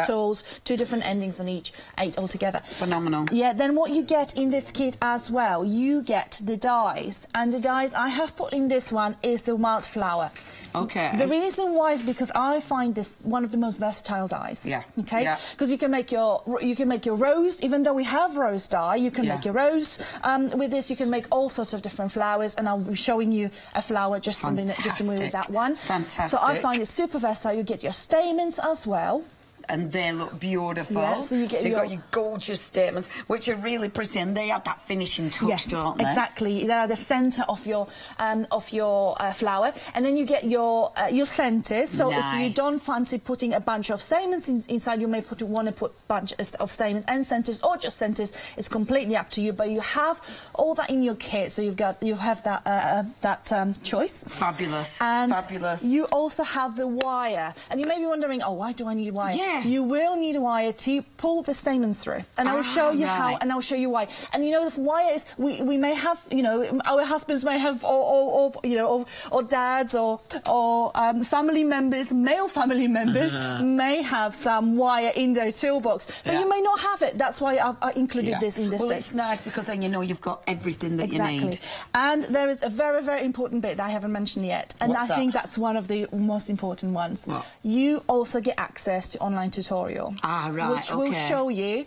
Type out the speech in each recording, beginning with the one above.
tools, 2 different endings on each, 8 altogether. Phenomenal. Yeah, then what you get in this kit as well, you get the dies, and the dies I have put in this one is the wildflower. Okay. The reason why is because I find this one of the most versatile dies. Yeah. Okay. Yeah. Because you can make your rose, even though we have rose dye, you can make your rose. With this, you can make all sorts of different flowers, and I'll be showing you a flower just a minute, just to move with that one. Fantastic. So I find it super versatile. You get your stamens as well. And they look beautiful. Yeah, so you've got your gorgeous statements, which are really pretty, and they have that finishing touch, don't they? Exactly. They are the centre of your flower, and then you get your centres. So if you don't fancy putting a bunch of stamens inside, you may want to put a bunch of stamens and centres, or just centres. It's completely up to you. But you have all that in your kit, so you have that choice. Fabulous. And fabulous. You also have the wire, and you may be wondering, oh, why do I need wire? Yeah. You will need a wire to pull the stamens through, and I will show you how, and I'll show you why. And you know, the wire is, we may have, you know, our husbands may have, or dads, or family members, male family members may have some wire in their toolbox, but you may not have it. That's why I included this in this. Well, it's nice because then you know you've got everything that you need. And there is a very, very important bit that I haven't mentioned yet, and I think that's one of the most important ones. What? You also get access to online tutorial, which will show you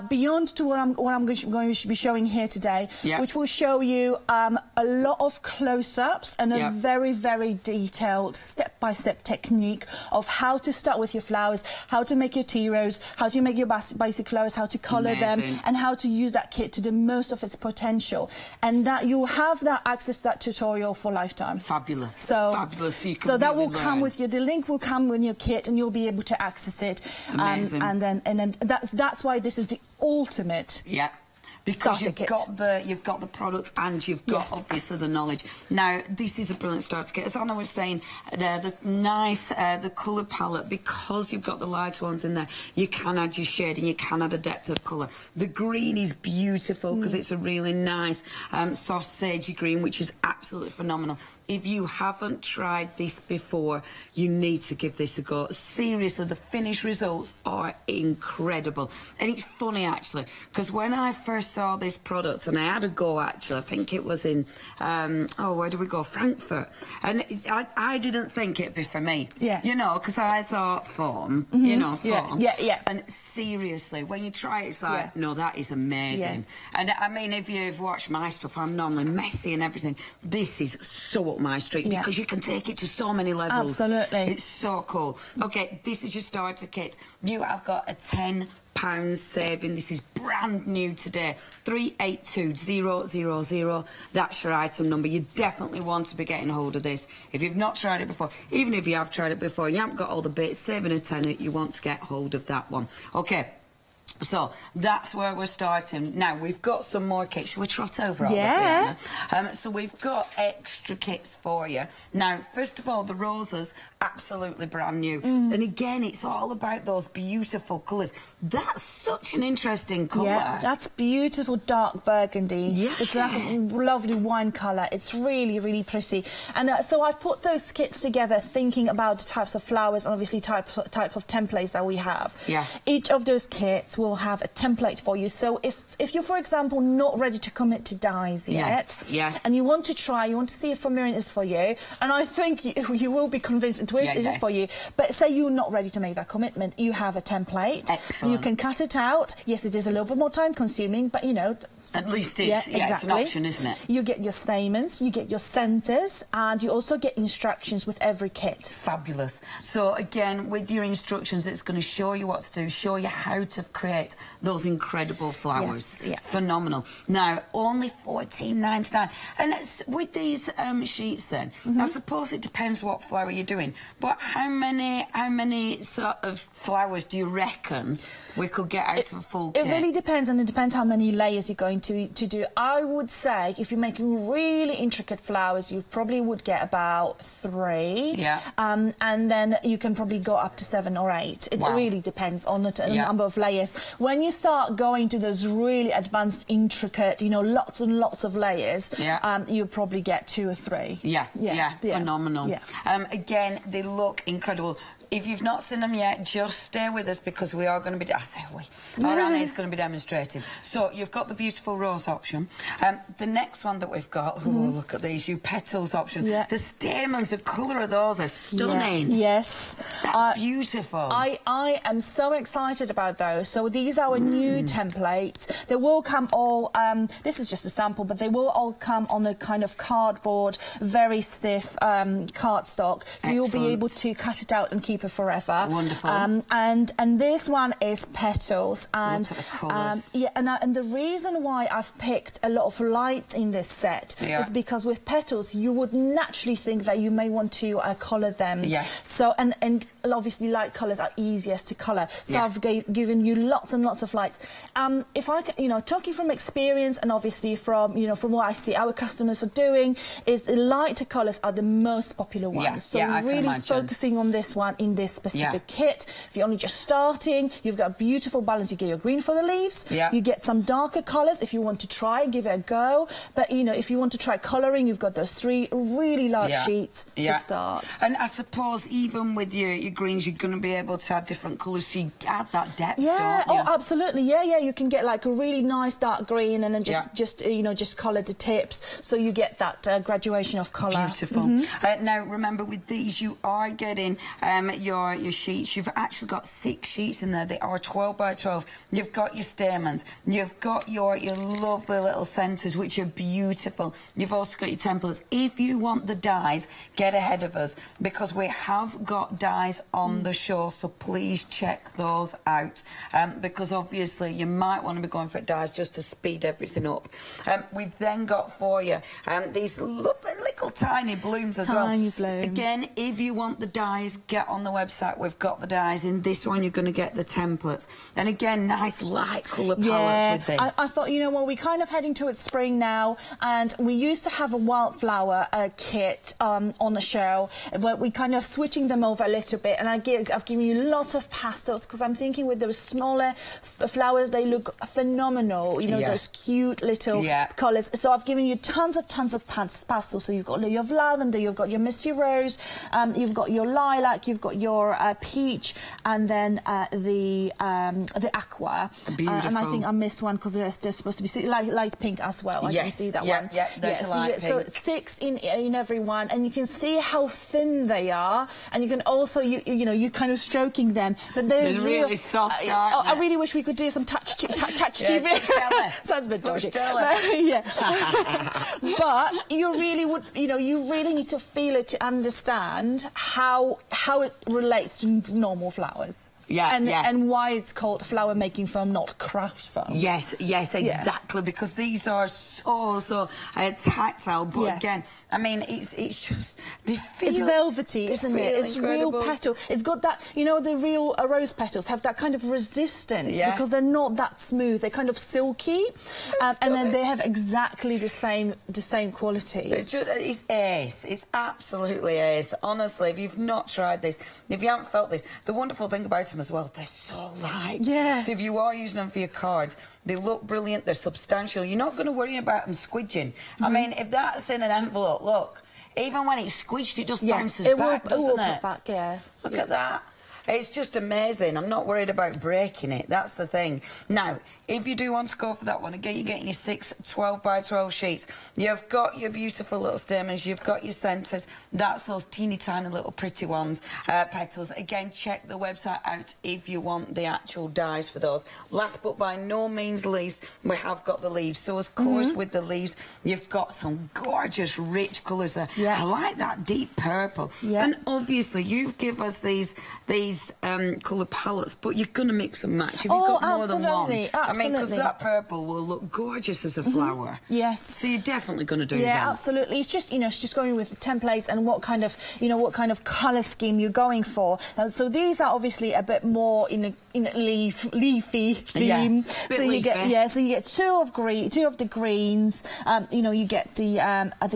beyond to what I'm going to be showing here today, which will show you a lot of close-ups and a very, very detailed step-by-step technique of how to start with your flowers, how to make your tea rose, how to make your basic flowers, how to colour them, and how to use that kit to the most of its potential. And that you'll have that access to that tutorial for lifetime. Fabulous. So, fabulous. So that will come with the link will come with your kit, and you'll be able to access it. Amazing. And then that's why this is the ultimate. Yeah. Because you've got the products, and you've got obviously the knowledge. Now, this is a brilliant starter kit. As Anna was saying, the nice, the colour palette, because you've got the lighter ones in there, you can add your shade and you can add a depth of colour. The green is beautiful because it's a really nice soft sagey green, which is absolutely phenomenal. If you haven't tried this before, you need to give this a go. Seriously, the finished results are incredible. And it's funny, actually, because when I first saw this product, and I had a go, actually, I think it was in, where do we go? Frankfurt. And I didn't think it'd be for me. Yeah. You know, because I thought foam, you know, foam. Yeah. And seriously, when you try it, it's like, no, that is amazing. And I mean, if you've watched my stuff, I'm normally messy and everything. This is so up my street because you can take it to so many levels. Absolutely. It's so cool. Okay, this is your starter kit. You have got a £10 saving. This is brand new today. 382000. That's your item number. You definitely want to be getting hold of this. If you've not tried it before, even if you have tried it before, you haven't got all the bits, saving a tenner, you want to get hold of that one. Okay. So that's where we're starting. Now, we've got some more kits. Shall we trot over all of them? So we've got extra kits for you. Now, first of all, the roses, absolutely brand new. And again, it's all about those beautiful colours. That's such an interesting colour. Yeah, that's beautiful dark burgundy. Yeah. It's like a lovely wine colour. It's really, really pretty. And so I put those kits together thinking about the types of flowers and obviously type of templates that we have. Yeah. Each of those kits will have a template for you. So if you're, for example, not ready to commit to dyes yet, and you want to try, you want to see if Familiar is for you, and I think you will be convinced it is for you, but say you're not ready to make that commitment, you have a template. Excellent. You can cut it out. Yes, it is a little bit more time consuming, but you know, at least it's, it's an option, isn't it? You get your stamens, you get your centres, and you also get instructions with every kit. Fabulous. So again, with your instructions, it's going to show you what to do, show you how to create those incredible flowers. Phenomenal. Now, only $14.99. And it's, with these sheets then, I suppose it depends what flower you're doing, but how many sort of flowers do you reckon we could get out of a full kit? It really depends, and it depends how many layers you're going to do. I would say if you're making really intricate flowers, you probably would get about 3. Yeah. And then you can probably go up to 7 or 8. It really depends on the number of layers. When you start going to those really advanced, intricate, you know, lots and lots of layers, you probably get 2 or 3. Phenomenal. Again, they look incredible. if you've not seen them yet, just stay with us because we are going to be... I say we. Our Annie is going to be demonstrating. So you've got the beautiful rose option. The next one that we've got, look at these, you petals option. Yeah. The stamens, the colour of those are stunning. Yeah. Yes. That's beautiful. I am so excited about those. So these are our new templates. They will come all, this is just a sample, but they will all come on a kind of cardboard, very stiff cardstock. So you'll be able to cut it out and keep it forever. Wonderful. And this one is petals. And look at the colours. yeah, and the reason why I've picked a lot of lights in this set is because with petals, you would naturally think that you may want to colour them. Yes. So, and obviously light colours are easiest to colour. So I've given you lots and lots of lights. If I, talking from experience and obviously from, from what I see our customers are doing, is the lighter colours are the most popular ones. So really focusing on this one in this specific kit. If you're only just starting, you've got a beautiful balance. You get your green for the leaves. You get some darker colours if you want to try, give it a go. But, if you want to try colouring, you've got those 3 really large sheets to start. And I suppose even with your greens, you're going to be able to add different colours, so you add that depth, don't you? Oh, absolutely. Yeah, you can get like a really nice dark green and then just colour the tips, so you get that graduation of colour. Beautiful. Now, remember, with these, you are getting your sheets. You've actually got 6 sheets in there. They are 12 by 12. You've got your stamens. You've got your lovely little centres, which are beautiful. You've also got your templates. If you want the dies, get ahead of us, because we have got dies on the show, so please check those out, because obviously you might want to be going for dies just to speed everything up. We've then got for you these lovely little tiny blooms as well. Tiny blooms. Again, if you want the dies, get on the website. We've got the dies. In this one, you're going to get the templates. And again, nice light colour palettes with this. I thought, we're kind of heading towards spring now, and we used to have a wildflower kit on the show, but we kind of switching them over a little bit, and I've given you lots of pastels, because I'm thinking with those smaller flowers, they look phenomenal, those cute little colours. So I've given you tons of pastels. So you've got your lavender, you've got your misty rose, you've got your lilac, you've got your peach, and then the aqua. Beautiful. And I think I missed one because they're supposed to be light pink as well. I can see that one. Yeah, there's a light pink. So 6 in every one, and you can see how thin they are, and you can also you kind of stroking them, but there's really soft. I really wish we could do some touch TV. Sounds a bit dodgy. But you really would, you really need to feel it to understand how it relates to normal flowers. And why it's called flower making foam, not craft foam. Yes, exactly, because these are so tactile. But again, I mean, it's just it's velvety, isn't it? It's incredible. Real petal. It's got that, the real rose petals have that kind of resistance because they're not that smooth. They're kind of silky, and then they have exactly the same quality. It's ace. It's absolutely ace. Honestly, if you've not tried this, if you haven't felt this, the wonderful thing about them as well, they're so light. So if you are using them for your cards, they look brilliant, they're substantial. You're not going to worry about them squidging. I mean, if that's in an envelope, look, even when it's squished, it just bounces back, doesn't it? Back, Look at that. It's just amazing. I'm not worried about breaking it. That's the thing. Now, if you do want to go for that one, again, you're getting your 6 12 by 12 sheets. You've got your beautiful little stamens. You've got your centres. That's those teeny tiny little pretty ones, petals. Again, check the website out if you want the actual dies for those. Last but by no means least, we have got the leaves. So, of course, with the leaves, you've got some gorgeous, rich colours there. I like that deep purple. And obviously, you've given us these colour palettes, but you're going to mix and match if you've got more than one. I mean, because that purple will look gorgeous as a flower. So you're definitely going to do that. Yeah, absolutely. It's just, it's just going with templates and what kind of colour scheme you're going for. So these are obviously a bit more in a leafy theme. Bit so you leafy. get so you get two of the greens. You get the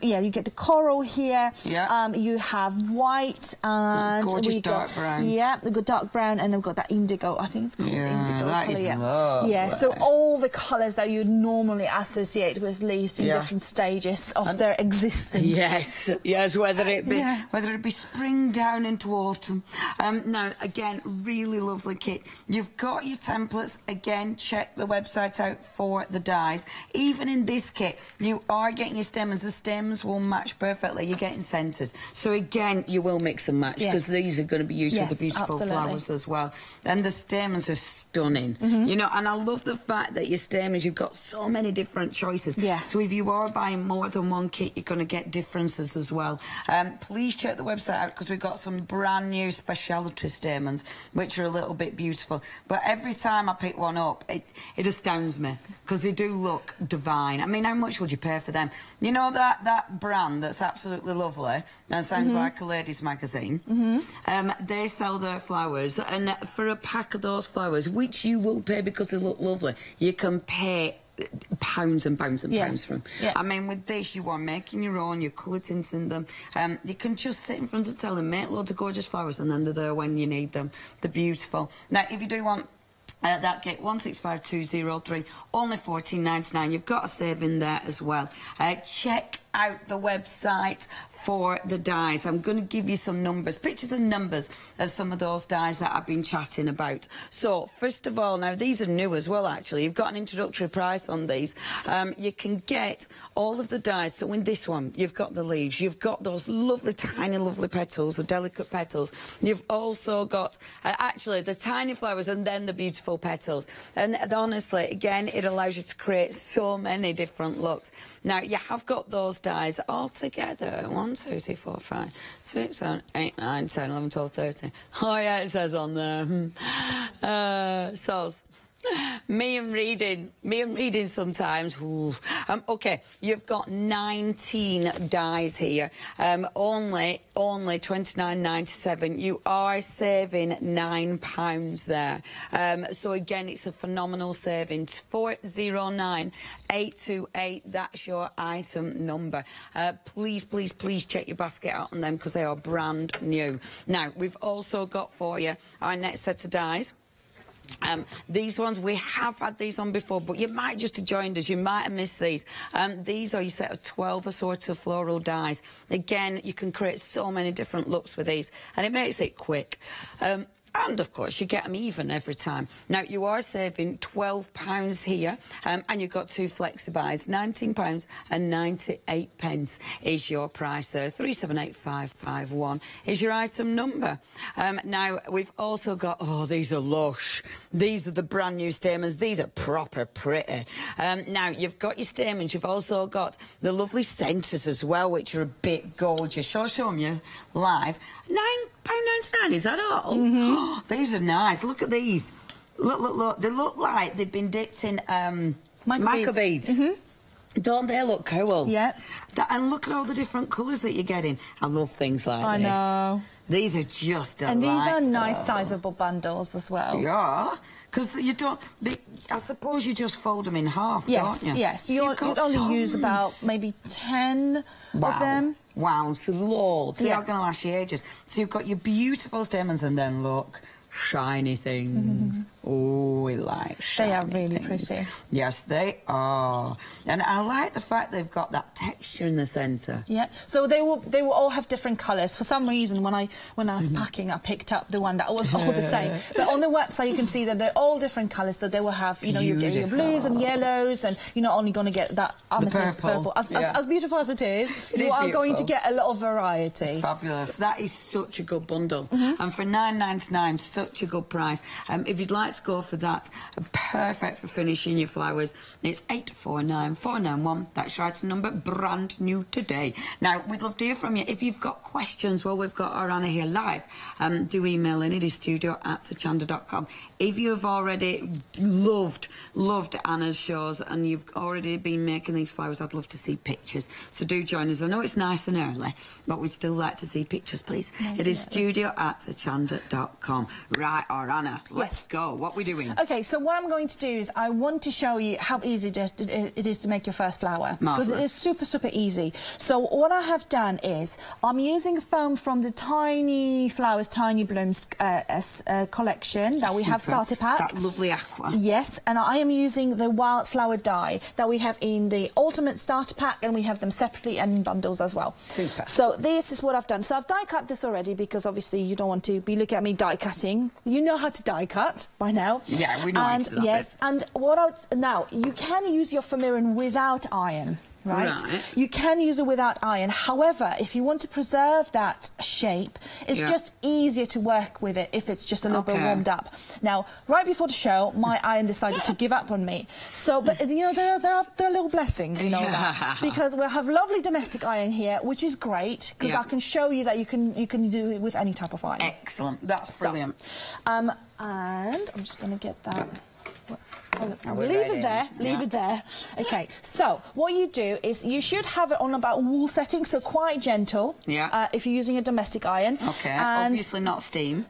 you get the coral here. You have white and gorgeous dark brown. Yeah, we've got dark brown, and we've got that indigo. I think it's called indigo that colour. Is lovely. Yeah, so all the colours that you normally associate with leaves in different stages of their existence. Yes, whether it be spring down into autumn. Now, again, really lovely kit. You've got your templates. Again, check the website out for the dies. Even in this kit, you are getting your stems. The stems will match perfectly. You're getting centres. So again, you will mix and match, because these are going to be used for the beautiful flowers as well. And the stems are stunning. You know, and I love the fact that your stems, you've got so many different choices. So if you are buying more than one kit, you're going to get differences as well. Please check the website out, because we've got some brand new speciality stamens, which are a little bit beautiful. But every time I pick one up, it astounds me, because they do look divine. I mean, how much would you pay for them? You know that brand that's absolutely lovely, and sounds like a ladies' magazine? They sell their flowers, and for a pack of those flowers, which you will pay because they look lovely, you can pay pounds and pounds and pounds for them. I mean, with this, you are making your own, you're colour tinting them. You can just sit in front of the telly and make loads of gorgeous flowers, and then they're there when you need them. They're beautiful. Now, if you do want that kit, 165203, only $14.99. You've got a save in there as well. Check out the website for the dies. I'm going to give you some numbers, pictures and numbers of some of those dies that I've been chatting about. So, first of all, now these are new as well, actually. You've got an introductory price on these. You can get all of the dies. So in this one, you've got the leaves. You've got those lovely, tiny, lovely petals, the delicate petals. You've also got, actually, the tiny flowers and then the beautiful petals. And honestly, again, it allows you to create so many different looks. Now, you have got those dies all together. 1, 2, 3, 4, 5, 6, 7, 8, 9, 10, 11, 12, 13. Oh, yeah, it says on there. So, me and reading sometimes. Okay, you've got 19 dies here. Only $29.97. You are saving £9 there. So again, it's a phenomenal saving. 409828. That's your item number. Please check your basket out on them, because they are brand new. Now, we've also got for you our next set of dies. These ones, we have had these on before, but you might just have joined us, you might have missed these. These are your set of 12 assorted floral dies. Again, you can create so many different looks with these, and it makes it quick. And, of course, you get them even every time. Now, you are saving £12 here, and you've got 2 flexi-buys. £19.98 is your price there. 378551 is your item number. Now, we've also got, oh, these are lush. These are the brand new stamens. These are proper pretty. Now, you've got your stamens. You've also got the lovely centres as well, which are a bit gorgeous. Shall I show them you live? £9.99, is that all? Oh, these are nice. Look at these. Look. They look like they've been dipped in mica beads. Don't they look cool? Yeah. And look at all the different colours that you're getting. I love things like this. I know. These are just delightful. And these are nice sizable bundles as well. Yeah. Because you don't, I suppose you just fold them in half, don't you? Yes, you'd only use about maybe 10 of them. Wow, so loads. They are going to last you ages. So you've got your beautiful stamens, and then look, shiny things. Oh, we like shiny They are really things. pretty. Yes, they are. And I like the fact they've got that texture in the centre. Yeah, so they will all have different colours. For some reason, when I was packing, I picked up the one that was all the same. But on the website, you can see that they're all different colours. So they will have, you know, your blues and yellows, and you're not only going to get that amethyst purple. As beautiful as it is, you are going to get a lot of variety. Fabulous. That is such a good bundle. And for $9.99, such a good price. If you'd like to go for that, perfect for finishing your flowers, it's 849491. That's your item number, brand new today. Now, we'd love to hear from you. If you've got questions, well, we've got our Anna here live. Do email in. It is studio@hochanda.com. If you have already loved Anna's shows and you've already been making these flowers, I'd love to see pictures. So do join us. I know it's nice and early, but we'd still like to see pictures, please. It is studio@hochanda.com. Right, or Anna, let's go. what we're doing? Okay, so what I'm going to do is I want to show you how easy it is to make your first flower. Because it is super, super easy. So what I have done is I'm using foam from the Tiny Flowers, Tiny Blooms collection that we have starter pack. It's that lovely aqua. Yes, and I am using the wildflower dye that we have in the ultimate starter pack, and we have them separately and in bundles as well. Super. So this is what I've done. So I've die cut this already because obviously you don't want to be looking at me die cutting. You know how to die cut by now. Yeah, we know how to do that. Yes, and now you can use your Famirin without iron. Right? You can use it without iron. However, if you want to preserve that shape, it's just easier to work with it if it's just a little bit warmed up. Now, right before the show, my iron decided to give up on me. So, but you know, there are little blessings, you know, that, because we have lovely domestic iron here, which is great because I can show you that you can do it with any type of iron. Excellent, that's brilliant. And I'm just going to get that. Leave it there, leave it there. Okay, so what you do is you should have it on about wool setting, so quite gentle. Yeah. If you're using a domestic iron. Okay, and obviously not steam.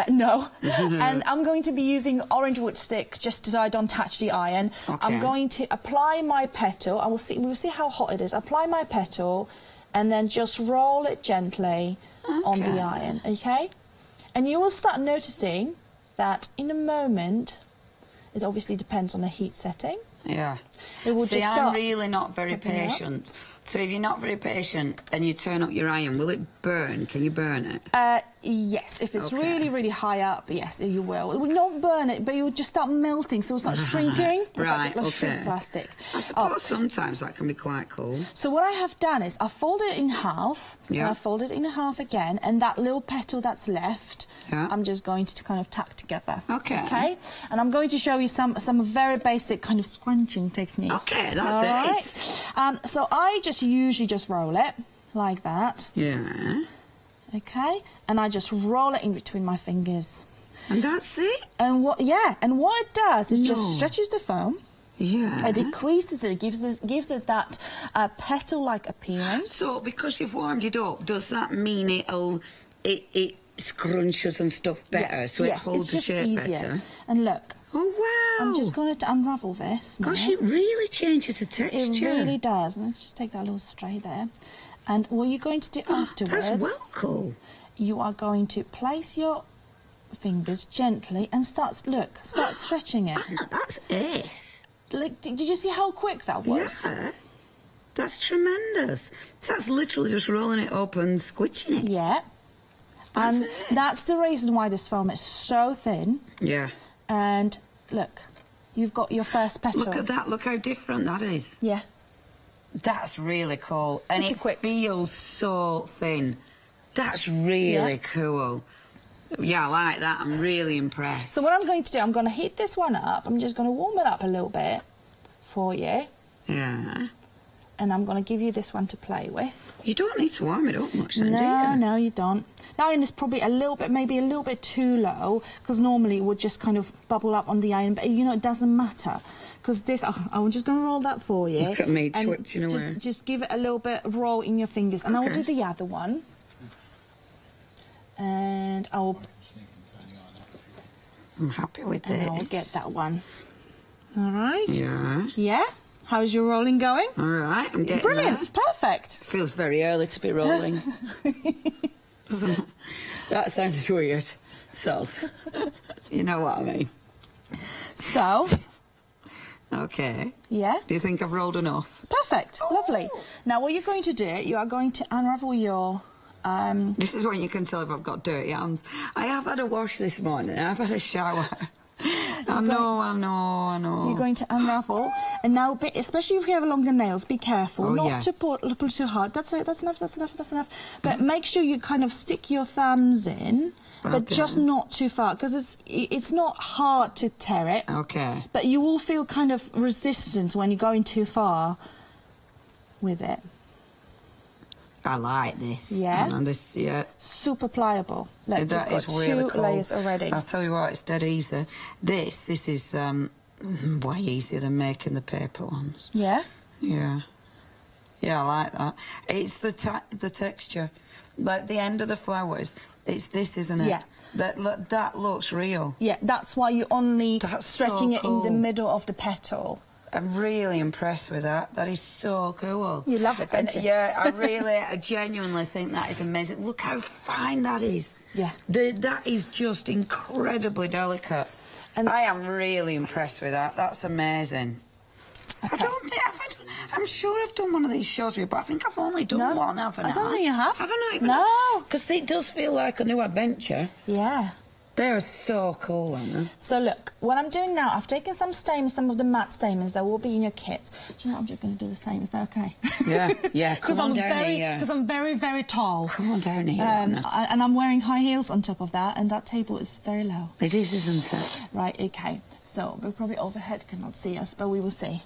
No. And I'm going to be using orange wood stick just so I don't touch the iron. Okay. I'm going to apply my petal. We'll see how hot it is. Apply my petal and then just roll it gently on the iron, okay? And you will start noticing that in a moment, it obviously depends on the heat setting. Yeah. It will See, just start I'm really not very patient. So if you're not very patient and you turn up your iron, will it burn? Can you burn it? Yes. If it's really, really high up, yes, you will. It will not burn it, but it will just start melting, so it'll start shrinking. Right, like shrink plastic. I suppose sometimes that can be quite cool. So what I have done is I fold it in half, and I fold it in half again, and that little petal that's left, I'm just going to kind of tack together. Okay. Okay? And I'm going to show you some very basic kind of scrunching techniques. Okay, that's it. Right? So I usually just roll it like that. Yeah. Okay? And I just roll it in between my fingers. And that's it? And what it does is just stretches the foam. Yeah. It decreases it, gives it that petal-like appearance. So because you've warmed it up, does that mean it scrunches and stuff better, so it holds the shape better? And look. Oh, wow. I'm just going to unravel this now. Gosh, it really changes the texture. It really does. Let's just take that little stray there. And what you're going to do afterwards... That's well cool. You are going to place your fingers gently and start stretching it. That's ace. Like, did you see how quick that was? Yeah. That's tremendous. That's literally just rolling it up and squishing it. Yeah. And that's the reason why this foam is so thin. Yeah. And look, you've got your first petal. Look at that. Look how different that is. Yeah. That's really cool. Super and it quick. Feels so thin. That's really cool. Yeah, I like that. I'm really impressed. So what I'm going to do, I'm going to heat this one up. I'm just going to warm it up a little bit for you. Yeah. And I'm going to give you this one to play with. You don't need to warm it up much then, do you? No, you don't. That iron is probably maybe a little bit too low, because normally it would just kind of bubble up on the iron, but you know, it doesn't matter. Because this, I'm just going to roll that for you. Look at me twitching away. Just give it a little bit of roll in your fingers. And I'll do the other one. And I'm happy with this. And I'll get that one. All right? Yeah. Yeah? How's your rolling going? All right, I'm getting Brilliant, there. Perfect. Feels very early to be rolling. Doesn't it? That sounded weird. So, you know what I mean. So. Okay. Yeah. Do you think I've rolled enough? Perfect. Oh. Lovely. Now what you're going to do, you are going to unravel your... This is when you can tell if I've got dirty hands. I have had a wash this morning. I've had a shower. I know. You're going to unravel, and now, especially if you have longer nails, be careful not to pull too hard. That's enough. But make sure you kind of stick your thumbs in, but just not too far, because it's not hard to tear it. Okay. But you will feel kind of resistance when you're going too far with it. I like this. Yeah. And this, super pliable. Look, that is really cool. Layers already. I'll tell you what, it's dead easy. This is way easier than making the paper ones. Yeah. Yeah. Yeah, I like that. It's the texture, like the end of the flowers. It's this, isn't it? Yeah. That looks real. Yeah, that's why you're only stretching so it in the middle of the petal. I'm really impressed with that. That is so cool. You love it, don't you? Yeah, I genuinely think that is amazing. Look how fine that is. Yeah. That is just incredibly delicate. And I am really impressed with that. That's amazing. Okay. I'm sure I've done one of these shows with you, but I think I've only done one, haven't I? I don't think you have. Have I not even? No. Because it does feel like a new adventure. Yeah. They're so cool, aren't they? So look, what I'm doing now, I've taken some stamens, some of the matte stamens that will be in your kits. Do you know, I'm just going to do the same. Is that okay? Yeah. Come on down here. Because I'm very, very tall. Come on down here. And I'm wearing high heels on top of that, and that table is very low. It is, isn't it? Right, okay. So we probably overhead cannot see us, but we will see.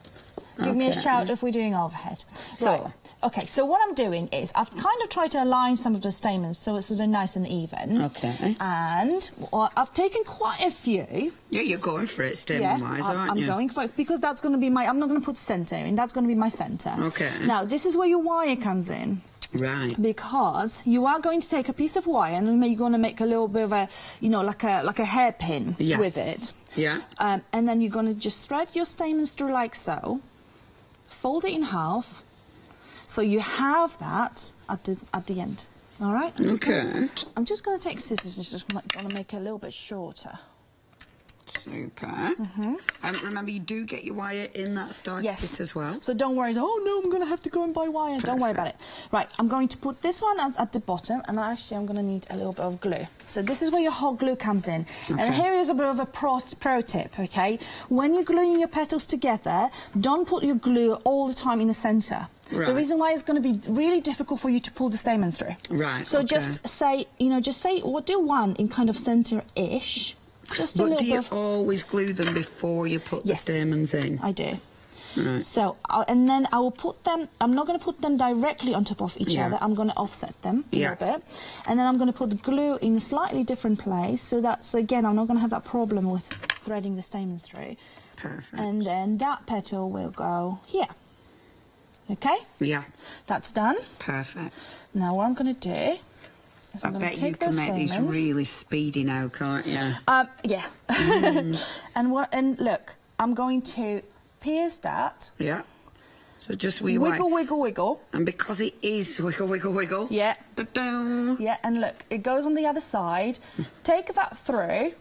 Give me a shout if we're doing overhead. Right. Okay, so what I'm doing is I've kind of tried to align some of the stamens so it's sort of nice and even. Okay. And I've taken quite a few. Yeah, you're going for it stamen-wise, aren't you? I'm going for it because that's going to be my... I'm not going to put the centre in. That's going to be my centre. Okay. Now, this is where your wire comes in. Right. Because you are going to take a piece of wire and you're going to make a little bit of a, you know, like a hairpin with it. Yeah. And then you're going to just thread your stamens through like so. Fold it in half, so you have that at the end. All right. I'm just going to take scissors and just going to make it a little bit shorter. Super. Remember, you do get your wire in that start kit as well. So don't worry. Oh no, I'm going to have to go and buy wire. Perfect. Don't worry about it. Right. I'm going to put this one at the bottom, and actually, I'm going to need a little bit of glue. So this is where your hot glue comes in. Okay. And here is a bit of a pro tip. Okay. When you're gluing your petals together, don't put your glue all the time in the centre. Right. The reason why it's going to be really difficult for you to pull the stamens through. Right. So just say, or do one in kind of centre-ish. But do you always glue them before you put the stamens in? I do. Right. So, and then I will put them, I'm not going to put them directly on top of each other, I'm going to offset them a little bit. And then I'm going to put the glue in a slightly different place, so that's, again, I'm not going to have that problem with threading the stamens through. Perfect. And then that petal will go here. Okay? Yeah. That's done. Perfect. Now what I'm going to do... I bet you can make these really speedy now, can't you? Yeah. And look, I'm going to pierce that. Yeah. So just wiggle. And because it is wiggle. Yeah. Da-da. Yeah, and look, it goes on the other side. Take that through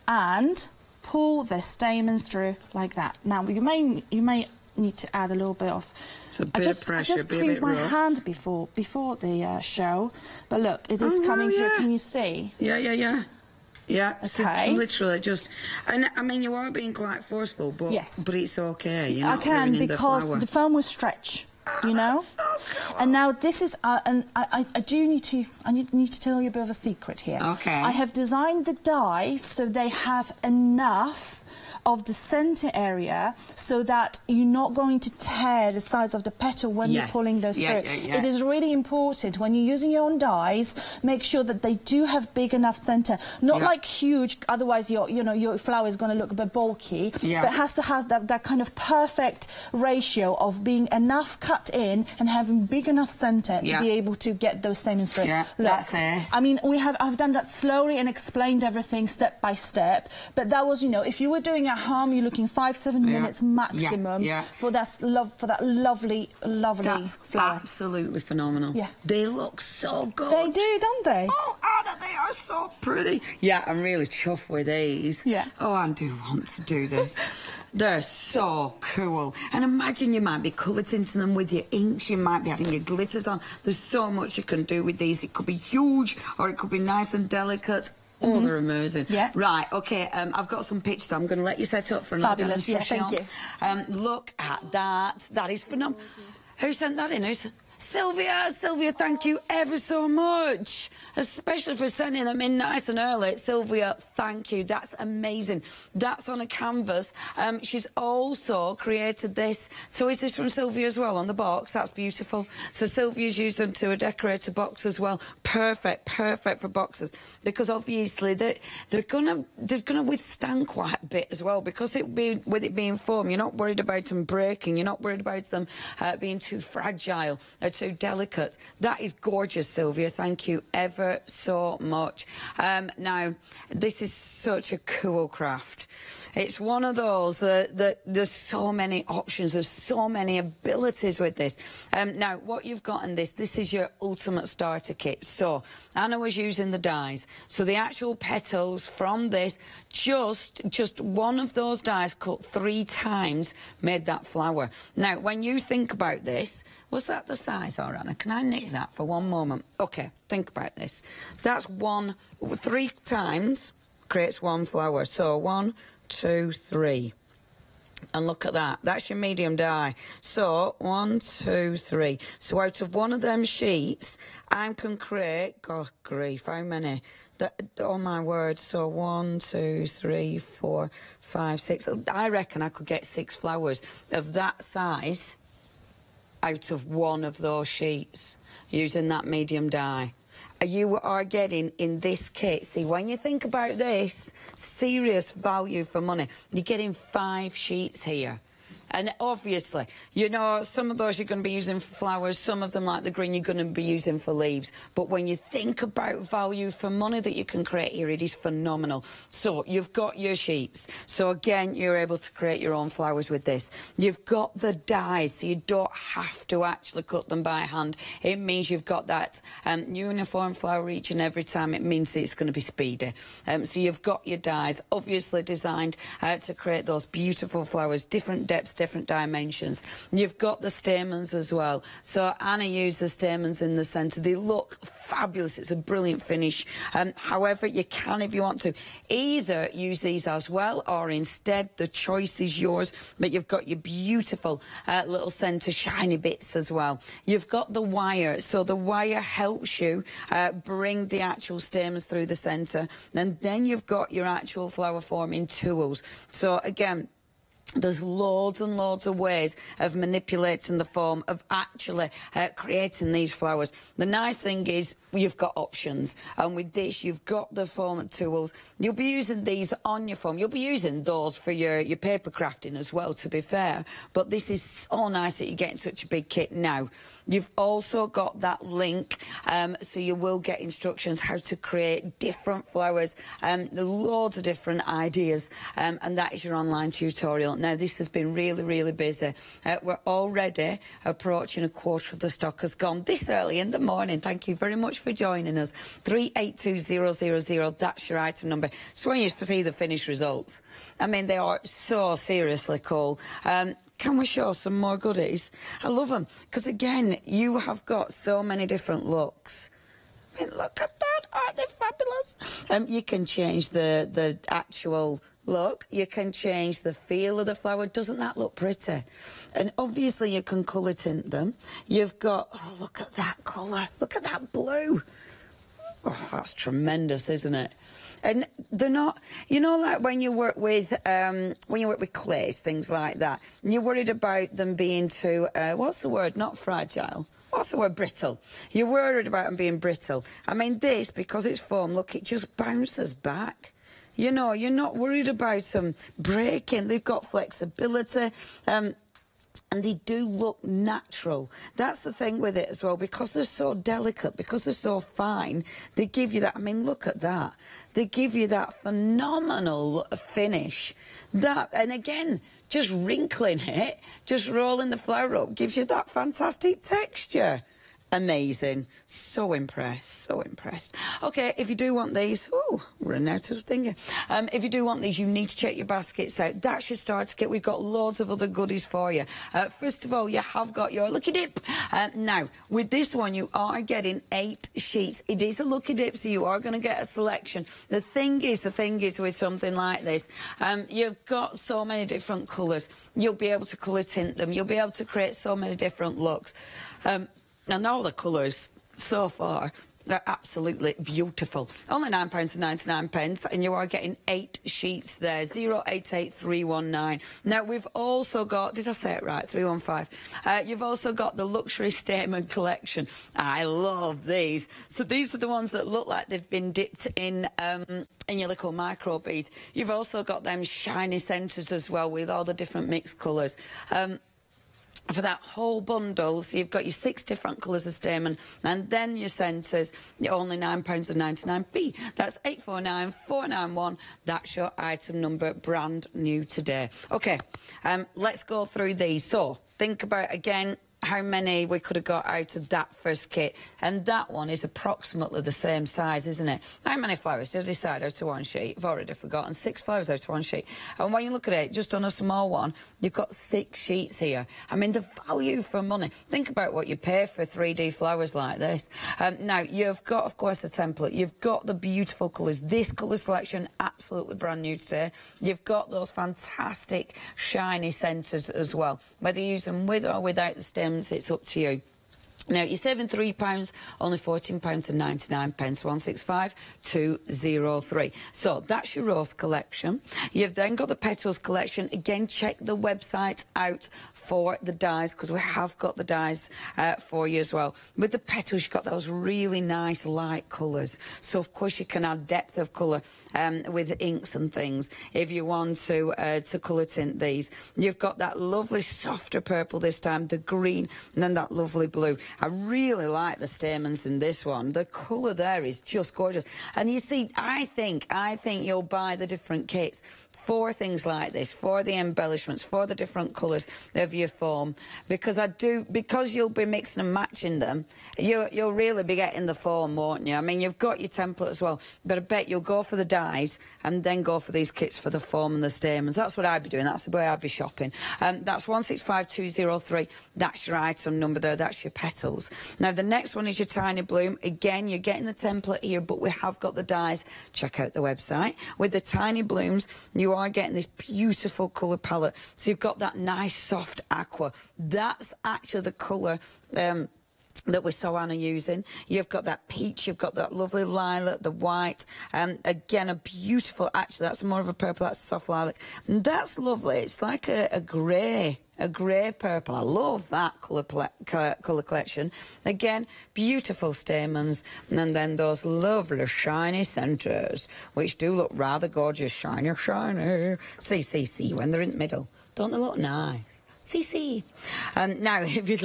and pull the stamens through like that. Now you may need to add a little bit of... It's a bit of pressure, I just cleaned my hand before the show, but look, it is coming through. Can you see? Yeah. Yeah, okay. So literally just... And, I mean, you are being quite forcul, but it's okay. You're not I can, because the foam will stretch, you know? So cool. And now this is... and I need to tell you a bit of a secret here. Okay. I have designed the dies so they have enough of the centre area so that you're not going to tear the sides of the petal when you're pulling those through. It is really important when you're using your own dies, make sure that they do have big enough centre, not like huge, otherwise your flower is going to look a bit bulky, but it has to have that kind of perfect ratio of being enough cut in and having big enough centre to be able to get those stamens through. Yeah, look, that's it. I mean, I've done that slowly and explained everything step by step, but that was, if you were doing at home, you're looking 5-7 minutes maximum for that lovely That's flower. Absolutely phenomenal. Yeah, they look so good. They do, don't they? Oh, Anna, they are so pretty. Yeah, I'm really chuffed with these. Yeah. Oh, I do want to do this. They're so cool. And imagine you might be coloured into them with your inks, you might be adding your glitters on. There's so much you can do with these. It could be huge or it could be nice and delicate. Oh, they're amazing. Yeah. Right, okay, I've got some pictures. I'm going to let you set up for another demonstration. Yeah, thank you. Look at that. That is phenomenal. Who sent that in? Sylvia, thank you ever so much. Especially for sending them in nice and early. Sylvia, thank you. That's amazing. That's on a canvas. She's also created this. So is this from Sylvia as well on the box? That's beautiful. So Sylvia's used them to decorate a box as well. Perfect for boxes. because obviously they're gonna withstand quite a bit as well, because with it being foam, you're not worried about them breaking, you're not worried about them being too fragile or too delicate. That is gorgeous, Sylvia. Thank you ever so much. Now, this is such a cool craft. It's one of those that there's so many options, there's so many abilities with this. Now, what you've got in this is your ultimate starter kit. So, Anna was using the dies. So the actual petals from this, just one of those dies cut 3 times made that flower. Now, when you think about this, was that the size, or Anna? Can I nick that for one moment? Okay, think about this. That's 3 times creates 1 flower. So 1, 2, 3. And look at that. That's your medium die. So 1, 2, 3. So out of one of them sheets, I can create, God grief, how many? Oh my word. So 1, 2, 3, 4, 5, 6. I reckon I could get 6 flowers of that size out of one of those sheets using that medium die. You are getting in this kit, see, when you think about this, serious value for money, you're getting 5 sheets here. And obviously, you know, some of those you're going to be using for flowers, some of them, like the green, you're going to be using for leaves. But when you think about value for money that you can create here, it is phenomenal. So you've got your sheets. So again, you're able to create your own flowers with this. You've got the dies, so you don't have to actually cut them by hand. It means you've got that uniform flower each and every time. It means that it's going to be speedy. So you've got your dies, obviously designed to create those beautiful flowers, different depths, different dimensions. You've got the stamens as well. So Anna used the stamens in the centre. They look fabulous. It's a brilliant finish. However, you can, if you want to, either use these as well, or instead, the choice is yours. But you've got your beautiful little centre shiny bits as well. You've got the wire. So the wire helps you bring the actual stamens through the centre. And then you've got your actual flower forming tools. So again, there's loads and loads of ways of manipulating the form, of actually creating these flowers. The nice thing is you've got options, and with this you've got the form tools. You'll be using these on your form. You'll be using those for your paper crafting as well, to be fair, but this is so nice that you're getting such a big kit now. You've also got that link, so you will get instructions how to create different flowers, loads of different ideas, and that is your online tutorial. Now, this has been really, really busy. We're already approaching a quarter of the stock has gone this early in the morning. Thank you very much for joining us. 382000, that's your item number. So when you see the finished results, I mean, they are so seriously cool. Can we show some more goodies? I love them, because again, you have got so many different looks. I mean, look at that, aren't they fabulous? You can change the actual look, you can change the feel of the flower. Doesn't that look pretty? And obviously you can colour tint them. You've got, oh, look at that colour, look at that blue. Oh, that's tremendous, isn't it? And they're not, you know, like when you work with clays, things like that, and you're worried about them being too, what's the word? Not fragile. What's the word? Brittle. You're worried about them being brittle. I mean, this, because it's foam, look, it just bounces back. You know, you're not worried about them breaking. They've got flexibility. And they do look natural. That's the thing with it as well, because they're so delicate, because they're so fine, they give you that, I mean, look at that. They give you that phenomenal finish. That, and again, just wrinkling it, just rolling the flower up, gives you that fantastic texture. Amazing. So impressed, so impressed. Okay, if you do want these, oh, we're running out of thinking. If you do want these, you need to check your baskets out. That's your starter kit. We've got loads of other goodies for you. First of all, you have got your Lucky Dip. Now, with this one, you are getting 8 sheets. It is a Lucky Dip, so you are going to get a selection. The thing is with something like this, you've got so many different colours. You'll be able to colour tint them. You'll be able to create so many different looks. And all the colours so far They're absolutely beautiful. Only £9.99, and you are getting 8 sheets there. 088319. Now, we've also got, did I say it right? 315. You've also got the luxury statement collection. I love these. So these are the ones that look like they've been dipped in your little micro beads. You've also got them shiny centres as well with all the different mixed colours. For that whole bundle, so you've got your 6 different colours of stamen, and then your centres, you're only £9.99p. That's 849491. That's your item number, brand new today. Okay, let's go through these. So think about again how many we could have got out of that first kit, and that one is approximately the same size, isn't it? How many flowers did I decide out of one sheet? I've already forgotten. 6 flowers out of one sheet. And when you look at it, just on a small one, you've got 6 sheets here. I mean, the value for money. Think about what you pay for 3D flowers like this. Now, you've got, of course, the template. You've got the beautiful colours. This colour selection, absolutely brand new today. You've got those fantastic shiny centres as well. Whether you use them with or without the stems, it's up to you. Now, you're saving £3, only £14.99, 165203. So that's your rose collection. You've then got the petals collection. Again, check the website out for the dies, because we have got the dies for you as well. With the petals, you've got those really nice light colours. So, of course, you can add depth of colour with inks and things if you want to colour tint these. You've got that lovely softer purple this time, the green, and then that lovely blue. I really like the stamens in this one. The colour there is just gorgeous. And you see, I think you'll buy the different kits for things like this, for the embellishments, for the different colours of your foam, because you'll be mixing and matching them, you'll really be getting the foam, won't you? I mean, you've got your template as well, but I bet you'll go for the dies and then go for these kits for the foam and the stamens. That's what I'd be doing. That's the way I'd be shopping. That's 165203. That's your item number there. That's your petals. Now, the next one is your tiny bloom. Again, you're getting the template here, but we have got the dies. Check out the website. With the tiny blooms, you are getting this beautiful colour palette. So you've got that nice soft aqua. That's actually the colour that we saw Anna using. You've got that peach, you've got that lovely lilac, the white, again a beautiful, actually that's more of a purple, that's soft lilac, and that's lovely. It's like a grey purple. I love that colour collection. Again, beautiful stamens, and then those lovely shiny centres, which do look rather gorgeous. Shiny. See, when they're in the middle, don't they look nice? See. Now, if you'd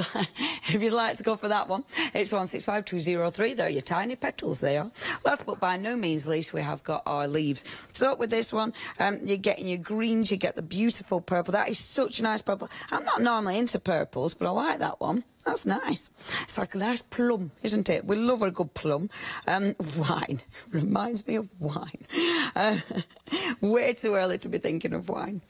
like to go for that one, it's 165203. They're your tiny petals there. Last but by no means least, we have got our leaves. So with this one, you're getting your greens, you get the beautiful purple. That is such a nice purple. I'm not normally into purples, but I like that one. That's nice. It's like a nice plum, isn't it? We love a good plum. Wine. Reminds me of wine. Way too early to be thinking of wine.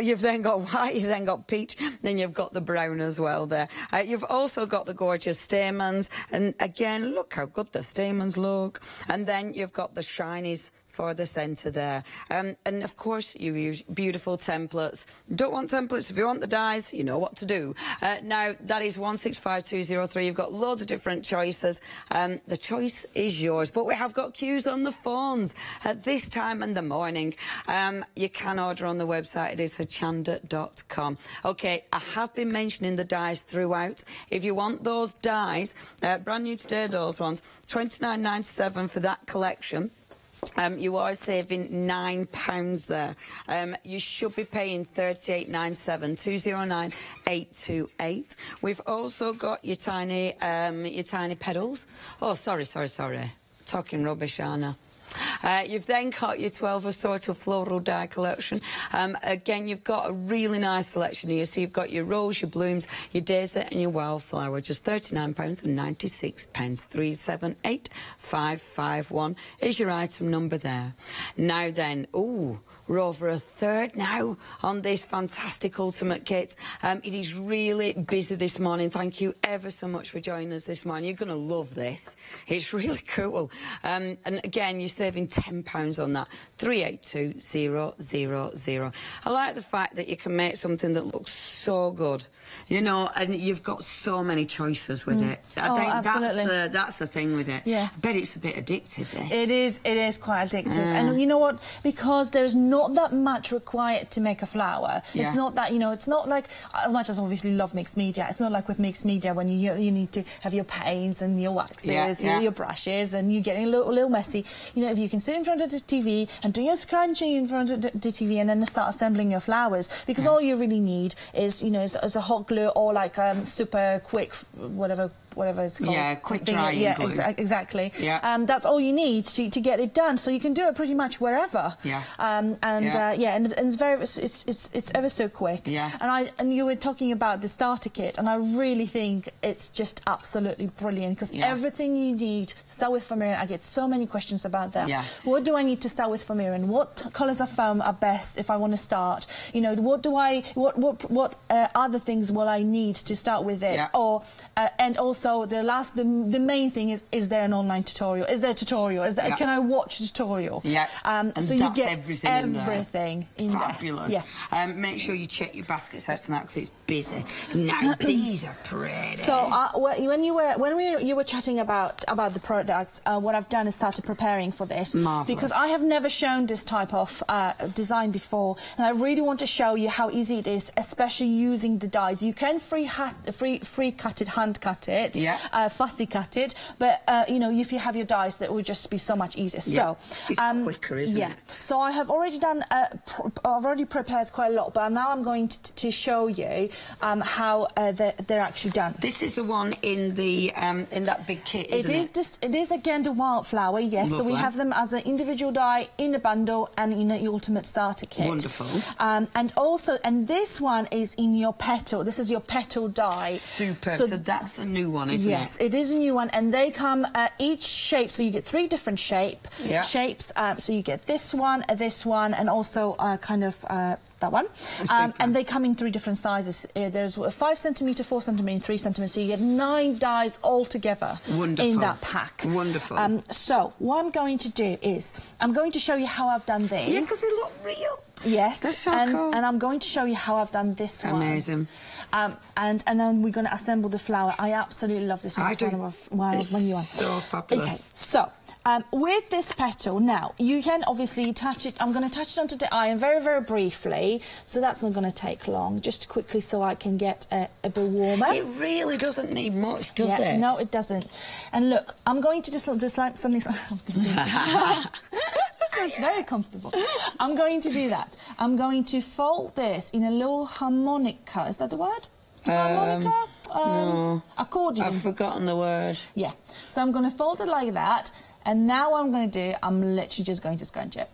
You've then got white, you've then got peach, then you've got the brown as well there. You've also got the gorgeous stamens, and again, look how good the stamens look. And then you've got the shinies for the centre there. And of course, you use beautiful templates. Don't want templates? If you want the dies, you know what to do. Now, that is 165203. You've got loads of different choices. The choice is yours. But we have got queues on the phones at this time in the morning. You can order on the website. It is hochanda.com. OK, I have been mentioning the dies throughout. If you want those dies, brand new today, those ones, £29.97 for that collection. You are saving £9 there. You should be paying £38.97, 209828. We've also got your tiny pedals. Oh, sorry. Talking rubbish, Anna. You've then got your 12 assorted floral die collection. Again, you've got a really nice selection here. So you've got your rose, your blooms, your daisy and your wildflower. Just £39.96. 378551 is your item number there. Now then, ooh, We're over a third now on this fantastic ultimate kit. It is really busy this morning. Thank you ever so much for joining us this morning. You're going to love this. It's really cool. And again, you're saving £10 on that. 382000. I like the fact that you can make something that looks so good, you know, and you've got so many choices with it. I think that's the thing with it. Yeah. I bet it's a bit addictive, this. It is quite addictive. And you know what? Because there's not that much required to make a flower. Yeah. It's not that, you know, it's not like, as much as I obviously love mixed media, it's not like with mixed media when you need to have your paints and your waxes, your brushes, and you're getting a little messy. You know, if you can sit in front of the TV and do your scrunching in front of the TV and then start assembling your flowers, because all you really need is, you know, is a hot glue or like super quick, whatever it's called. Yeah, quick drying glue. Exactly. Yeah. That's all you need to get it done. So you can do it pretty much wherever. Yeah. And it's ever so quick. Yeah. And you were talking about the starter kit, and I really think it's just absolutely brilliant, because everything you need to start with for Miriam. I get so many questions about that. Yes. What do I need to start with for Miriam? What colours of foam are best if I want to start? You know, what other things will I need to start with it? Yeah. Or and also the main thing is there an online tutorial? Is there a tutorial? Is there, can I watch a tutorial? Yeah. And so you get everything in there. Fabulous. Yeah. Make sure you check your baskets out tonight, because it's busy. Now these are pretty. So when you were chatting about the products, what I've done is started preparing for this. Marvellous. Because I have never shown this type of design before, and I really want to show you how easy it is, especially using the dies. You can free cut it, hand cut it, fussy cut it, but you know, if you have your dies, that would just be so much easier. So it's quicker, isn't it? So I have already done. I've already prepared quite a lot, but now I'm going to show you how they're actually done. This is the one in the in that big kit, isn't it? It is again the wildflower, yes. Lovely. So we have them as an individual die in a bundle and in the ultimate starter kit. Wonderful. And this one is in your petal. This is your petal die. Super. So that's a new one, isn't it? Yes, it is a new one, and they come each shape. So you get 3 different shapes. So you get this one, and also kind of that one. And they come in 3 different sizes. There's 5 centimetre, 4 centimetre, and 3 centimetre. So you get 9 dies all together in that pack. Wonderful. So what I'm going to do is I'm going to show you how I've done this. Yeah, because they look real. Yes, that's so cool. And I'm going to show you how I've done this one. Amazing. And then we're going to assemble the flower. I absolutely love this one. I do. It's so fabulous. Okay, so with this petal, now you can obviously touch it. I'm going to touch it onto the iron very, very briefly, so that's not going to take long. Just quickly, so I can get a bit warmer. It really doesn't need much, does it? No, it doesn't. And look, I'm going to just like something. It's very comfortable. I'm going to do that. I'm going to fold this in a little harmonica. Is that the word? Harmonica? No. Accordion. I've forgotten the word. Yeah. So I'm going to fold it like that. And now what I'm going to do, I'm literally just going to scrunch it.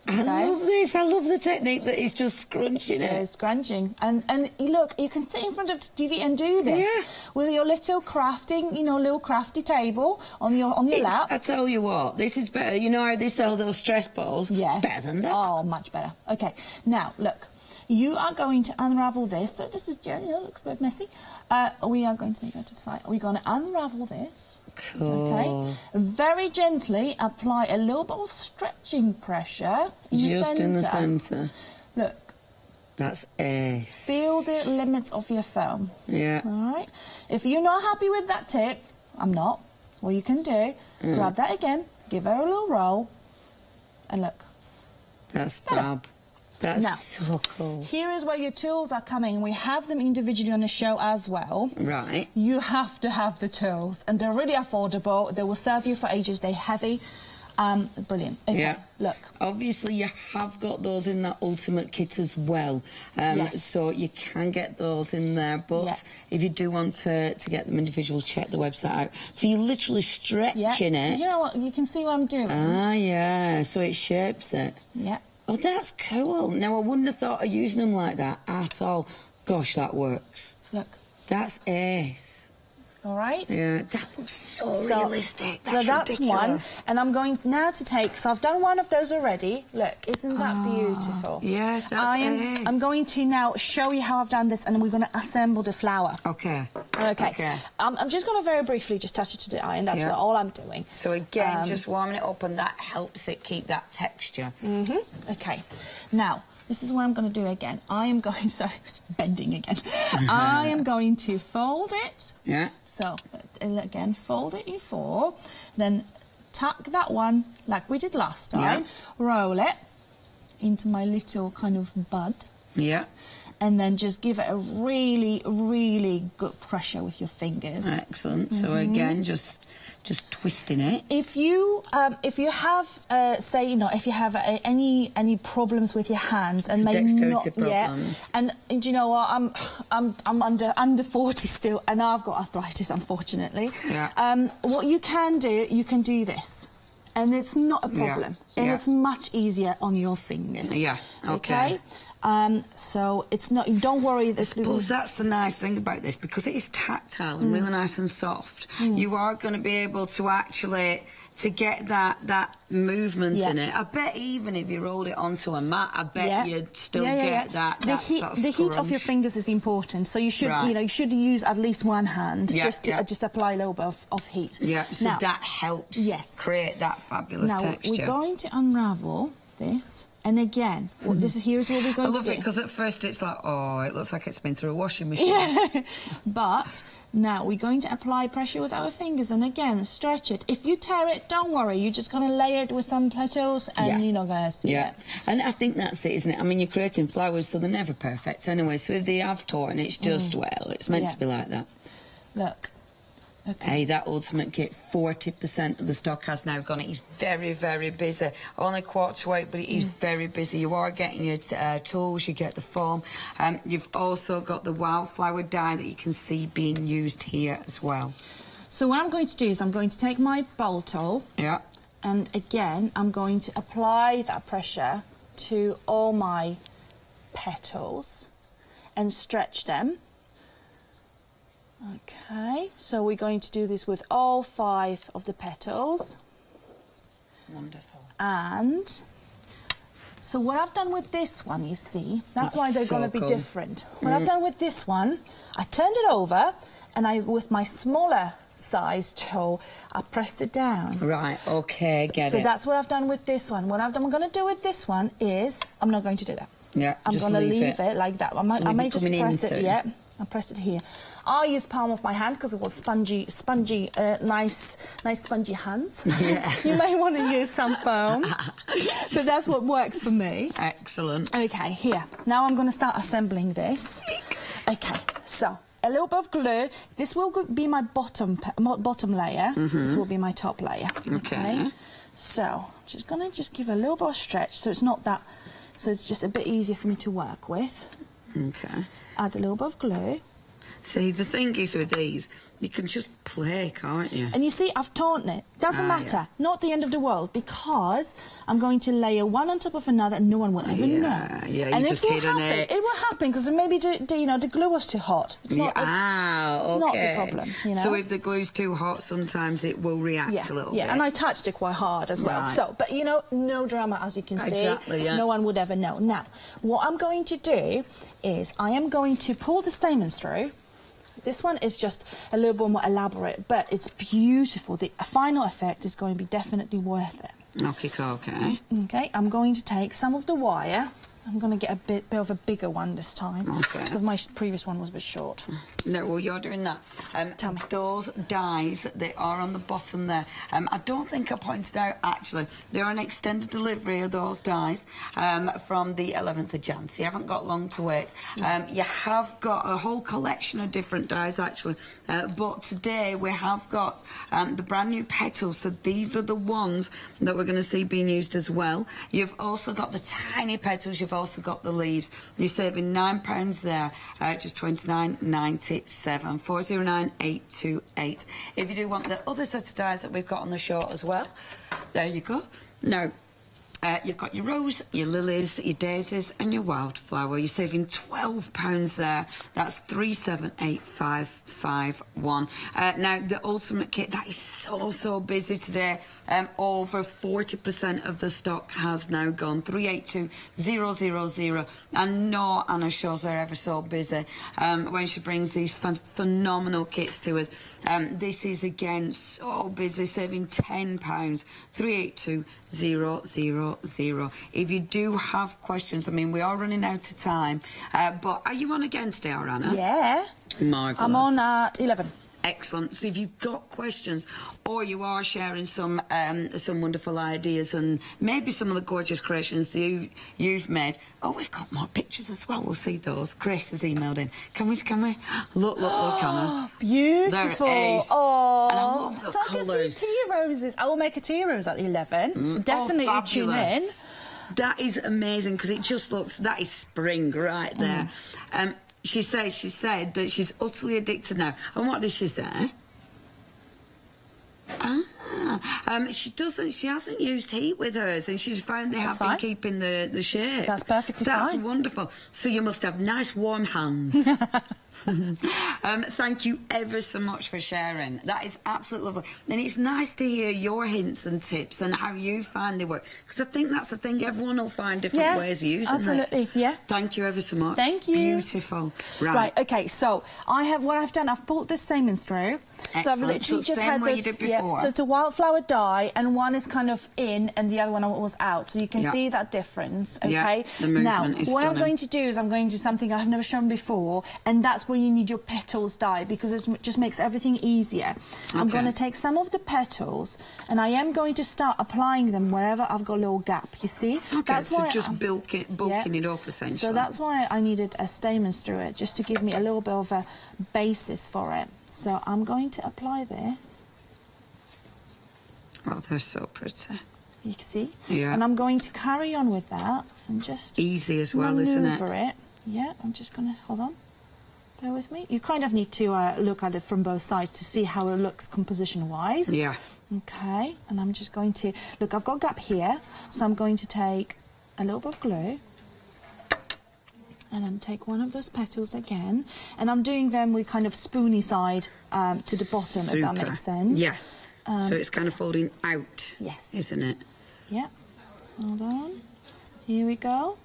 Okay. I love this. I love the technique that he's just scrunching it. It's scrunching. And look, you can sit in front of the TV and do this with your little crafting, you know, little crafty table on your lap. I tell you what, this is better. You know how they sell those stress balls? Yeah. It's better than that. Oh, much better. Okay. Now, look, you are going to unravel this. So this is, you know, looks a bit messy. We are going to need that to the side. We're going to unravel this. Cool. Okay. Very gently apply a little bit of stretching pressure in the centre. Just in the centre. Look. That's ace. Feel the limits of your foam. Yeah. All right. If you're not happy with that tip, I'm not. What you can do, grab that again, give her a little roll, and look. That's fab. That's so cool. Here is where your tools are coming. We have them individually on the show as well. Right. You have to have the tools, and they're really affordable. They will serve you for ages. They're heavy. Brilliant. Okay, yeah. Look. Obviously, you have got those in that ultimate kit as well. Yes. So you can get those in there. But if you do want to get them individual, check the website out. So you're literally stretching it. So you know what? You can see what I'm doing. Ah, yeah. So it shapes it. Yeah. Oh, that's cool. Now, I wouldn't have thought of using them like that at all. Gosh, that works. Look. That's ace. All right? Yeah, that looks so realistic. So that's ridiculous. one. And I'm going now to take, so I've done one of those already. Look, isn't that beautiful? Yeah, I'm going to now show you how I've done this, and then we're going to assemble the flower. Okay. Okay. I'm just going to very briefly just touch it to the iron. That's all I'm doing. So again, just warming it up, and that helps it keep that texture. Okay. Now, this is what I'm going to do again. I am going, sorry, bending again. I am going to fold it. Yeah. So, again, fold it in 4. Then tuck that one, like we did last time. Roll it into my little kind of bud. Yeah. And then just give it a really, really good pressure with your fingers. Excellent. So again, just twisting it. If you have say, you know, if you have any problems with your hands and maybe dexterity problems. and do you know what, I'm under 40 still, and I've got arthritis, unfortunately. What you can do this, and it's not a problem, and it's much easier on your fingers. Okay. So it's not, don't worry. I suppose that's the nice thing about this, because it is tactile and really nice and soft. You are going to be able to actually get that movement in it. I bet even if you rolled it onto a mat, I bet you'd still get that. The heat of your fingers is important, so you should you should use at least one hand just to just apply a little bit of heat. So now, that helps create that fabulous texture. Now we're going to unravel this. And again, here's what we're going to do. I love it, because at first it's like, oh, it looks like it's been through a washing machine. But now we're going to apply pressure with our fingers, and again, stretch it. If you tear it, don't worry. You're just going to layer it with some petals, and you're not going to see it. And I think that's it, isn't it? I mean, you're creating flowers, so they're never perfect anyway. So if they have torn, it's just, well, it's meant to be like that. Look. Hey, that Ultimate Kit, 40% of the stock has now gone. It is very, very busy. Only quarter to 8, but it is very busy. You are getting your tools, you get the foam. You've also got the wildflower dye that you can see being used here as well. So what I'm going to do is I'm going to take my bowl tool. And again, I'm going to apply that pressure to all my petals and stretch them. Okay, so we're going to do this with all 5 of the petals. Wonderful. And so what I've done with this one, you see, that's why they're going to be different. What I've done with this one, I turned it over, and with my smaller size tool, I pressed it down. Right, okay, get it. So that's what I've done with this one. What I'm going to do with this one is, I'm not going to do that. I'm going to leave it like that. I may just press it, I pressed it here. I use palm of my hand because it was spongy, nice spongy hands. You may want to use some foam, but that's what works for me. Excellent. Okay, here. Now I'm going to start assembling this. Okay, so a little bit of glue. This will be my bottom layer. This will be my top layer. Okay. So just going to give a little bit of stretch, so it's not that. So it's just a bit easier for me to work with. Okay. Add a little bit of glue. See, the thing is with these, you can just play, can't you? And you see, I've torn it. Doesn't matter. Not the end of the world, because I'm going to layer one on top of another, and no one will ever know. And it will happen because maybe the glue was too hot. It's not. It's not the problem. You know? So if the glue's too hot, sometimes it will react a little bit. And I touched it quite hard as well. So, but no drama, as you can see. No one would ever know. Now, what I'm going to do is I am going to pull the stamens through. This one is just a little bit more elaborate, but it's beautiful. The final effect is going to be definitely worth it. Okay. Okay, I'm going to take some of the wire. I'm going to get a bit of a bigger one this time, because my previous one was a bit short. No, well, you're doing that. Tell me. Those dies, they are on the bottom there. I don't think I pointed out, actually, they're an extended delivery of those dies from the 11th of Jan, so you haven't got long to wait. You have got a whole collection of different dies, actually, but today we have got the brand new petals, so these are the ones that we're going to see being used as well. You've also got the tiny petals, you've also got the leaves. You're saving £9 there, just £29.97, 409828. If you do want the other set of dies that we've got on the show as well, there you go. Now, You've got your rose, your lilies, your daisies and your wildflower. You're saving £12 there. That's 378551. Now, the ultimate kit, that is so busy today. Over 40% of the stock has now gone. 382000. And no, Anna shows her ever so busy when she brings these phenomenal kits to us. This is, again, so busy, saving £10. 382000. If you do have questions, I mean, we are running out of time, but are you on again today, Anna? Yeah. Marvellous. I'm on at 11. Excellent. So if you've got questions, or you are sharing some wonderful ideas and maybe some of the gorgeous creations you've made. Oh, we've got more pictures as well. We'll see those. Grace has emailed in. Can we? Look, Anna. Beautiful. There it is. Oh, and I love the colours. Tea roses. I will make a tea rose at 11. So definitely tune in. That is amazing because it just looks. That is spring right there. She said that she's utterly addicted now. And what did she say? She hasn't used heat with hers, and she's found they have been keeping the shape. That's perfectly fine. That's wonderful. So you must have nice warm hands. Thank you ever so much for sharing. That is absolutely lovely. And it's nice to hear your hints and tips and how you find they work. Because I think that's the thing, everyone will find different ways of using it. Absolutely, yeah. Thank you ever so much. Thank you. Beautiful. Right, okay, so I've pulled this stamens through. Excellent. So I've literally just had way you did before. So it's a wildflower dye, and one is kind of in and the other one was out. So you can see that difference, okay? Yeah, the movement is what stunning. I'm going to do is I'm going to do something I've never shown before, and that's where you need your petals dye, because it just makes everything easier. I'm going to take some of the petals, and I am going to start applying them wherever I've got a little gap, you see? Okay, that's so just bulking it up, essentially. So that's why I needed a stamens through it, just to give me a little bit of a basis for it. So I'm going to apply this. Oh, they're so pretty. You can see? Yeah. And I'm going to carry on with that and just easy as well, isn't it? Maneuver it. Yeah, I'm just going to, hold on. Bear with me. You kind of need to look at it from both sides to see how it looks composition-wise. Yeah. Okay, and I'm just going to, look, I've got a gap here, so I'm going to take a little bit of glue. And then take one of those petals again, and I'm doing them with kind of spoony side to the bottom, if that makes sense. Yeah. So it's kind of folding out. Yes. Isn't it? Yeah. Hold on. Here we go.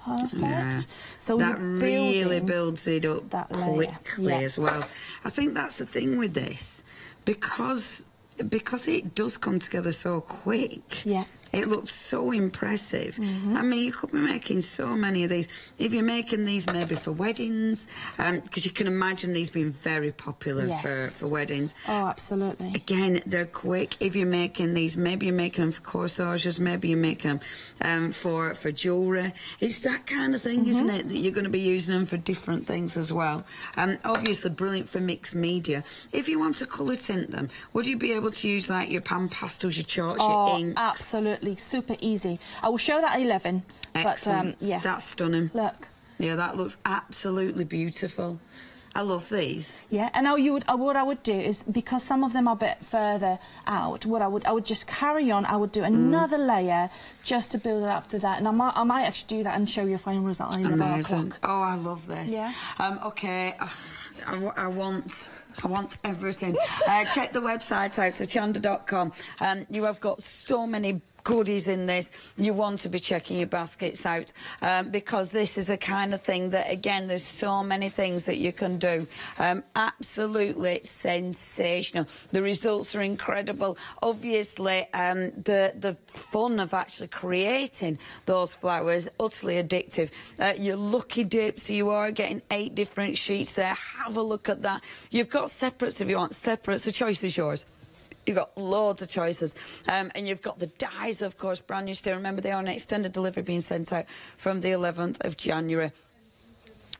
Perfect. Yeah. So that really builds it up quickly as well. I think that's the thing with this, because it does come together so quick. Yeah. It looks so impressive. I mean, you could be making so many of these. If you're making these maybe for weddings, because you can imagine these being very popular for weddings. Oh, absolutely. Again, they're quick. If you're making these, maybe you're making them for corsages, maybe you're making them for jewellery. It's that kind of thing, isn't it, that you're going to be using them for different things as well. Obviously, brilliant for mixed media. If you want to colour tint them, would you be able to use like your pan pastels, your chalks, your inks? Absolutely. Super easy. I will show that at 11. Excellent. But, yeah. That's stunning. Look. Yeah, that looks absolutely beautiful. I love these. Yeah, and now what I would do is, because some of them are a bit further out, I would just carry on. I would do another layer just to build it up to that, and I might actually do that and show you a final result at 11 o'clock. Oh, I love this. Yeah. Okay. I want everything. Check the website out, hochanda.com. You have got so many goodies in this. You want to be checking your baskets out, because this is a kind of thing that, again, there's so many things that you can do. Absolutely sensational. The results are incredible. Obviously, the fun of actually creating those flowers, utterly addictive. Your lucky dips, you are getting 8 different sheets there. Have a look at that. You've got separates if you want separates. The choice is yours. You've got loads of choices. And you've got the dyes, of course, brand new still. Remember, they are on extended delivery being sent out from the 11th of January.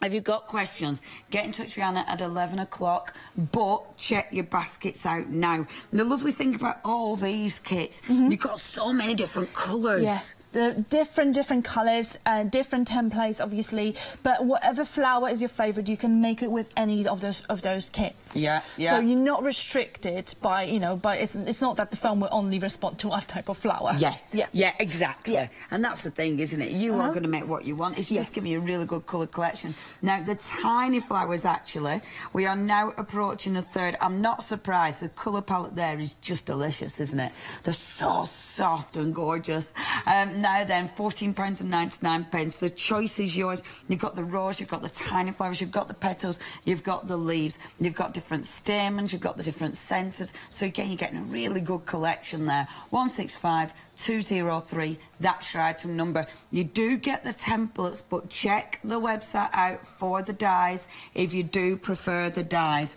If you've got questions, get in touch with Anna at 11 o'clock, but check your baskets out now. And the lovely thing about all these kits, you've got so many different colours. Yeah. The different colours, different templates, obviously. But whatever flower is your favourite, you can make it with any of those kits. Yeah, yeah. So you're not restricted by, you know, by it's not that the foam will only respond to one type of flower. Yes. Yeah. Yeah, exactly. Yeah. And that's the thing, isn't it? You are going to make what you want. It's just giving you a really good colour collection. Now, the tiny flowers, actually, we are now approaching a third. I'm not surprised. The colour palette there is just delicious, isn't it? They're so soft and gorgeous. Now then, £14.99. The choice is yours. You've got the rose, you've got the tiny flowers, you've got the petals, you've got the leaves, you've got different stamens, you've got the different centres. So again, you're getting a really good collection there. 165203, that's your item number. You do get the templates, but check the website out for the dies if you do prefer the dies.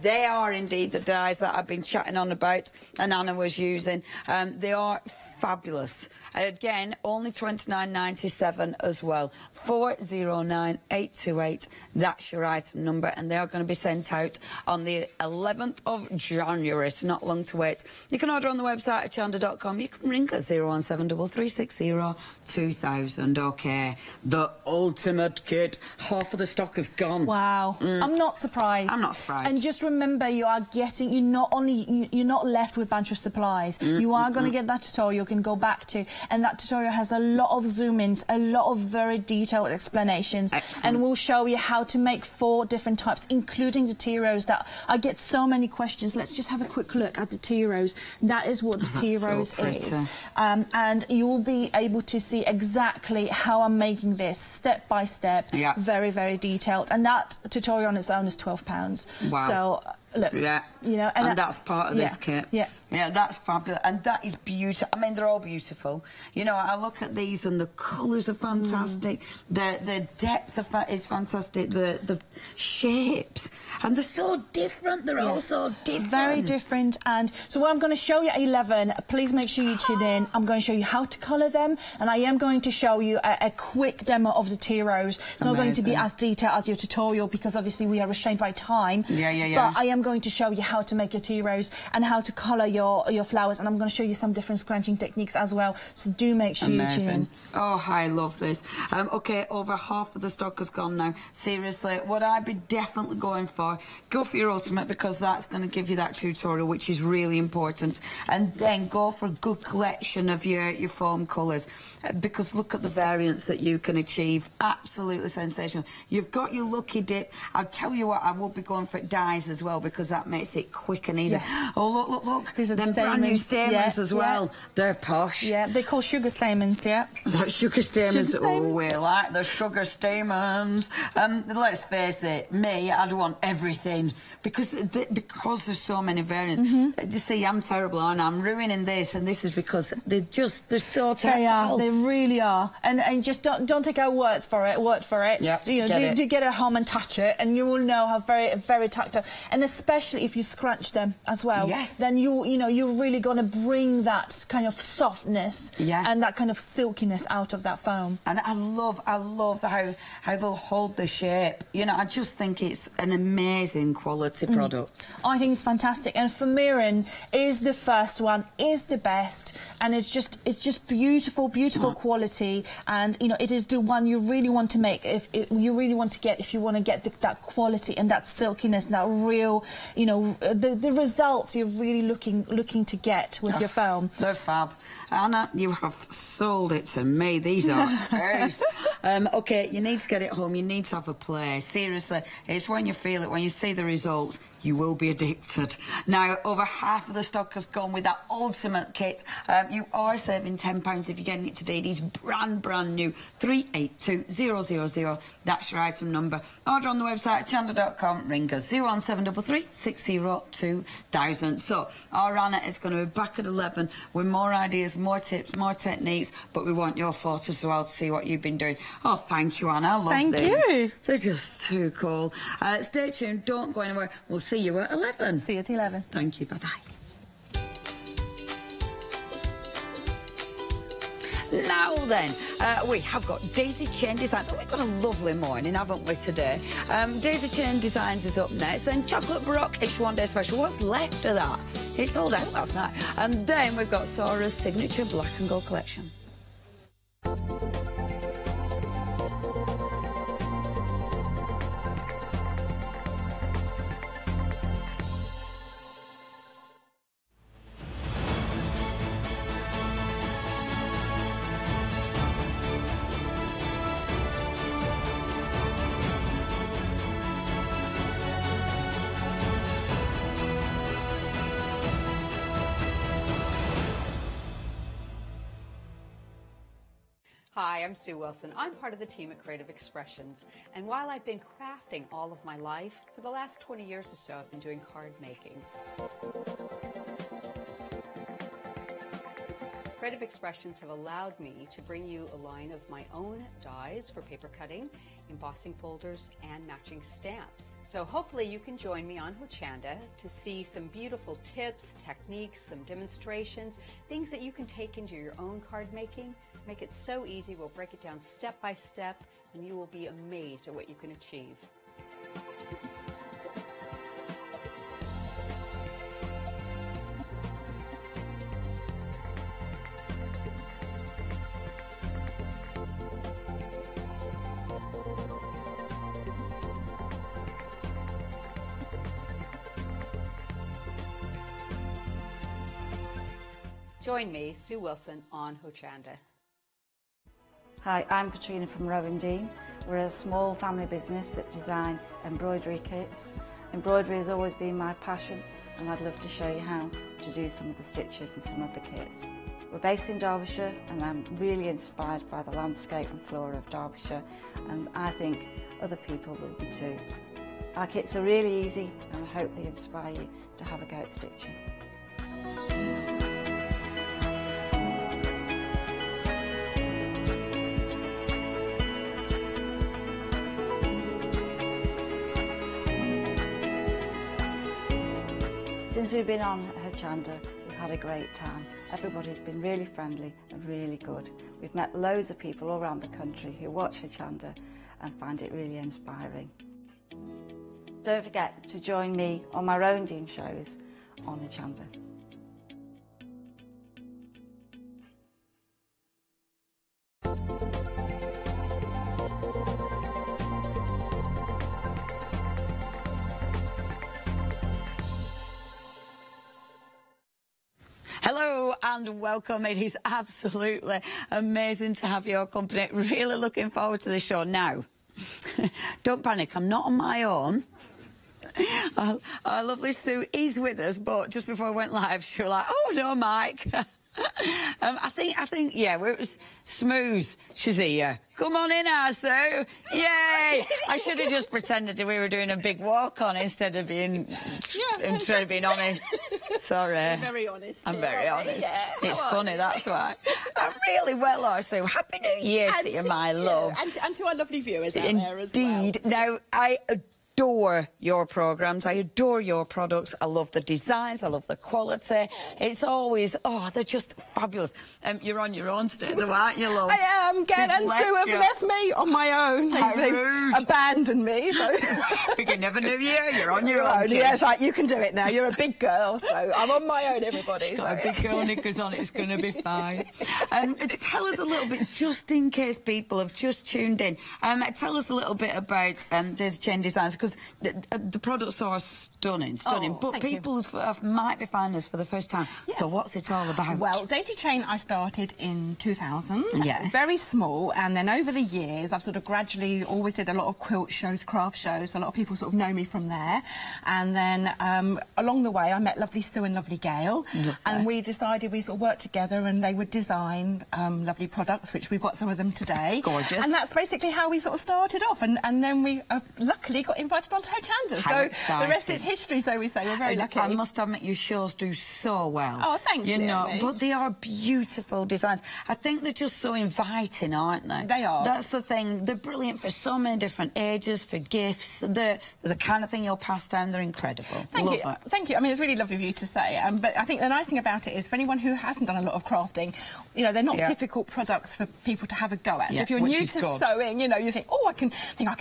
They are indeed the dies that I've been chatting on about and Anna was using. They are fabulous. Again, only £29.97 as well. 409828. That's your item number, and they are going to be sent out on the 11th of January. So not long to wait. You can order on the website at hochanda.com. You can ring us 01733602000. Okay, the ultimate kit. Half of the stock is gone. Wow, I'm not surprised. I'm not surprised. And just remember, you are getting. You're not left with a bunch of supplies. You are going to get that tutorial. You can go back to. And that tutorial has a lot of zoom-ins, a lot of very detailed explanations. Excellent. And we'll show you how to make 4 different types, including the tea rose. That I get so many questions. Let's just have a quick look at the tea rose. That is what the tea rose is. And you'll be able to see exactly how I'm making this step by step. Yeah. Very, very detailed. And that tutorial on its own is £12. Wow. So look, yeah, you know, and that's part of this kit. Yeah. Yeah, that's fabulous, and that is beautiful. I mean, they're all beautiful. You know, I look at these, and the colours are fantastic. The depth is fantastic. The shapes, and they're so different. They're all so different. Very different. And so, what I'm going to show you at 11. Please make sure you tune in. I'm going to show you how to colour them, and I am going to show you a quick demo of the tea rose. It's not going to be as detailed as your tutorial because obviously we are restrained by time. Yeah. But I am going to show you how to make your tea rose and how to colour your flowers, and I'm going to show you some different scrunching techniques as well, so do make sure you tune in. Oh, I love this. Okay, over half of the stock has gone now. Seriously, what I'd be definitely going for, go for your ultimate, because that's going to give you that tutorial, which is really important, and then go for a good collection of your foam colours, because look at the variants that you can achieve. Absolutely sensational. You've got your lucky dip. I'll tell you what, I will be going for dyes as well, because that makes it quick and easy. Yes. Oh, look. These are them brand new stamens as well. They're posh. Yeah, they're called sugar stamens, yeah. That sugar stamens. Oh, we like the sugar stamens. Let's face it, I'd want everything. Because there's so many variants. You see, I'm terrible, and I'm ruining this, and this is because they're so tactile. They really are. And just don't take our word for it. Yep, you know, do get it home and touch it, and you will know how very tactile. And especially if you scrunch them as well. Yes. Then you're really going to bring that kind of softness and that kind of silkiness out of that foam. And I love how they'll hold the shape. You know, I just think it's an amazing quality product. I think it's fantastic, and for Mirren is the first one, is the best, and it's just beautiful quality, and you know, it is the one you really want to make if you want to get that quality and that silkiness, that real, you know, the results you're really looking to get with your foam. They're fab. Anna, you have sold it to me. These are ace. Okay, you need to get it home. You need to have a play. Seriously, it's when you feel it, when you see the results, you will be addicted. Now, over half of the stock has gone with that ultimate kit. You are saving £10 if you're getting it today. It is brand new. 382000. That's your item number. Order on the website at hochanda.com. Ring us 01733 602 So, our Anna is going to be back at 11 with more ideas, more tips, more techniques, but we want your photos as well to see what you've been doing. Oh, thank you, Anna. I love these. Thank you. They're just too cool. Stay tuned. Don't go anywhere. We'll see you at 11. See you at 11. Thank you. Bye-bye. Now then, we have got Daisy Chain Designs. Oh, we've got a lovely morning, haven't we, today? Daisy Chain Designs is up next. Then Chocolate Baroque, it's one day special. What's left of that? It's sold out last night. And then we've got Sora's signature black and gold collection. Hi, I'm Sue Wilson. I'm part of the team at Creative Expressions. And while I've been crafting all of my life, for the last 20 years or so, I've been doing card making. Creative Expressions have allowed me to bring you a line of my own dies for paper cutting, embossing folders, and matching stamps. So hopefully you can join me on Hochanda to see some beautiful tips, techniques, some demonstrations, things that you can take into your own card making. Make it so easy. We'll break it down step by step, and you will be amazed at what you can achieve. Join me, Sue Wilson, on Hochanda. Hi, I'm Katrina from Rowan Dean. We're a small family business that design embroidery kits. Embroidery has always been my passion, and I'd love to show you how to do some of the stitches and some of the kits. We're based in Derbyshire, and I'm really inspired by the landscape and flora of Derbyshire, and I think other people will be too. Our kits are really easy, and I hope they inspire you to have a go at stitching. Since we've been on Hochanda, we've had a great time. Everybody's been really friendly and really good. We've met loads of people all around the country who watch Hochanda and find it really inspiring. Don't forget to join me on my Rowan Dean shows on Hochanda. Hello and welcome. It is absolutely amazing to have your company. Really looking forward to the show. Now, don't panic, I'm not on my own. Our lovely Sue is with us, but just before I went live, she was like, oh no, Mike. I think, yeah, it was smooth. She's here. Come on in, Sue. Yay! I should have just pretended that we were doing a big walk on instead of being, honest. Sorry. You're very honest. I'm very honest. Yeah. It's funny, that's why. I'm really well, Sue. Happy New Year to you, my love. And to our lovely viewers out there as well. Indeed. Now, I adore your programmes. I adore your products. I love the designs. I love the quality. It's always, they're just fabulous. You're on your own today, though, aren't you, love? I am. Get and Sue have left me on my own. They've abandoned me. So. Beginning of a new year, you're on your own. Yes, like, you can do it now. You're a big girl, so I'm on my own, everybody. Got a big girl knickers on, it's going to be fine. Tell us a little bit, just in case people have just tuned in, tell us a little bit about Daisy Chain Designs, because the products are stunning, but people might be finding us for the first time. Yeah. So what's it all about? Well, Daisy Chain I started in 2000, yes. Very small, and then over the years I've sort of gradually always did a lot of quilt shows, craft shows. A lot of people sort of know me from there, and then along the way I met lovely Sue and lovely Gail, and we decided we sort of worked together, and they would design lovely products, which we've got some of them today. Gorgeous. And that's basically how we sort of started off, and then we luckily got invited onto Hochanda. So the rest is history, so we say. We're very lucky. I must admit, your shows do so well. Oh, thanks, you know, but they are beautiful designs. I think they're just so inviting, aren't they? They are. That's the thing. They're brilliant for so many different ages, for gifts. They're the kind of thing you'll pass down. They're incredible. Thank you. Thank you. I mean, it's really lovely of you to say. But I think the nice thing about it is, for anyone who hasn't done a lot of crafting, you know, they're not difficult products for people to have a go at. So if you're new to sewing, you know, you think, oh, I can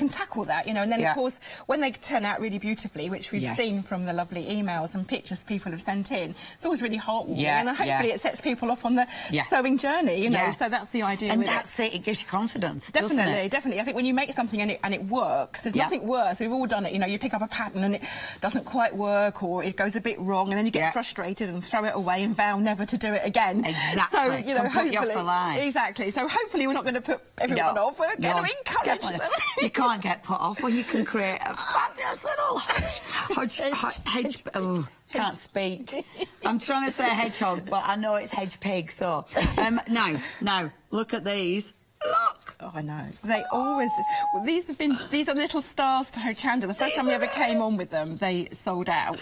tackle that, you know, and then of course when they turn out really beautifully, which we've seen from the lovely emails and pictures people have sent in, it's always really heartwarming, and hopefully it sets people off on the sewing journey, you know. So that's the idea. And that's it. It gives you confidence. Definitely, doesn't it? Definitely. I think when you make something and it works, there's nothing worse. We've all done it. You know, you pick up a pattern and it doesn't quite work, or it goes a bit wrong, and then you get frustrated and throw it away and vow never to do it again. Exactly. So you know, hopefully, you off for life. Exactly. So hopefully, we're not going to put everyone off. We're going to encourage them. You can't get put off, or you can create a fabulous little hedge. Oh, can't speak. I'm trying to say hedgehog, but I know it's hedge pig. So now, look at these. Look. Oh, I know. They always... Well, these are little stars to Hochanda. The first time we ever came on with them, they sold out.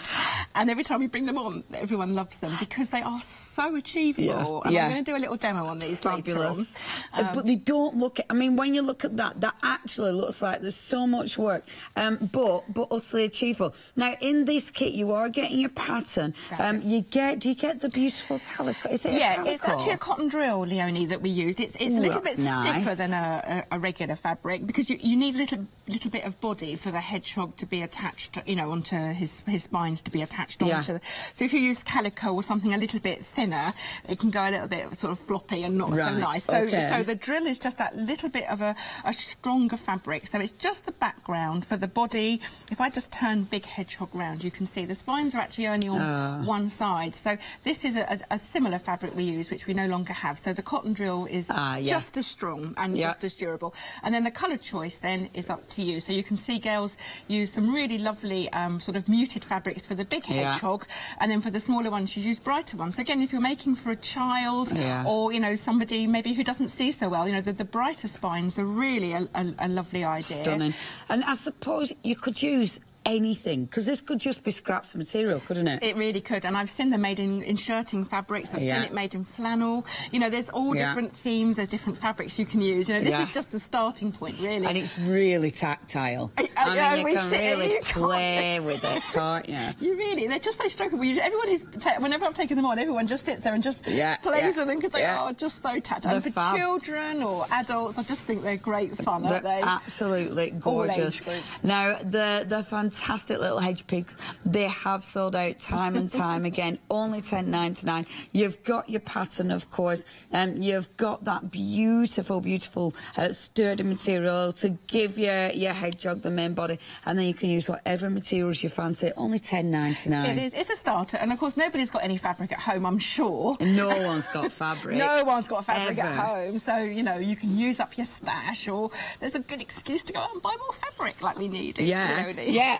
And every time we bring them on, everyone loves them because they are so achievable. And I'm going to do a little demo on these later on. But they don't look... I mean, when you look at that, that actually looks like there's so much work, but utterly achievable. Now, in this kit, you are getting your pattern. Do you get the beautiful calico? Is it a calico? It's actually a cotton drill, Leonie, that we used. It's a little bit stiffer than a regular fabric because you need a little bit of body for the hedgehog to be attached, you know, onto his spines to be attached onto. So if you use calico or something a little bit thinner, it can go a little bit sort of floppy and not so nice. So the drill is just that little bit of a stronger fabric. So it's just the background for the body. If I just turn big hedgehog round, you can see the spines are actually only on one side. So this is a similar fabric we use, which we no longer have. So the cotton drill is just as strong and just as durable. And then the colour choice then is up to you. So you can see girls use some really lovely sort of muted fabrics for the big hedgehog, and then for the smaller ones you use brighter ones. So again, if you're making for a child or, you know, somebody maybe who doesn't see so well, you know, the brighter spines are really a lovely idea. Stunning. And I suppose you could use anything, because this could just be scraps of material, couldn't it? It really could, and I've seen them made in shirting fabrics. I've seen it made in flannel. You know, there's all different themes, there's different fabrics you can use. You know, this is just the starting point, really. And it's really tactile. I mean, you can really play with it, can't you? You really, they're just so strokeable. Everyone who's, whenever I've taken them on, everyone just sits there and just plays with them because they are just so tactile. And for children or adults, I just think they're great fun, aren't they? Absolutely gorgeous. Now, the fantastic little hedge pigs, they have sold out time and time again. Only $10.99. You've got your pattern, of course, and you've got that beautiful sturdy material to give your hedgehog the main body, and then you can use whatever materials you fancy. Only $10.99. It is. It's a starter, and of course nobody's got any fabric at home, I'm sure. No one's got fabric. No one's got fabric at home, so you know you can use up your stash, or there's a good excuse to go out and buy more fabric like we need.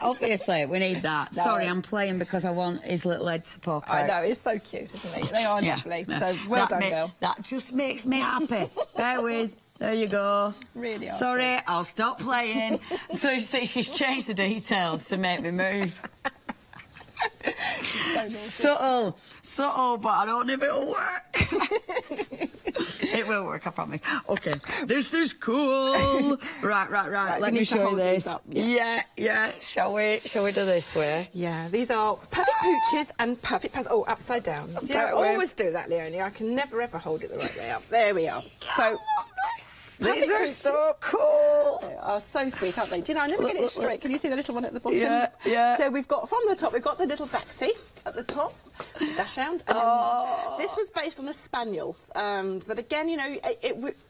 Obviously, we need that. Sorry, I'm playing because I want his little head to poke out. I know, it's so cute, isn't it? They are lovely. So well done, girl. That just makes me happy. Bear with. There you go. Really are. Sorry, I'll stop playing. So she's changed the details to make me move. Subtle, but I don't know if it'll work. It will work, I promise. Okay, this is cool. Right. Let me show you this. Yeah. Shall we do this way? Yeah, these are perfect pooches and perfect pads. Oh, upside down. I always do that, Leonie. I can never ever hold it the right way up. There we are. So. These are so cool. They are so sweet, aren't they? Do you know, I never get it straight. Can you see the little one at the bottom? Yeah. So we've got, from the top, we've got the little Daxi at the top, dash round. And this was based on a spaniel. But again, you know,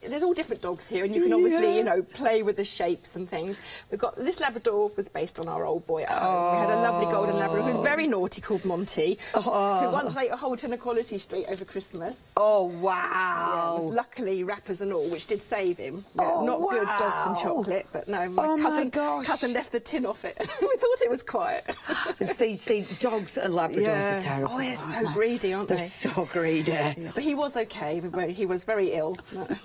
there's all different dogs here, and you can obviously, you know, play with the shapes and things. We've got, this Labrador was based on our old boy at home. We had a lovely golden Labrador who's very naughty called Monty, who once ate a whole ton of Quality Street over Christmas. Oh, wow. Yeah, luckily, wrappers and all, which did save him. Yeah, not good dogs and chocolate, but no, my cousin left the tin off it. We thought it was quiet. see, dogs and Labradors are terrible. Oh, they're so greedy, aren't they? They're so greedy. Yeah, but he was okay. He was very ill.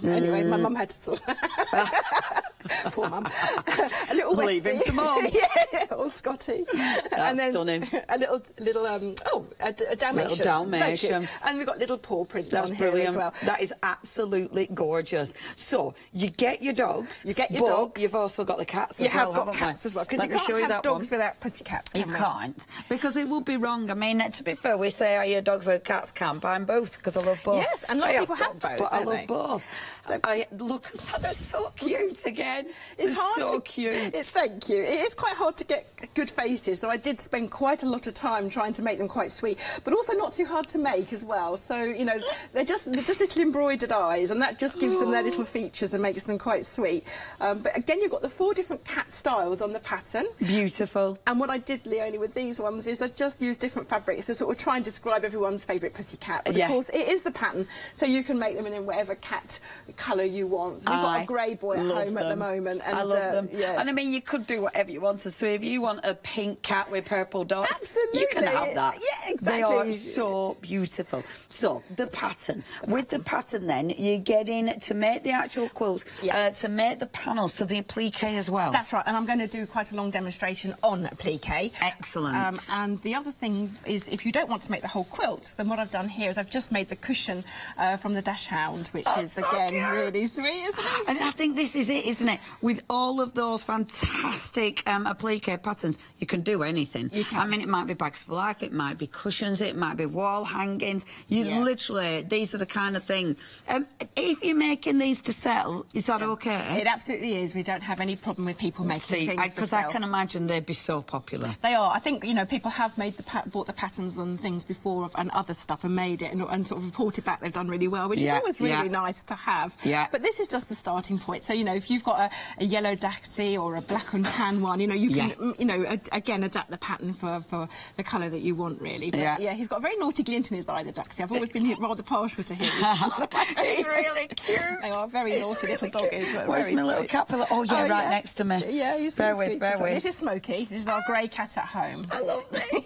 Anyway, my mum had to sort poor mum. A little Westie. Leave him to mum. Yeah, or Scotty. That's stunning. A little a Dalmatian. Little Dalmatian. And we've got little paw prints on here as well. That is absolutely gorgeous. So, you get your dogs. You get your dogs. You've also got the cats as well, You have got cats as well. Because you can't have dogs without pussycats. You can't. Because it would be wrong. I mean, to be fair, we say, are your dogs or cats camp? I'm both, because I love both. Yes, and a lot of people have both, but I love both. So, look, they're so cute again. It's hard so cute. Thank you. It is quite hard to get good faces, so I did spend quite a lot of time trying to make them quite sweet, but also not too hard to make as well. So, you know, they're just little embroidered eyes, and that just gives them their little features and makes them quite sweet. But again, you've got the 4 different cat styles on the pattern. Beautiful. And what I did, Leonie, with these ones is I just used different fabrics to sort of try and describe everyone's favourite pussycat. But of course, it is the pattern, so you can make them in whatever cat colour you want. So we've got a grey boy at home at the moment. And I love them. Yeah. And I mean, you could do whatever you want. So if you want a pink cat with purple dots, absolutely, you can have that. Yeah, exactly. They are so beautiful. So the pattern. With the pattern, then you get in to make the actual quilts, to make the panels, so the applique as well. That's right. And I'm going to do quite a long demonstration on applique. Excellent. And the other thing is, if you don't want to make the whole quilt, then what I've done here is I've just made the cushion from the Dachshund, which is so again cute. really sweet, isn't it? And I think this is it, isn't it? With all of those fantastic applique patterns, you can do anything. You can. I mean, it might be bags for life, it might be cushions, it might be wall hangings. You literally, these are the kind of thing. If you're making these to sell, is that okay? It absolutely is. We don't have any problem with people making things because I can imagine they'd be so popular. They are. I think, you know, people have made bought the patterns and things before and other stuff and made it and sort of reported back they've done really well, which is always really nice to have. Yeah. But this is just the starting point. So, you know, if you've got a yellow daxi or a black and tan one, you know, you can, you know, again, adapt the pattern for the colour that you want, really. But yeah, he's got a very naughty glint in his eye, the daxi. I've always been rather partial to him. He's really cute. They are very naughty little doggies. Where's my little cat? Oh, yeah, right next to me. Yeah, he's bear with. This is Smokey. This is our grey cat at home. I love this.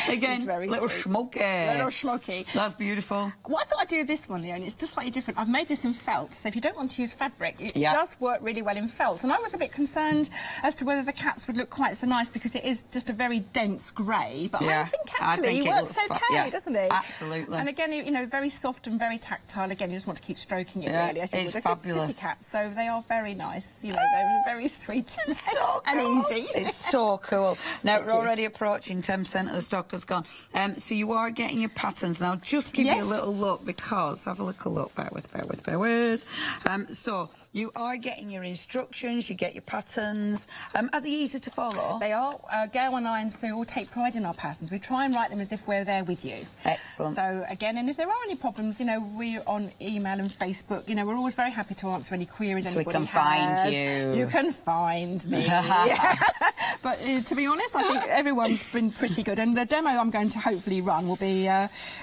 Again, little Smokey. Little Smokey. That's beautiful. What I thought I'd do with this one, Leon, it's just slightly different. I've made this in felt, so if you don't want to use fabric, it does work really well in felt. And I was a bit concerned as to whether the cats would look quite so nice because it is just a very dense grey. But I think actually it works okay, doesn't it? Absolutely. And again, you know, very soft and very tactile. Again, you just want to keep stroking it really. As you it's would. fabulous. Cats, so they are very nice. You know, they're very sweet so and easy. It's so cool. Now, we're already approaching 10% of the stock has gone. So you are getting your patterns now. Just give you a little look because, have a little look, bear with. So you are getting your instructions, you get your patterns. Are they easy to follow? They are. Gail and I and Sue all take pride in our patterns. We try and write them as if we're there with you. Excellent. So again, and if there are any problems, you know, we're on email and Facebook. You know, we're always very happy to answer any queries anybody has. We can find you. You can find me. But to be honest, I think everyone's been pretty good. And the demo I'm going to hopefully run will be,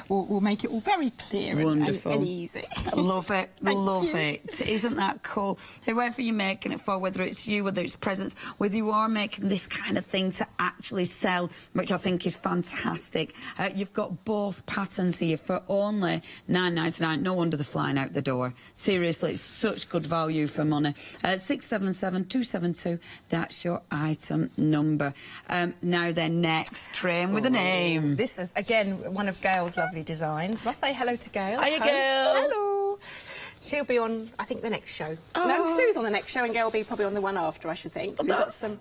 will make it all very clear and easy. Love it. Love it. Isn't that cool? Whoever you're making it for, whether it's you, whether it's presents, whether you are making this kind of thing to actually sell, which I think is fantastic. You've got both patterns here for only £9.99. No wonder they're flying out the door. Seriously, it's such good value for money. 677-272, that's your item number. Now then, next, train with a name. This is, again, one of Gail's lovely designs. Must say hello to Gail. Hiya, Gail. Hello. She'll be on, I think, the next show. No, Sue's on the next show and Gail will be probably on the one after, I should think. So we've got some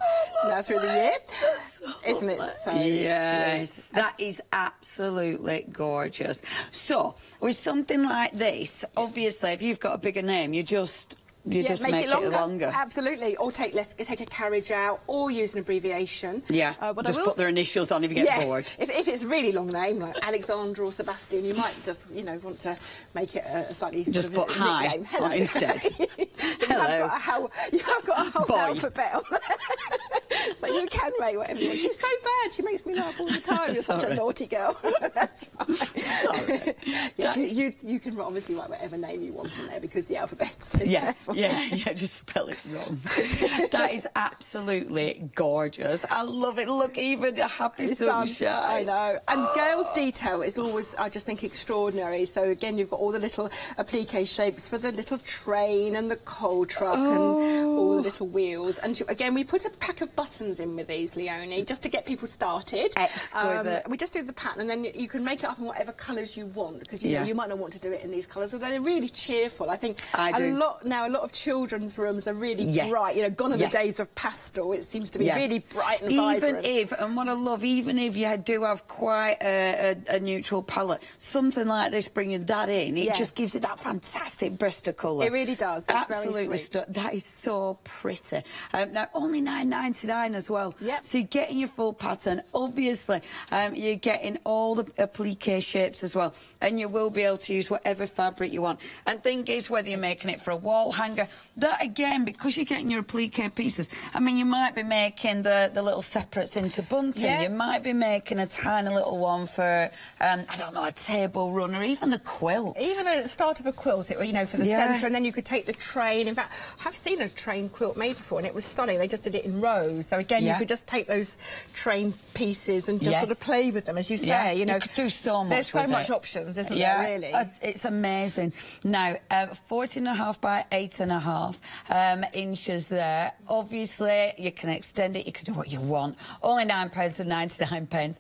through the year. Isn't it so yes, sweet? That is absolutely gorgeous. So, with something like this, obviously, if you've got a bigger name, you just make it longer. Absolutely. Or take a carriage out, or use an abbreviation. Yeah, just put their initials on if you get bored. If it's a really long name, like Alexandra or Sebastian, you might just, you know, want to make it a slightly just put hi Hello. instead. Hello. You have got a whole alphabet on there. So you can make whatever you want. She's so bad. She makes me laugh all the time. You're such a naughty girl. That's right. You can obviously write whatever name you want on there because the alphabet's Yeah, just spell it wrong. That is absolutely gorgeous. I love it. Look, even a happy sunshine. I know. And Gail's detail is always, I just think, extraordinary. So again, you've got all the little applique shapes for the little train and the coal truck and all the little wheels. And again, we put a pack of buttons in with these, Leonie, just to get people started. Exquisite. We just do the pattern and then you can make it up in whatever colours you want because you know, you might not want to do it in these colours, although they're really cheerful. I think a lot of children's rooms are really bright. You know, gone are the days of pastel. It seems to be really bright and vibrant. And what I love, even if you do have quite a neutral palette, something like this, bringing that in, it just gives it that fantastic burst of colour. It really does. That's absolutely very sweet. That is so pretty. Now, only £9.99. design as well. Yep. So you're getting your full pattern. Obviously, you're getting all the applique shapes as well. And you will be able to use whatever fabric you want. And thing is, whether you're making it for a wall hanger, that again, because you're getting your applique pieces, I mean, you might be making the little separates into bunting. Yeah. You might be making a tiny little one for, I don't know, a table run, or even the quilt. Even at the start of a quilt, you know, for the centre, and then you could take the train. In fact, I've seen a train quilt made before, and it was stunning. They just did it in rows. So again, you could just take those train pieces and just sort of play with them, as you say. You know, you could do so much. There's so much options, isn't there? Really, it's amazing. Now, 14.5 by 8.5 inches there. Obviously, you can extend it. You can do what you want. Only £9.99.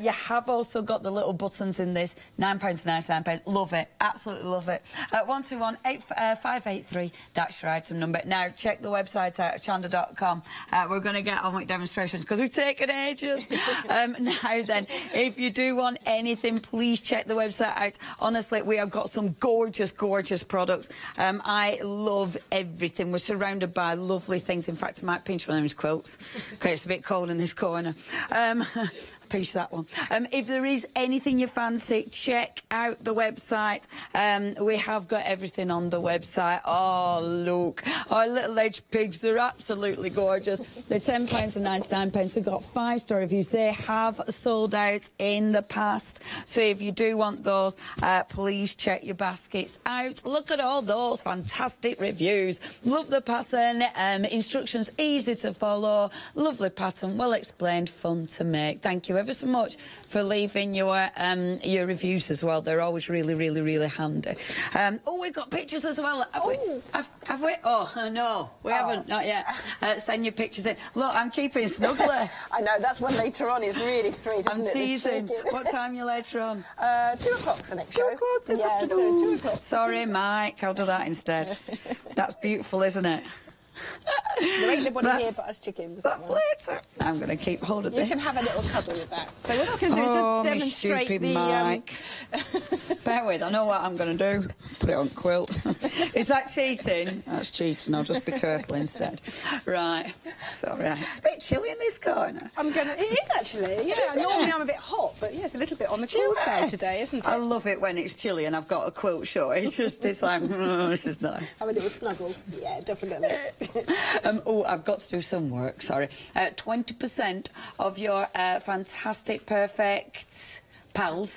You have also got the little buttons in this. £9.99. Love it. Absolutely love it. 121-583. That's your item number. Now, check the website out, hochanda.com. We're going to get on with demonstrations because we've taken ages. Now then, if you do want anything, please check the website out. Honestly, we have got some gorgeous, gorgeous products. I love everything. We're surrounded by lovely things. In fact, I might pinch one of those quilts because it's a bit cold in this corner. Pinch that one. If there is anything you fancy, check out the website. We have got everything on the website. Oh, look. Our little edge pigs, they're absolutely gorgeous. They're £10.99. We've got 5-star reviews. They have sold out in the past. So if you do want those, please check your baskets out. Look at all those fantastic reviews. Love the pattern. Instructions easy to follow. Lovely pattern, well explained, fun to make. Thank you ever so much for leaving your reviews as well. They're always really, really, really handy. Oh, we've got pictures as well. Have we? Oh, no, we haven't, not yet. Send your pictures in. Look, I'm keeping snuggly. I know, that's one later on is really sweet, I'm teasing. What time are you later on? 2 o'clock the next show. 2 o'clock this afternoon. 2 o'clock. Sorry, Mike, I'll do that instead. That's beautiful, isn't it? There ain't nobody here but us chickens. That's later. I'm going to keep hold of this. You can have a little cuddle with that. So what I was going to do is just demonstrate stupid Mike. Bear with, I know what I'm going to do. Put it on quilt. Is that cheating? That's cheating. I'll just be careful instead. Right. Sorry. It's a bit chilly in this corner. It is actually. Yeah. Normally I'm a bit hot, but yeah, it's a little bit on the cool side today, isn't it? I love it when it's chilly and I've got a quilt short. It's like, this is nice. Have a little snuggle. Yeah, definitely. Oh, I've got to do some work, sorry. 20% of your fantastic, perfect pals.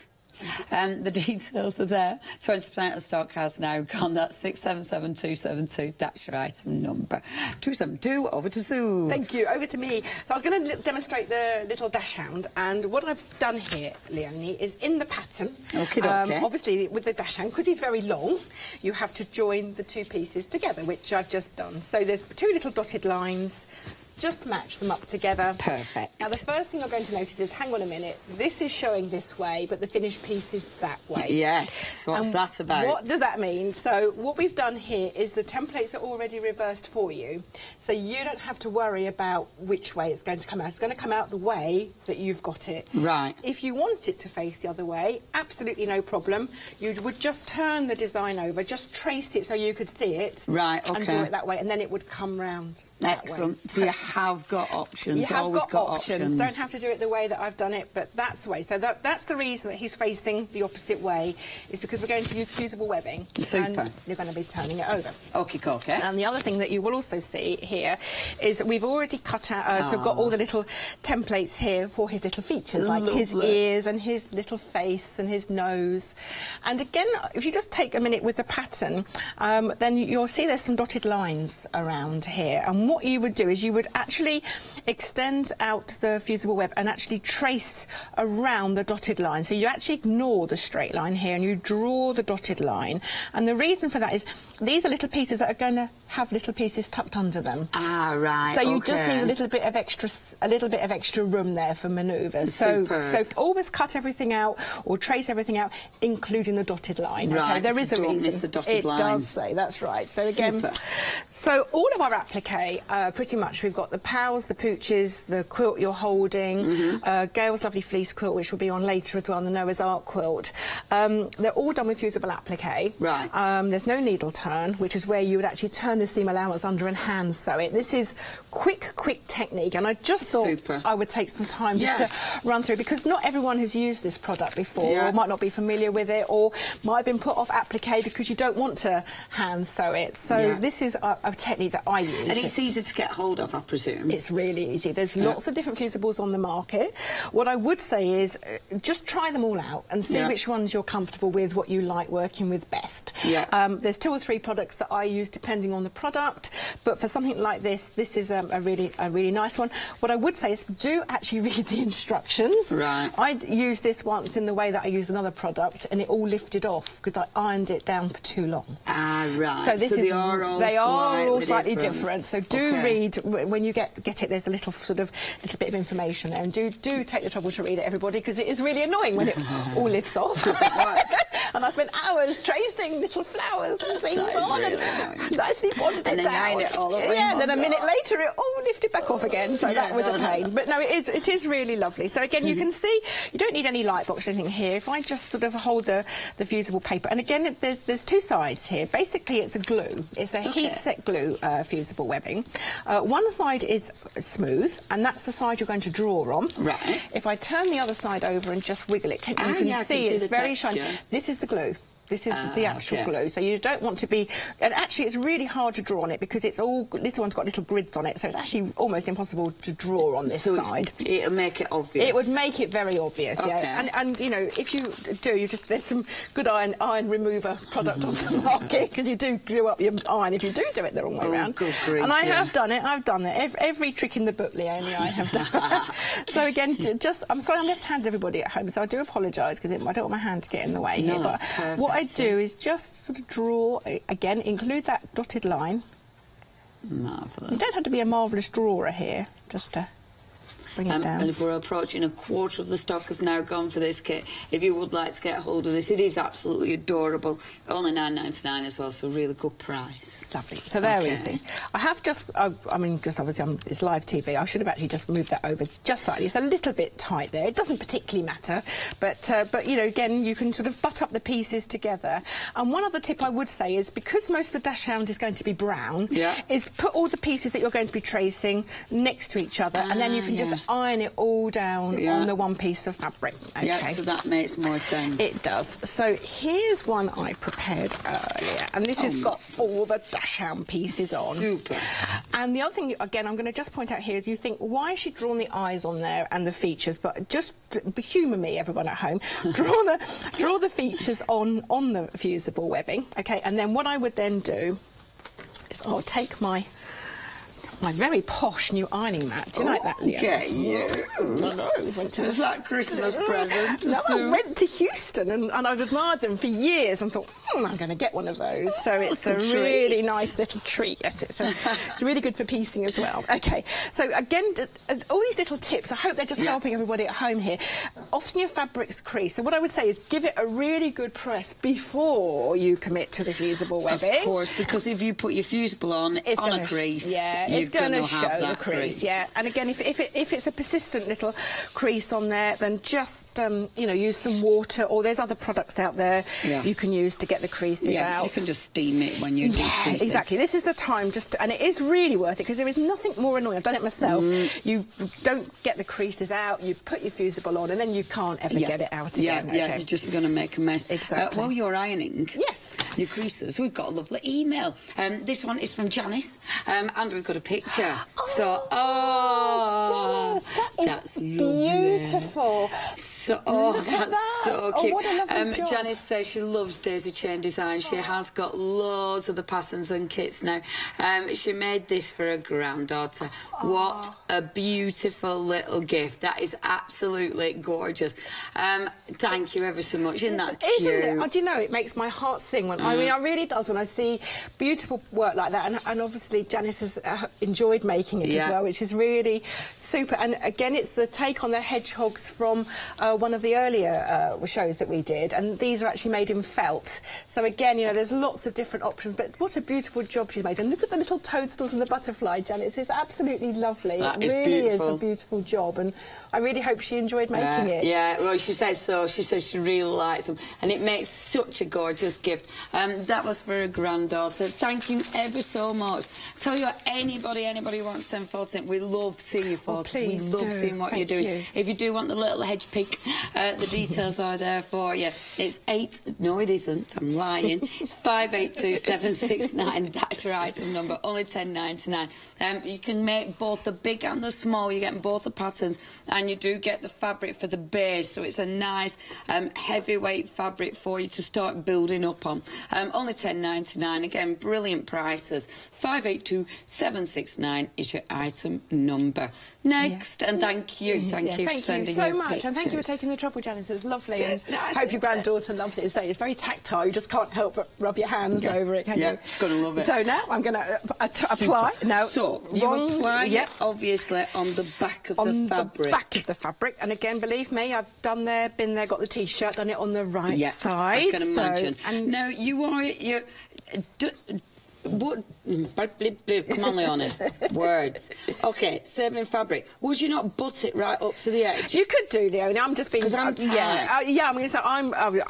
The details are there. 20% of stock has now gone. That's 677272. That's your item number. 272, over to Sue. Thank you. Over to me. So I was going to demonstrate the little dash hound, and what I've done here, Leonie, is in the pattern. Okay. Obviously, with the dash hound, because he's very long, you have to join the two pieces together, which I've just done. So there's 2 little dotted lines. Just match them up together. Perfect. Now, the first thing you're going to notice is, hang on a minute, this is showing this way, but the finished piece is that way. Yes. What's that about? What does that mean? So what we've done here is the templates are already reversed for you, so you don't have to worry about which way it's going to come out. It's going to come out the way that you've got it. Right. If you want it to face the other way, absolutely no problem. You would just turn the design over, just trace it so you could see it. Right, okay. And do it that way, and then it would come round. Excellent. So you have got options. You have always got options. Don't have to do it the way that I've done it, but that's the way. So that's the reason that he's facing the opposite way, is because we're going to use fusible webbing. Super. And you're going to be turning it over. Okay. And the other thing that you will also see here is that we've already cut out, so we've got all the little templates here for his little features, like his ears and his little face and his nose. And again, if you just take a minute with the pattern, then you'll see there's some dotted lines around here. And what you would do is you would actually extend out the fusible web and actually trace around the dotted line. So you actually ignore the straight line here and you draw the dotted line. And the reason for that is these are little pieces that are going to have little pieces tucked under them. Ah, right. So you just need a little bit of extra room there for manoeuvres. So always cut everything out or trace everything out, including the dotted line. Right. Okay, there is a reason. Miss the dotted line. It does say, that's right. So again, so all of our applique, pretty much we've got the pals, the pooches, the quilt you're holding, Gail's lovely fleece quilt, which will be on later as well, and the Noah's Ark quilt. They're all done with fusible applique. Right. There's no needle turn, which is where you would actually turn the seam allowance under and hand sew it. This is quick technique, and I just thought I would take some time just to run through, because not everyone has used this product before, or might not be familiar with it, or might have been put off applique because you don't want to hand sew it. So this is a technique that I use. And it's easy to get hold of, I presume. It's really easy. There's lots of different fusibles on the market. What I would say is just try them all out and see which ones you're comfortable with, what you like working with best. There's 2 or 3 products that I use depending on the product, but for something like this, this is a really nice one. What I would say is do actually read the instructions. I used this once in the way that I used another product, and it all lifted off because I ironed it down for too long. So this they are all slightly different. So do read when you get it. There's a little bit of information there, and do take the trouble to read it, everybody, because it is really annoying when it all lifts off. And I spent hours tracing little flowers and things on, and nicely bonded it down. And then a minute later it all lifted back off again. So that was a pain. But no, it is really lovely. So again, you can see you don't need any light box or anything here. If I just sort of hold the fusible paper, and again there's 2 sides here. Basically it's a glue. It's a heat set glue fusible webbing. One side is smooth, and that's the side you're going to draw on. If I turn the other side over and just wiggle it, you can see it's very shiny. This is the glue. This is the actual glue, so you don't want to be... And actually, it's really hard to draw on it because it's all... This one's got little grids on it, so it's actually almost impossible to draw on this side. It'll make it obvious. It would make it very obvious, And you know, if you do, there's some good iron remover product on the market, because you do glue up your iron if you do it the wrong way around. Good grief, and I have done it. I've done it. Every trick in the book, Leonie, I have done. So again, I'm sorry, I'm left-handed, everybody at home, so I do apologise because I don't want my hand to get in the way here. But what I do is just sort of draw, again, include that dotted line. Marvellous. You don't have to be a marvellous drawer here, just to bring it down. And if we're approaching a quarter of the stock has now gone for this kit, if you would like to get hold of this, it is absolutely adorable. Only £9.99 as well, so a really good price. Lovely. So there we see. I have just, I mean, just obviously it's live TV. I should have actually just moved that over just slightly. It's a little bit tight there. It doesn't particularly matter, but you know, again, you can sort of butt up the pieces together. And one other tip I would say is, because most of the dachshund is going to be brown, is put all the pieces that you're going to be tracing next to each other, and then you can just iron it all down on the one piece of fabric. So that makes more sense. It does. So here's one I prepared earlier, and this has got all the dachshund pieces on. Super. And the other thing, again, I'm going to just point out here is you think, why has she drawn the eyes on there and the features? But just humour me, everyone at home. Draw the features on the fusible webbing, and then what I would then do is I'll take my very posh new ironing mat. Do you like that, Leo? Is that Christmas present? No, I went to Houston and I've admired them for years and thought, I'm going to get one of those. So it's a really nice little treat. Yes, it's really good for piecing as well. So again, all these little tips, I hope they're just helping everybody at home here. Often your fabrics crease, so what I would say is give it a really good press before you commit to the fusible webbing. Of course, because if you put your fusible on a crease, it's going to show the crease. And again, if it's a persistent little crease on there, then just you know, use some water, or there's other products out there you can use to get the creases out. You can just steam it when you do creasing. Exactly. This is the time and it is really worth it, because there is nothing more annoying. I've done it myself. You don't get the creases out, you put your fusible on, and then you can't ever get it out again. You're just going to make a mess. Exactly. While you're ironing your creases, we've got a lovely email. This one is from Janice, and we've got a picture. That's beautiful. That's so cute. What a lovely job. Janice says she loves daisy chain design. She has got loads of the patterns and kits now. She made this for her granddaughter. What a beautiful little gift. That is absolutely gorgeous. Thank you ever so much. Isn't that cute? Isn't it? Oh, do you know, it makes my heart sing. I mean, it really does when I see beautiful work like that. And obviously Janice has enjoyed making it as well, which is really super. And again, it's the take on the hedgehogs from one of the earlier shows that we did, and these are actually made in felt. So again, you know, there's lots of different options, but what a beautiful job she's made. And look at the little toadstools and the butterfly, Janet. It's absolutely lovely. That it really beautiful. is a beautiful job, and I really hope she enjoyed making it. Yeah, well, she said so. She said she really likes them, and it makes such a gorgeous gift. That was for her granddaughter. Thank you ever so much. Tell you what, anybody who wants to send photos in, we love seeing your photos. We love seeing what you're doing. If you do want the little hedge pick, the details are there for you. It's no it isn't, I'm lying. It's 582769, that's your item number, only $10.99. You can make both the big and the small, you get both the patterns, and you do get the fabric for the base, so it's a nice heavyweight fabric for you to start building up on. Only $10.99, again, brilliant prices. 582769 is your item number. Next, and thank you for sending your Thank you so much, pictures. and thank you for taking the trouble, Janice. It's lovely. Yes, and I hope your granddaughter loves it. It's very tactile. You just can't help but rub your hands over it, can you? Yeah, gonna love it. So now I'm going to apply. Now, so you apply it obviously on the back of the fabric. On the back of the fabric, and again, believe me, I've done there, been there, got the T-shirt, done it on the right side. I can imagine. So, and now you are come on, Leonie. Words. Okay, saving fabric. Would you not butt it right up to the edge? You could do, Leonie. I'm just being... Because I'm tired. Yeah, I mean, so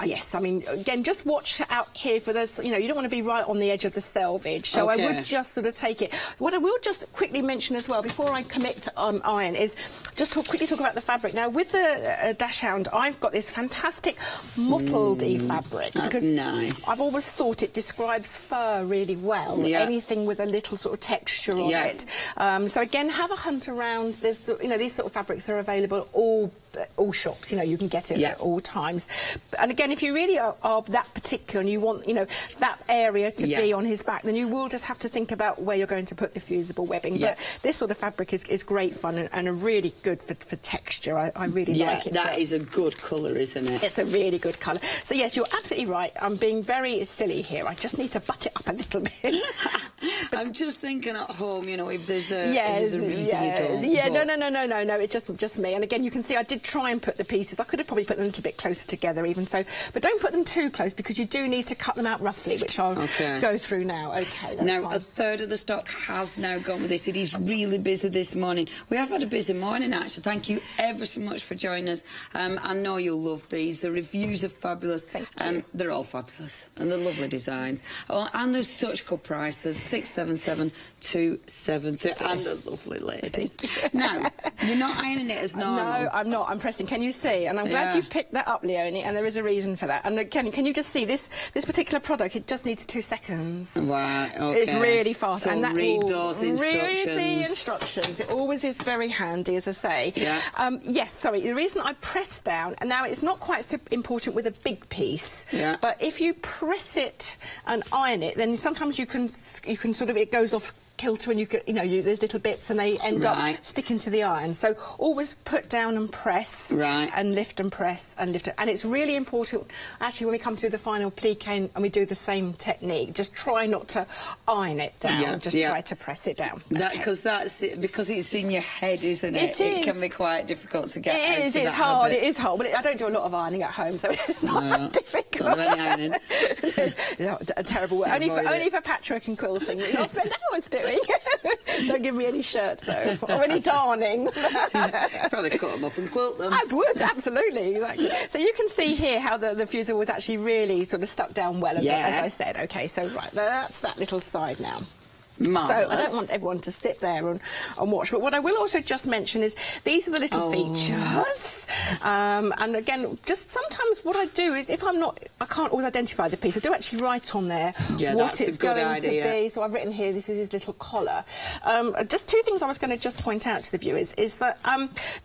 yes, I mean, again, just watch out here for this. You know, you don't want to be right on the edge of the selvage. So I would just sort of take it. What I will just quickly mention as well, before I commit to iron, is just quickly talk about the fabric. Now, with the Dachshund, I've got this fantastic mottledy fabric. That's nice. I've always thought it describes fur really well. Anything with a little sort of texture on it. So again, have a hunt around. There's, you know, these sort of fabrics are available all shops. You know, you can get it at all times. And again, if you really are that particular and you want, you know, that area to be on his back, then you will just have to think about where you're going to put the fusible webbing. But this sort of fabric is great fun and a really good for texture. I really like it. That is a good colour, isn't it? It's a really good colour. So yes, you're absolutely right. I'm being very silly here. I just need to butt it up a little bit. I'm just thinking at home, you know, if there's a reason you don't. No, it's just me. And again, you can see I did try and put the pieces. I could have probably put them a little bit closer together even so, but don't put them too close because you do need to cut them out roughly, which I'll go through now. Okay, that's now fine. A third of the stock has now gone with this. It is really busy this morning. We have had a busy morning actually. Thank you ever so much for joining us. I know you'll love these. The reviews are fabulous. Thank you. They're all fabulous and they're lovely designs. Oh, and there's such good prices. 677-272 and the lovely ladies. Now, you're not ironing it as normal. No, I'm not. I'm pressing. Can you see? And I'm glad you picked that up, Leonie, and there is a reason for that. And again, can you just see this particular product? It just needs 2 seconds. Right, okay. It's really fast. So and that read those instructions. Read the instructions. It always is very handy, as I say. Yeah. Yes, sorry. The reason I press down, and now it's not quite so important with a big piece, but if you press it and iron it, then sometimes you can sort of, it goes off kilter and there's little bits and they end up sticking to the iron. So always put down and press and lift and press and lift it. And it's really important actually when we come to the final plique and we do the same technique, just try not to iron it down, just try to press it down. Because it's in your head, isn't it? It can be quite difficult to get out of that hard. habit. It is hard, but I don't do a lot of ironing at home, so it's not difficult. Not any ironing. A terrible word. Only for patchwork and quilting. You not spend hours doing. Don't give me any shirts though, or any darning. Probably cut them up and quilt them. I would, absolutely, exactly. So you can see here how the fusible was actually really sort of stuck down well, as I said. Okay, so that's that little side now. Marvellous. So I don't want everyone to sit there and watch, but what I will also just mention is these are the little features. And again, just sometimes what I do is if I can't always identify the piece, I do actually write on there what it's going to be. So I've written here, this is his little collar. Just 2 things I was going to just point out to the viewers is that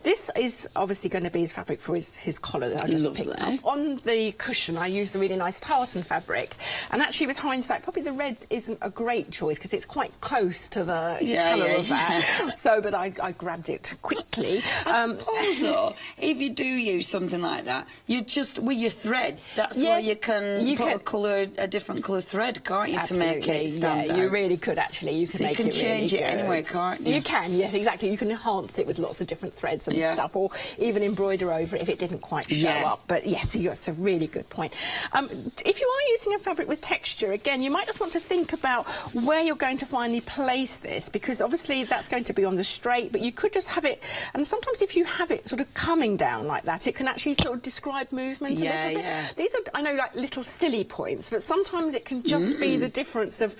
this is obviously going to be his fabric for his collar that I just picked up. On the cushion, I used the really nice tartan fabric, and actually with hindsight, probably the red isn't a great choice because it's quite close to the colour of that. So, but I grabbed it quickly. I suppose though, if you do use something like that, you just, with your thread, that's where you can put a different colour thread, can't you, to make it stand out? You really could, actually. You can make it change it anyway, can't you? You can, yes, exactly. You can enhance it with lots of different threads and stuff, or even embroider over it if it didn't quite show up. But yes, that's a really good point. If you are using a fabric with texture, again, you might just want to think about where you're going to finally place this, because obviously that's going to be on the straight, but you could just have it, and sometimes if you have it sort of coming down like that, it can actually sort of describe movement a little bit. These are, I know, like little silly points, but sometimes it can just be the difference of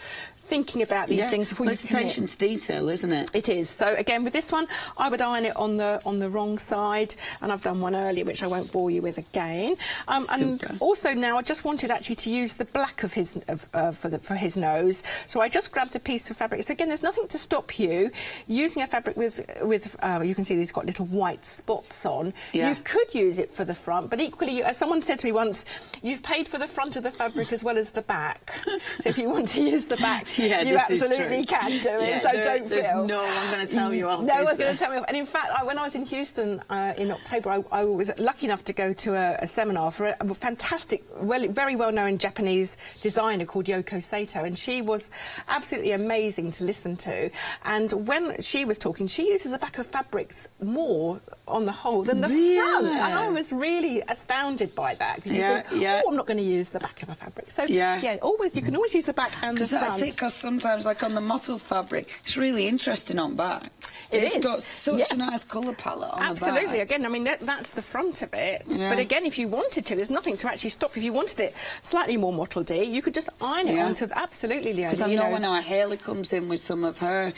thinking about these things before you commit. It's attention to detail, isn't it? It is. So again, with this one, I would iron it on the wrong side, and I've done one earlier, which I won't bore you with again. And also now, I just wanted actually to use the black of his for his nose. So I just grabbed a piece of fabric. So again, there's nothing to stop you using a fabric with you can see these got little white spots on. You could use it for the front, but equally, as someone said to me once, you've paid for the front of the fabric as well as the back. So if you want to use the back, you absolutely can do it. So don't feel. There's no one going to tell you off. No one's going to tell me off. And in fact, when I was in Houston in October, I was lucky enough to go to a seminar for a fantastic, very well-known Japanese designer called Yoko Sato, and she was absolutely amazing to listen to. And when she was talking, she uses the back of fabrics more on the whole than the front, and I was really astounded by that. Oh, I'm not going to use the back of a fabric. So always you can always use the back and the front. That's it, because sometimes, like on the mottled fabric, it's really interesting on back. It's got such a nice colour palette on the back. Absolutely. Again, I mean, that's the front of it. But again, if you wanted to, there's nothing to actually stop. If you wanted it slightly more mottledy, you could just iron it onto absolutely, Leonie. Because I know when our Haley comes in with some of her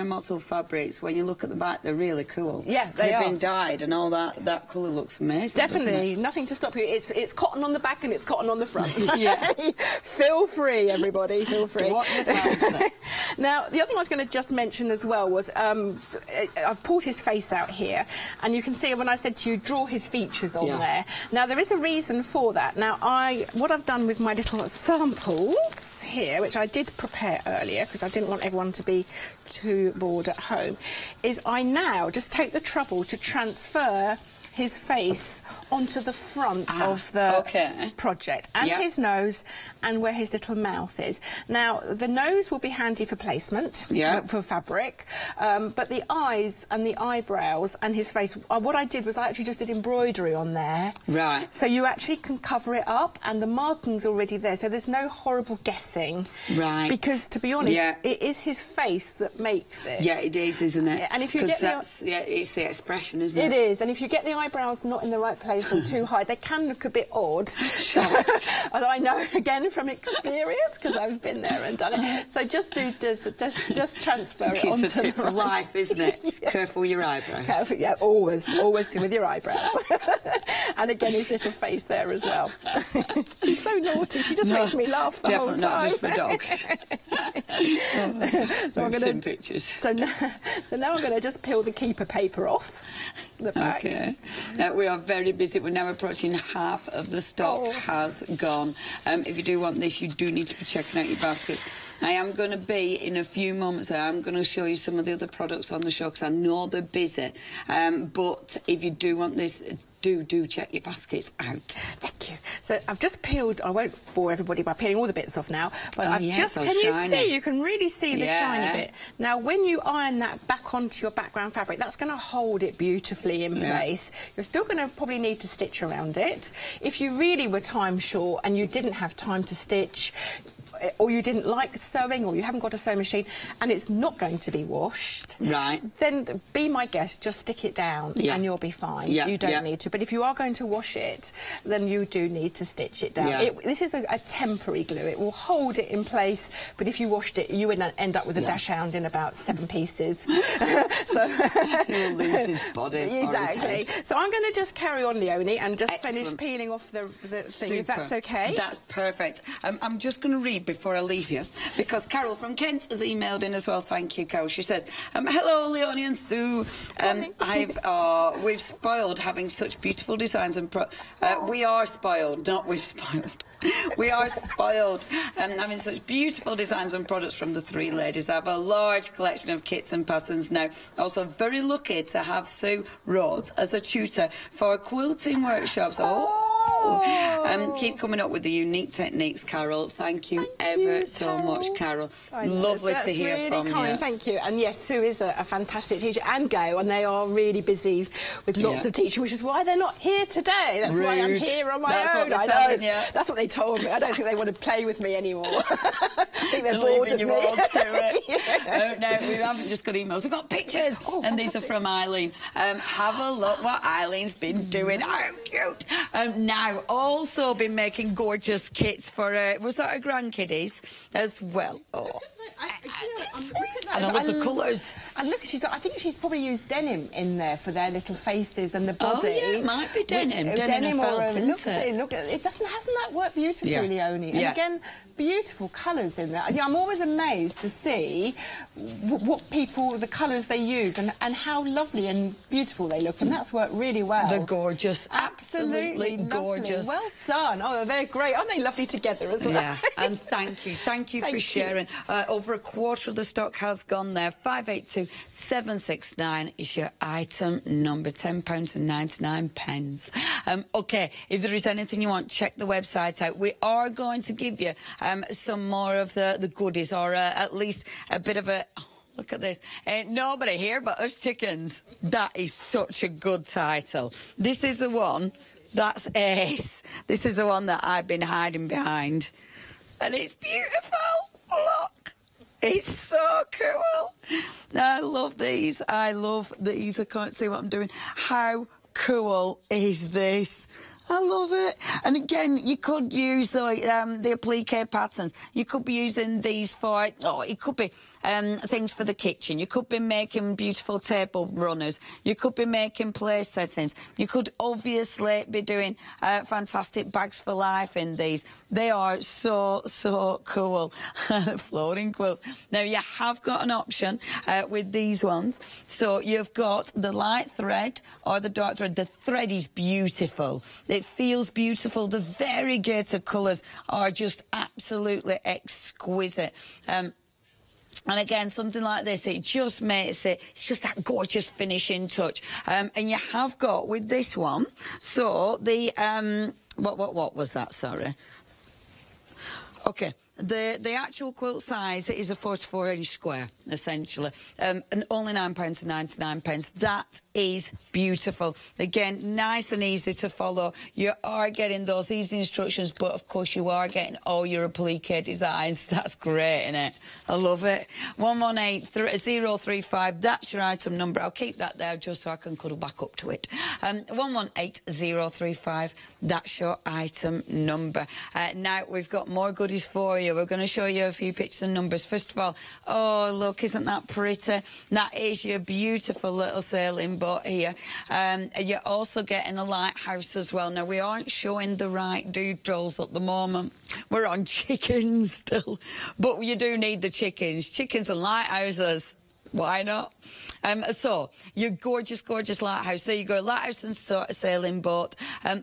mottled fabrics, when you look at the back, they're really cool. Yeah, they've been dyed and all that. That colour looks amazing. Definitely, nothing to stop you. It's cotton on the back and it's cotton on the front. Feel free, everybody. Feel free. Now, the other thing I was going to just mention as well was I've pulled his face out here, and you can see when I said to you, draw his features on there. Now, there is a reason for that. Now, what I've done with my little samples here, which I did prepare earlier because I didn't want everyone to be too bored at home, is I now just take the trouble to transfer his face onto the front of the project, and his nose, and where his little mouth is. Now, the nose will be handy for placement, for fabric, but the eyes and the eyebrows and his face, what I did was I actually just did embroidery on there. Right. So you actually can cover it up, and the marking's already there, so there's no horrible guessing. Right. Because, to be honest, it is his face that makes it. Yeah, it is, isn't it? And if you get it's the expression, isn't it? It is, and if you get the eyebrows not in the right place or too high, they can look a bit odd. Although I know, again, from experience, because I've been there and done it. So just transfer it onto the tip of life, isn't it? Careful with your eyebrows. Careful, always with your eyebrows. And again, his little face there as well. She's so naughty. She just makes me laugh the whole time. Not just for dogs. So I'm going to pictures. So now I'm going to just peel the keeper paper off the back. Okay. We are very busy. We're now approaching half of the stock has gone. If you do want this, you do need to be checking out your baskets. I am going to be, in a few moments there, I'm going to show you some of the other products on the show, because I know they're busy. But if you do want this, do check your baskets out. Thank you. So I've just peeled, I won't bore everybody by peeling all the bits off now, but I've just, so can you shiny. see, you can really see the shiny bit. Now, when you iron that back onto your background fabric, that's going to hold it beautifully in place. You're still going to probably need to stitch around it. If you really were time short and you didn't have time to stitch, or you didn't like sewing, or you haven't got a sewing machine, and it's not going to be washed, then be my guest, just stick it down and you'll be fine. You don't need to. But if you are going to wash it, then you do need to stitch it down. This is a temporary glue. It will hold it in place, but if you washed it, you would end up with a dashhound in about 7 pieces. So he'll lose his body. Exactly. So I'm going to just carry on, Leonie, and just finish peeling off the thing, if that's okay. That's perfect. I'm just going to read, before I leave you, because Carol from Kent has emailed in as well. Thank you, Carol. She says, hello, Leonie and Sue. We've spoiled having such beautiful designs and we are spoiled, not we've spoiled. We are spoiled having such beautiful designs and products from the three ladies. I have a large collection of kits and patterns now. Also very lucky to have Sue Rhodes as a tutor for quilting workshops. Keep coming up with the unique techniques, Carol. Thank you ever so much, Carol. Lovely to hear from you. Thank you. And yes, Sue is a fantastic teacher, and Go, and they are really busy with lots of teaching, which is why they're not here today. That's why I'm here on my own. That's what they told me. I don't think they want to play with me anymore. I think they're bored of me. No, we haven't just got emails. We've got pictures, and these are from Eileen. Have a look what Eileen's been doing. How cute. Now, also been making gorgeous kits for, was that her grandkiddies as well? And I love the colours. And look, I think she's probably used denim in there for their little faces and the body. Oh, yeah, it might be denim. Denim or look at it. Hasn't that worked beautifully, Leonie? And again, beautiful colours in there. I'm always amazed to see the colours they use and how lovely and beautiful they look, and that's worked really well. They're gorgeous. Absolutely gorgeous. Well done. Oh, they're great. Aren't they lovely together as well? Yeah, and thank you for sharing. Over a quarter of the stock has gone there. 582769 is your item number, £10.99. Okay, if there is anything you want, check the website out. We are going to give you some more of the goodies, or at least a bit of a... Look at this. Ain't nobody here but us chickens. That is such a good title. This is the one, that's Ace. This is the one that I've been hiding behind. And it's beautiful. Look. It's so cool. I love these. I can't see what I'm doing. How cool is this? I love it. And again, you could use the applique patterns. You could be using these for, it could be things for the kitchen. You could be making beautiful table runners. You could be making place settings. You could obviously be doing fantastic bags for life in these. They are so cool. Floating quilts. Now, you have got an option with these ones. So you've got the light thread or the dark thread. The thread is beautiful. It feels beautiful. The variegated colours are just absolutely exquisite. And again, something like this, it just makes it, it's just that gorgeous finishing touch. And you have got with this one, so the, what was that, sorry? Okay. The actual quilt size is a 44-inch square, essentially, and only £9.99. That is beautiful. Again, nice and easy to follow. You are getting those easy instructions, but of course you are getting all your applique designs. That's great, isn't it? I love it. 118035. That's your item number. I'll keep that there just so I can cuddle back up to it. 118035. That's your item number. Now we've got more goodies for you. We're going to show you a few pictures and numbers. First of all, oh, look, isn't that pretty? That is your beautiful little sailing boat here. You're also getting a lighthouse as well. Now, we aren't showing the right doodles at the moment. We're on chickens still. But you do need the chickens. Chickens and lighthouses. Why not? So, your gorgeous, gorgeous lighthouse. There you go, lighthouse and sailing boat.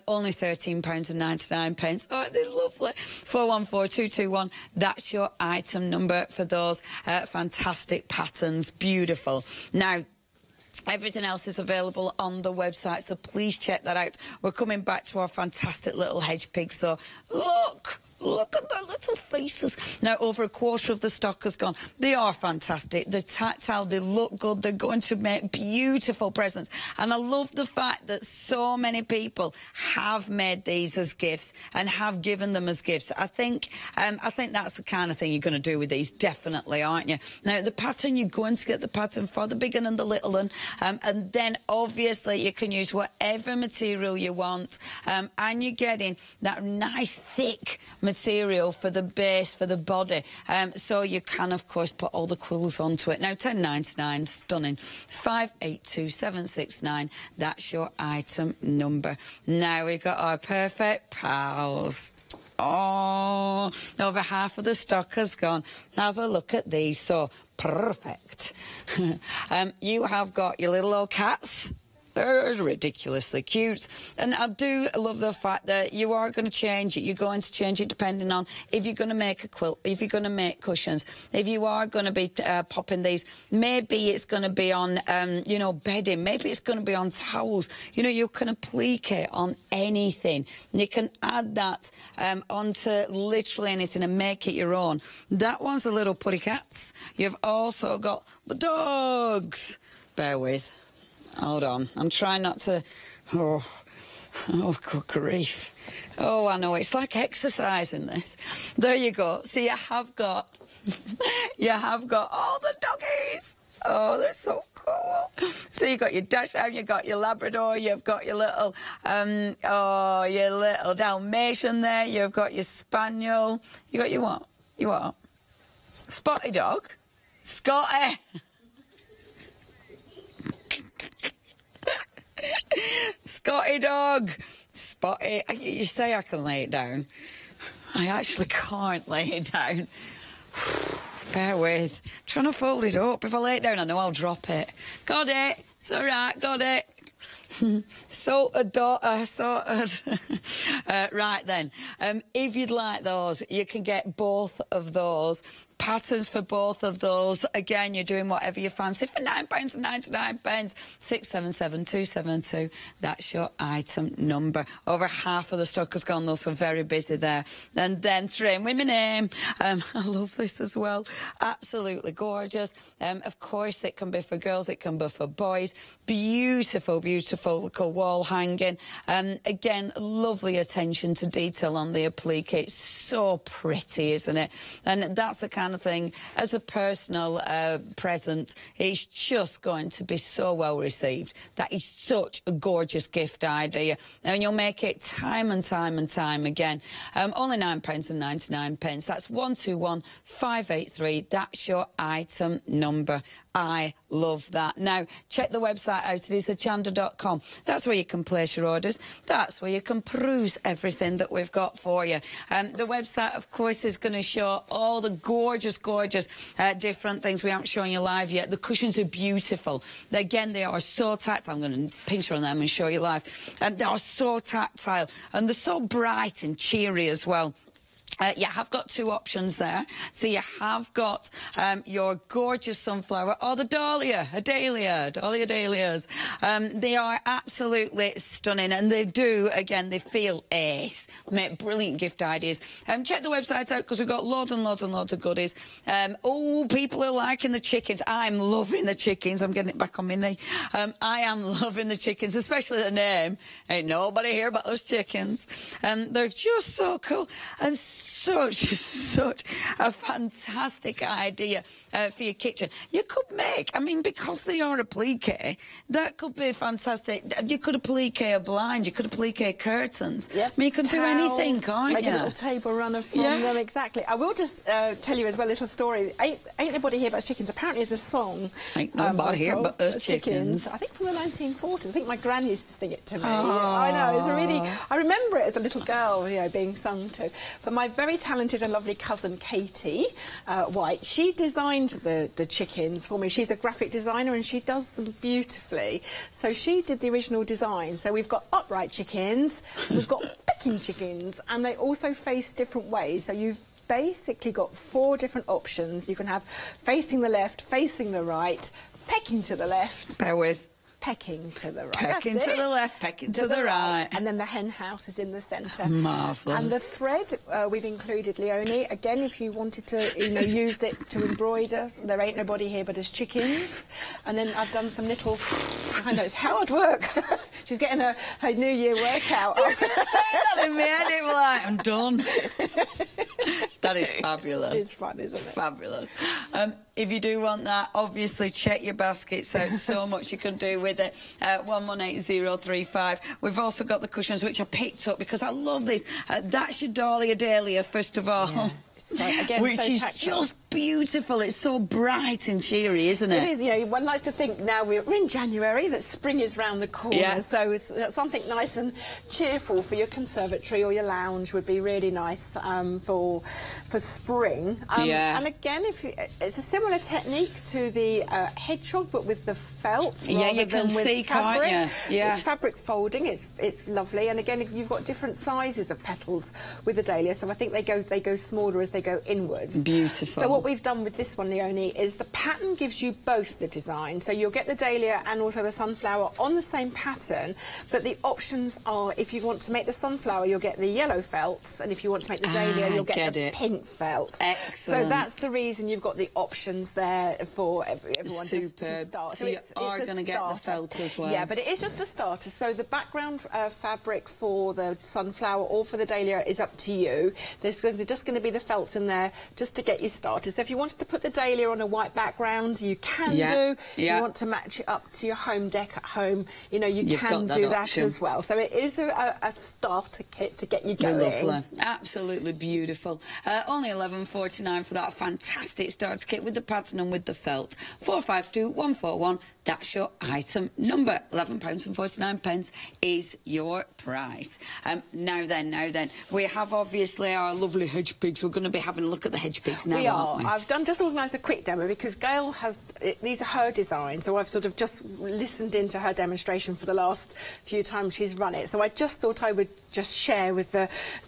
Only £13.99. Oh, they're lovely. 414221. That's your item number for those fantastic patterns. Beautiful. Now, everything else is available on the website, so please check that out. We're coming back to our fantastic little hedge pigs, so look at their little faces. Now, over a quarter of the stock has gone. They are fantastic. They're tactile. They look good. They're going to make beautiful presents. And I love the fact that so many people have made these as gifts and have given them as gifts. I think that's the kind of thing you're going to do with these, definitely, aren't you? Now, the pattern, you're going to get the pattern for the big one and the little one. And then, obviously, you can use whatever material you want. And you're getting that nice, thick material for the base, for the body, so you can of course put all the quills onto it. Now £10.99, stunning. 582769, that's your item number. Now we've got our perfect pals. Oh, over half of the stock has gone. Have a look at these. So perfect. You have got your little old cats. They're ridiculously cute. And I do love the fact that you are going to change it. You're going to change it depending on if you're going to make a quilt, if you're going to make cushions, if you are going to be popping these. Maybe it's going to be on, you know, bedding. Maybe it's going to be on towels. You know, you can applique on anything. And you can add that onto literally anything and make it your own. That one's the little putty cats. You've also got the dogs. Bear with. Hold on. I'm trying not to... Oh, good grief. Oh, I know. It's like exercising this. There you go. See, you have got... you have got all the doggies. Oh, they're so cool. So you've got your Dachshund, you've got your Labrador, you've got your little... your little Dalmatian there. You've got your Spaniel. You got your what? You what? Spotty dog? Scotty. Scotty dog. Spotty. You say I can lay it down. I actually can't lay it down. Bear with. I'm trying to fold it up. If I lay it down, I know I'll drop it. Got it. It's all right. Got it. Right then. If you'd like those, you can get both of those. Patterns for both of those. Again, you're doing whatever you fancy for £9.99. 677272. That's your item number. Over half of the stock has gone, though, so very busy there. And then Train with my name. I love this as well. Absolutely gorgeous. Of course, it can be for girls, it can be for boys. Beautiful, beautiful little wall hanging. Again, lovely attention to detail on the applique. It's so pretty, isn't it? And that's the kind of thing, as a personal present, it's just going to be so well received. That is such a gorgeous gift idea. And you'll make it time and time and time again. Only £9.99. That's 121583. That's your item number. I love that. Now, check the website out. It is hochanda.com. That's where you can place your orders. That's where you can peruse everything that we've got for you. The website, of course, is going to show all the gorgeous, gorgeous different things we haven't shown you live yet. The cushions are beautiful. Again, they are so tactile. I'm going to pinch on them and show you live. They are so tactile, and they're so bright and cheery as well. You have got two options there. So you have got your gorgeous sunflower or the dahlias. They are absolutely stunning, and they do, again, they feel ace. Make brilliant gift ideas. Check the website out, because we've got loads and loads and loads of goodies. Oh, people are liking the chickens. I'm loving the chickens. I'm getting it back on my knee. I am loving the chickens, especially the name. Ain't nobody here but those chickens. They're just so cool and such a fantastic idea for your kitchen. You could make, I mean, because they are applique, that could be fantastic. You could applique a blind, you could applique curtains. Yep. I mean, you can do anything, can't you? Make a little table runner from them, exactly. I will just tell you as well a little story. Ain't Nobody Here But Us Chickens apparently is a song. Ain't Nobody Here But Us Chickens. I think from the 1940s. I think my gran used to sing it to me. I know, it's really, I remember it as a little girl, you know, being sung to. But my very talented and lovely cousin Katie White, she designed the chickens for me. She's a graphic designer and she does them beautifully. So she did the original design. So we've got upright chickens, we've got pecking chickens, and they also face different ways. So you've basically got 4 different options. You can have facing the left, facing the right, pecking to the left. Bear with. Pecking to the right. Pecking to the left, pecking to the right. And then the hen house is in the centre. Marvellous. And the thread, we've included, Leonie. Again, if you wanted to, you know, use it to embroider, there ain't nobody here but us chickens. And then I've done some little, I know, it's hard work. She's getting her New Year workout. You're going to say that in my head, it was like, I'm done. That is fabulous. It's fun, isn't it? Fabulous. If you do want that, obviously check your baskets out. So much you can do with it. 118035. We've also got the cushions, which I picked up because I love these. That's your dahlia, first of all. Yeah. So, again, which so is tactile. just beautiful. It's so bright and cheery, isn't it? It is. You know, one likes to think now we're in January that spring is round the corner. So it's something nice and cheerful for your conservatory or your lounge would be really nice for spring. And again, it's a similar technique to the hedgehog, but with the felt. Yeah, you can see, fabric. Can't you? Yeah. It's fabric folding. It's lovely. And again, you've got different sizes of petals with the dahlia. So I think they go smaller as they go inwards. Beautiful. So what we've done with this one, Leonie, is the pattern gives you both the design. So you'll get the dahlia and also the sunflower on the same pattern, but the options are, if you want to make the sunflower, you'll get the yellow felts, and if you want to make the dahlia, you'll get the pink felts. Excellent. So that's the reason you've got the options there for everyone to start. So you are going to get the felt as well. Yeah, but it is just a starter. So the background fabric for the sunflower or for the dahlia is up to you. There's just going to be the felts in there just to get you started. So if you wanted to put the dahlia on a white background, you can do. If you want to match it up to your home deck at home, you know, you can do that as well. So it is a starter kit to get you going. Lovely. Absolutely beautiful. Only £11.49 for that fantastic starter kit with the pattern and with the felt. 452141. That's your item number. £11.49 is your price. Now then, we have obviously our lovely hedge pigs. We're going to be having a look at the hedge pigs now, aren't we? I've just organised a quick demo because Gail has, these are her designs, so I've sort of just listened into her demonstration for the last few times she's run it. So I just thought I would just share with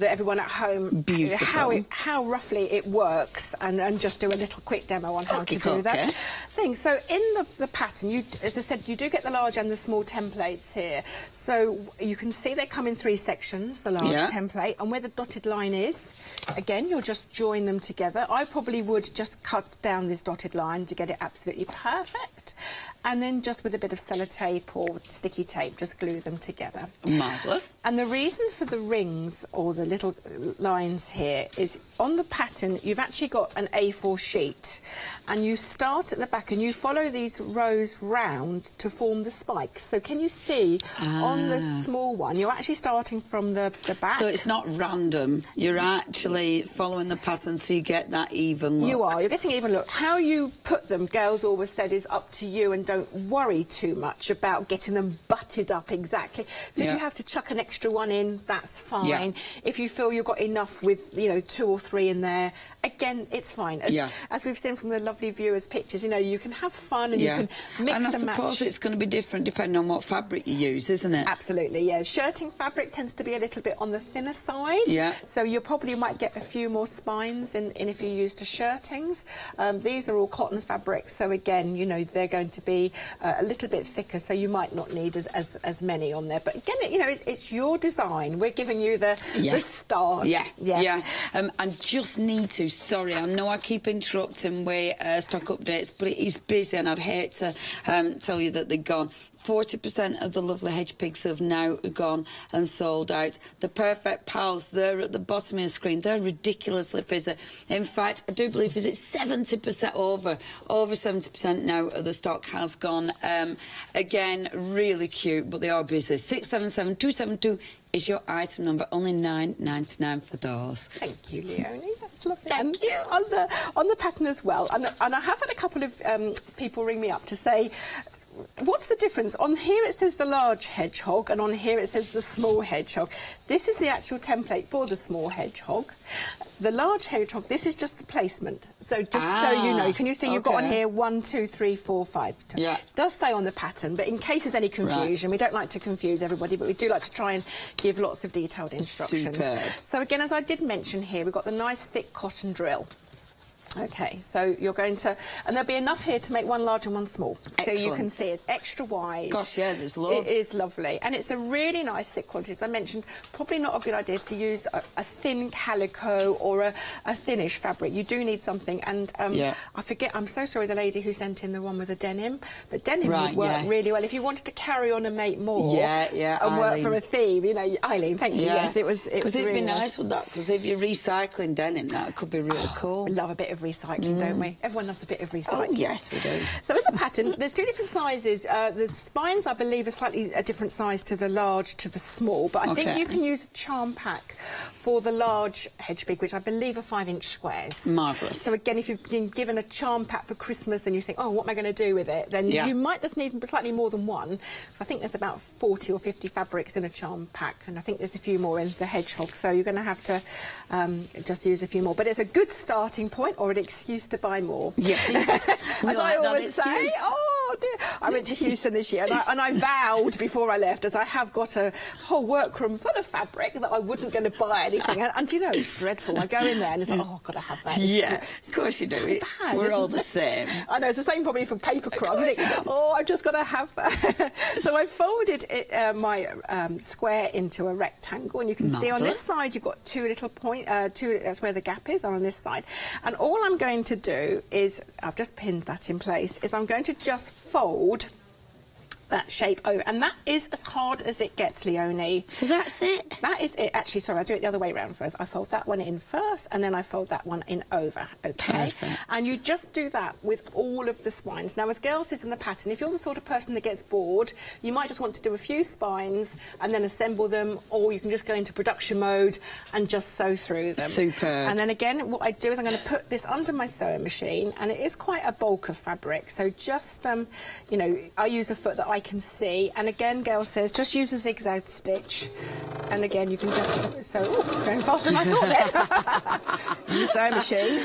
everyone at home how roughly it works and just do a little quick demo on how to do that thing. So in the pattern, as I said, you do get the large and the small templates here. So you can see they come in 3 sections, the large template, and where the dotted line is, again, you'll just join them together. I probably would just cut down this dotted line to get it absolutely perfect. And then just with a bit of sellotape or sticky tape, just glue them together. Marvellous. And the reason for the rings or the little lines here is on the pattern, you've actually got an A4 sheet. And you start at the back and you follow these rows round to form the spikes. So can you see on the small one, you're actually starting from the back. So it's not random. You're actually following the pattern so you get that even look. You are. You're getting even look. How you put them, Gail's always said, is up to you, and don't worry too much about getting them butted up exactly. So if you have to chuck an extra one in, that's fine. If you feel you've got enough with, you know, 2 or 3 in there, again, it's fine. As we've seen from the lovely viewers' pictures, you know, you can have fun and you can mix and match. And I suppose it's going to be different depending on what fabric you use, isn't it? Absolutely, yeah. Shirting fabric tends to be a little bit on the thinner side. So you probably might get a few more spines in if you use the shirtings. These are all cotton fabrics, so again, you know, they're going to be a little bit thicker, so you might not need as many on there. But again, you know, it's your design. We're giving you the start. I just need to, sorry, I know I keep interrupting with stock updates, but it is busy and I'd hate to tell you that they're gone. 40% of the lovely hedge pigs have now gone and sold out. The perfect pals, they're at the bottom of the screen. They're ridiculously busy. In fact, I do believe, is it 70% over 70% now of the stock has gone. Again, really cute, but they are busy. 677-272 is your item number. Only £9.99 for those. Thank you, Leonie. That's lovely. Thank you. On the pattern as well, and I have had a couple of people ring me up to say, what's the difference? On here it says the large hedgehog, and on here it says the small hedgehog. This is the actual template for the small hedgehog. The large hedgehog, this is just the placement. So just so you know, can you see you've got on here 1, 2, 3, 4, 5. It does say on the pattern, but in case there's any confusion, we don't like to confuse everybody, but we do like to try and give lots of detailed instructions. Superb. So again, as I did mention here, we've got the nice thick cotton drill. Okay, so you're going to, and there'll be enough here to make one large and one small. Excellent. So you can see it's extra wide. Gosh, yeah, there's loads. It is lovely, and it's a really nice thick quality. As I mentioned, probably not a good idea to use a thin calico or a thinnish fabric. You do need something, and I forget, I'm so sorry, the lady who sent in the one with the denim, but denim would work really well if you wanted to carry on and make more. And work for a theme, you know, Eileen, thank you. Yes, it was Because it'd really be nice with that, because if you're recycling denim, that could be really cool. I love a bit of of recycling, don't we? Everyone loves a bit of recycling. Oh, yes, we do. So in the pattern, there's 2 different sizes. The spines, I believe, are slightly a different size to the large to the small, but I think you can use a charm pack for the large hedge pig, which I believe are 5-inch squares. Marvellous. So again, if you've been given a charm pack for Christmas and you think, oh, what am I going to do with it? Then you might just need slightly more than one. So I think there's about 40 or 50 fabrics in a charm pack, and I think there's a few more in the hedgehog, so you're going to have to just use a few more. But it's a good starting point or an excuse to buy more. Yes. As I always say, oh dear. I went to Houston this year and I vowed before I left, as I have got a whole workroom full of fabric, that I wasn't going to buy anything. And you know, it's dreadful. I go in there and it's like, oh, I've got to have that. Of course you do. Bad, we're all the same. I know, it's the same probably for papercraft. You think, oh, I've just got to have that. So I folded my square into a rectangle, and you can see on this side you've got 2 little that's where the gap is, on this side. And all I'm going to do is, I've just pinned that in place, is I'm going to just fold that shape over, and that is as hard as it gets, Leonie. So that's it? That is it. Actually, sorry, I'll do it the other way around first. I fold that one in first, and then I fold that one in over, okay? Perfect. And you just do that with all of the spines. Now, as Girl says in the pattern, if you're the sort of person that gets bored, you might just want to do a few spines and then assemble them, or you can just go into production mode and just sew through them. Super. And then again, what I do is I'm going to put this under my sewing machine, and it is quite a bulk of fabric, so just, you know, I use the foot that I can see, and again, Gail says just use a zigzag stitch, and again you can just sew. Oh, going faster than I thought then. Use sewing machine.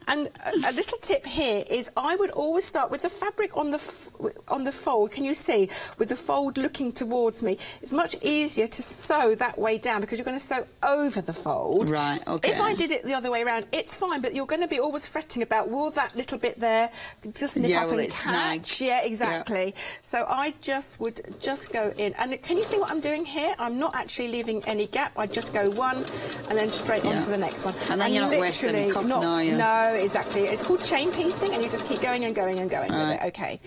And a little tip here is I would always start with the fabric on the fold. Can you see, with the fold looking towards me? It's much easier to sew that way down because you're going to sew over the fold. Right. Okay. If I did it the other way around, it's fine, but you're going to be always fretting about, will that little bit there just nip up and attach? Yeah, exactly. Yeah. So I would just go in, and can you see what I'm doing here? I'm not actually leaving any gap. I just go one and then straight on to the next one. And then you're not wasting any cotton, are you? No, exactly. It's called chain piecing, and you just keep going and going and going with it. Okay.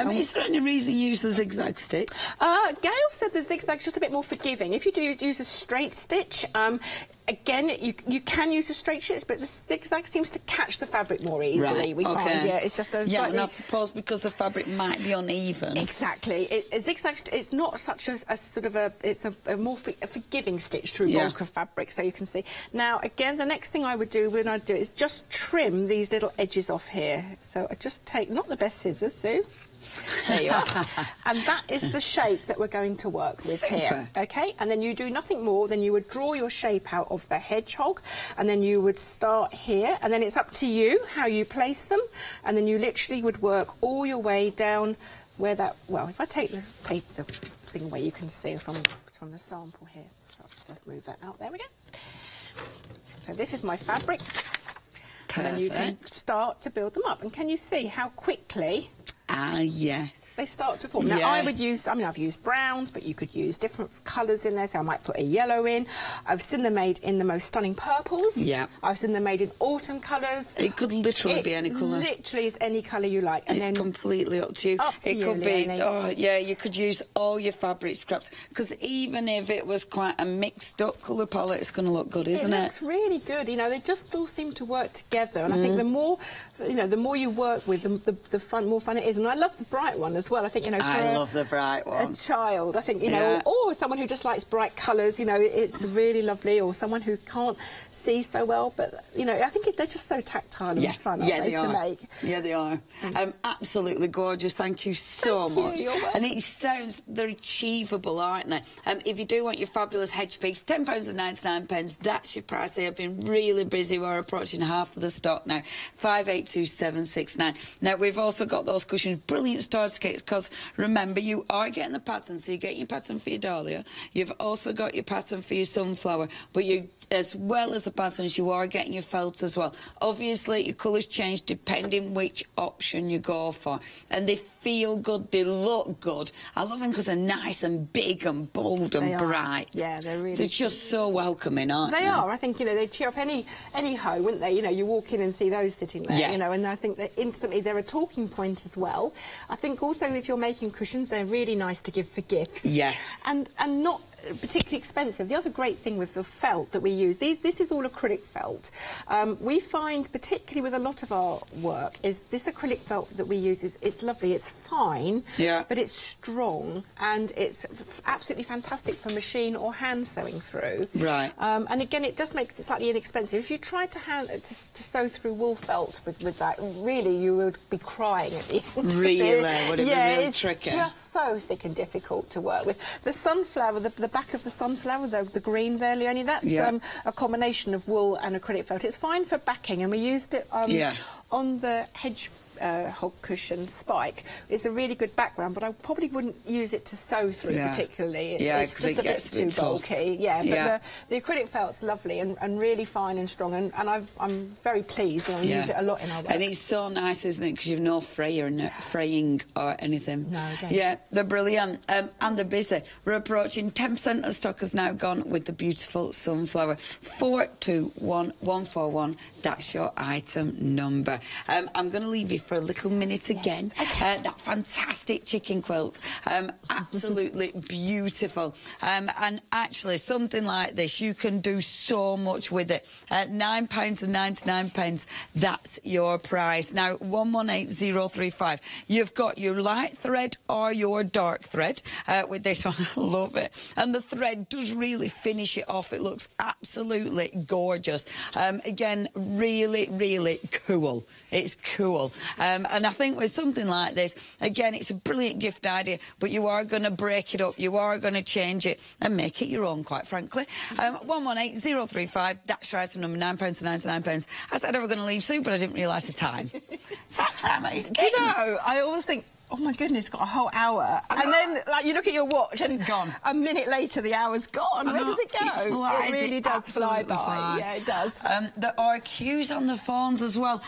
Is there any reason you use the zigzag stitch? Gail said the zigzag's just a bit more forgiving. If you do use a straight stitch, again, you can use a straight stitch, but the zigzag seems to catch the fabric more easily. We find, it's just a slightly... and I suppose because the fabric might be uneven. Exactly. A zigzag, it's not such a sort of it's a more forgiving stitch through bulk of fabric, so you can see. Now, again, the next thing I would do when I do it is just trim these little edges off here. So I just take, not the best scissors, Sue. There you are. And that is the shape that we're going to work with here. Okay, and then you do nothing more than you would draw your shape out of the hedgehog, and then you would start here, and then it's up to you how you place them, and then you literally would work all your way down where that, well, if I take the paper, the thing away, you can see from the sample here. So I'll just move that out. There we go. So this is my fabric. Perfect. And then you can start to build them up. And can you see how quickly yes. they start to form? Now, I would use, I've used browns, but you could use different colours in there. So I might put a yellow in. I've seen them made in the most stunning purples. Yeah. I've seen them made in autumn colours. It could literally be any colour. Literally is any colour you like. And it's then completely up to you. It could be, you could use all your fabric scraps. Because even if it was quite a mixed up colour palette, it's going to look good, isn't it? It looks really good. You know, they just all seem to work together. And I think the more, the more you work with them, the more fun it is. And I love the bright one as well. I think, for I love the bright one. A child, I think, or someone who just likes bright colours, it's really lovely, or someone who can't see so well, but, I think they're just so tactile and fun, aren't they, to make? Yeah, they are. Absolutely gorgeous. Thank you so much. And it sounds, they're achievable, aren't they? If you do want your fabulous hedge pigs, £10.99, that's your price. They have been really busy. We're approaching half of the stock now. 582769. Now, we've also got those cushions, brilliant starter kits, because remember, you are getting the pattern, so you're getting your pattern for your dahlia. You've also got your pattern for your sunflower, but you, as well as the patterns, you are getting your felt as well. Obviously, your colours change depending which option you go for, and they feel good, they look good. I love them because they're nice and big and bold and bright. Yeah, they're really... They're just so welcoming, aren't they? They are. I think, they cheer up any home, wouldn't they? You walk in and see those sitting there, and I think that instantly they're a talking point as well. I think also if you're making cushions, they're really nice to give for gifts. Yes. And not particularly expensive. The other great thing with the felt that we use, this is all acrylic felt. We find, particularly with a lot of our work, is this acrylic felt that we use it's lovely. It's fine, but it's strong, and it's absolutely fantastic for machine or hand sewing through. Right. And again, it just makes it slightly inexpensive. If you try to sew through wool felt with that, really you would be crying at the end. Really? Would it be really tricky? Just so thick and difficult to work with. The sunflower, the back of the sunflower, the green there, Leonie, that's a combination of wool and acrylic felt. It's fine for backing, and we used it on the hedge hog cushion spike. It's a really good background, but I probably wouldn't use it to sew through particularly. It's just a bit too bulky. But the acrylic felt's lovely and really fine and strong, and I'm very pleased, and I use it a lot in our work. And it's so nice, isn't it? Because you've no fraying or anything. No, again. Yeah, they're brilliant, and they're busy. We're approaching 10% of stock has now gone with the beautiful sunflower. 421141. That's your item number. I'm going to leave you for a little minute again. That fantastic chicken quilt, absolutely beautiful. And actually, something like this, you can do so much with it. £9.99. That's your price. Now, 118035. You've got your light thread or your dark thread with this one. I love it. And the thread does really finish it off. It looks absolutely gorgeous. Again, really, really cool. It's cool. And I think with something like this, again, it's a brilliant gift idea, but you are going to break it up. You are going to change it and make it your own, quite frankly. 118035, that's your item number, £9.99. I said I was going to leave soon, but I didn't realise the time. It's that time. Do you know, I always think, oh my goodness, got a whole hour. And then, like, you look at your watch and gone. A minute later, the hour's gone. Where does it go? It flies. It really does fly by. Yeah, it does. There are queues on the phones as well.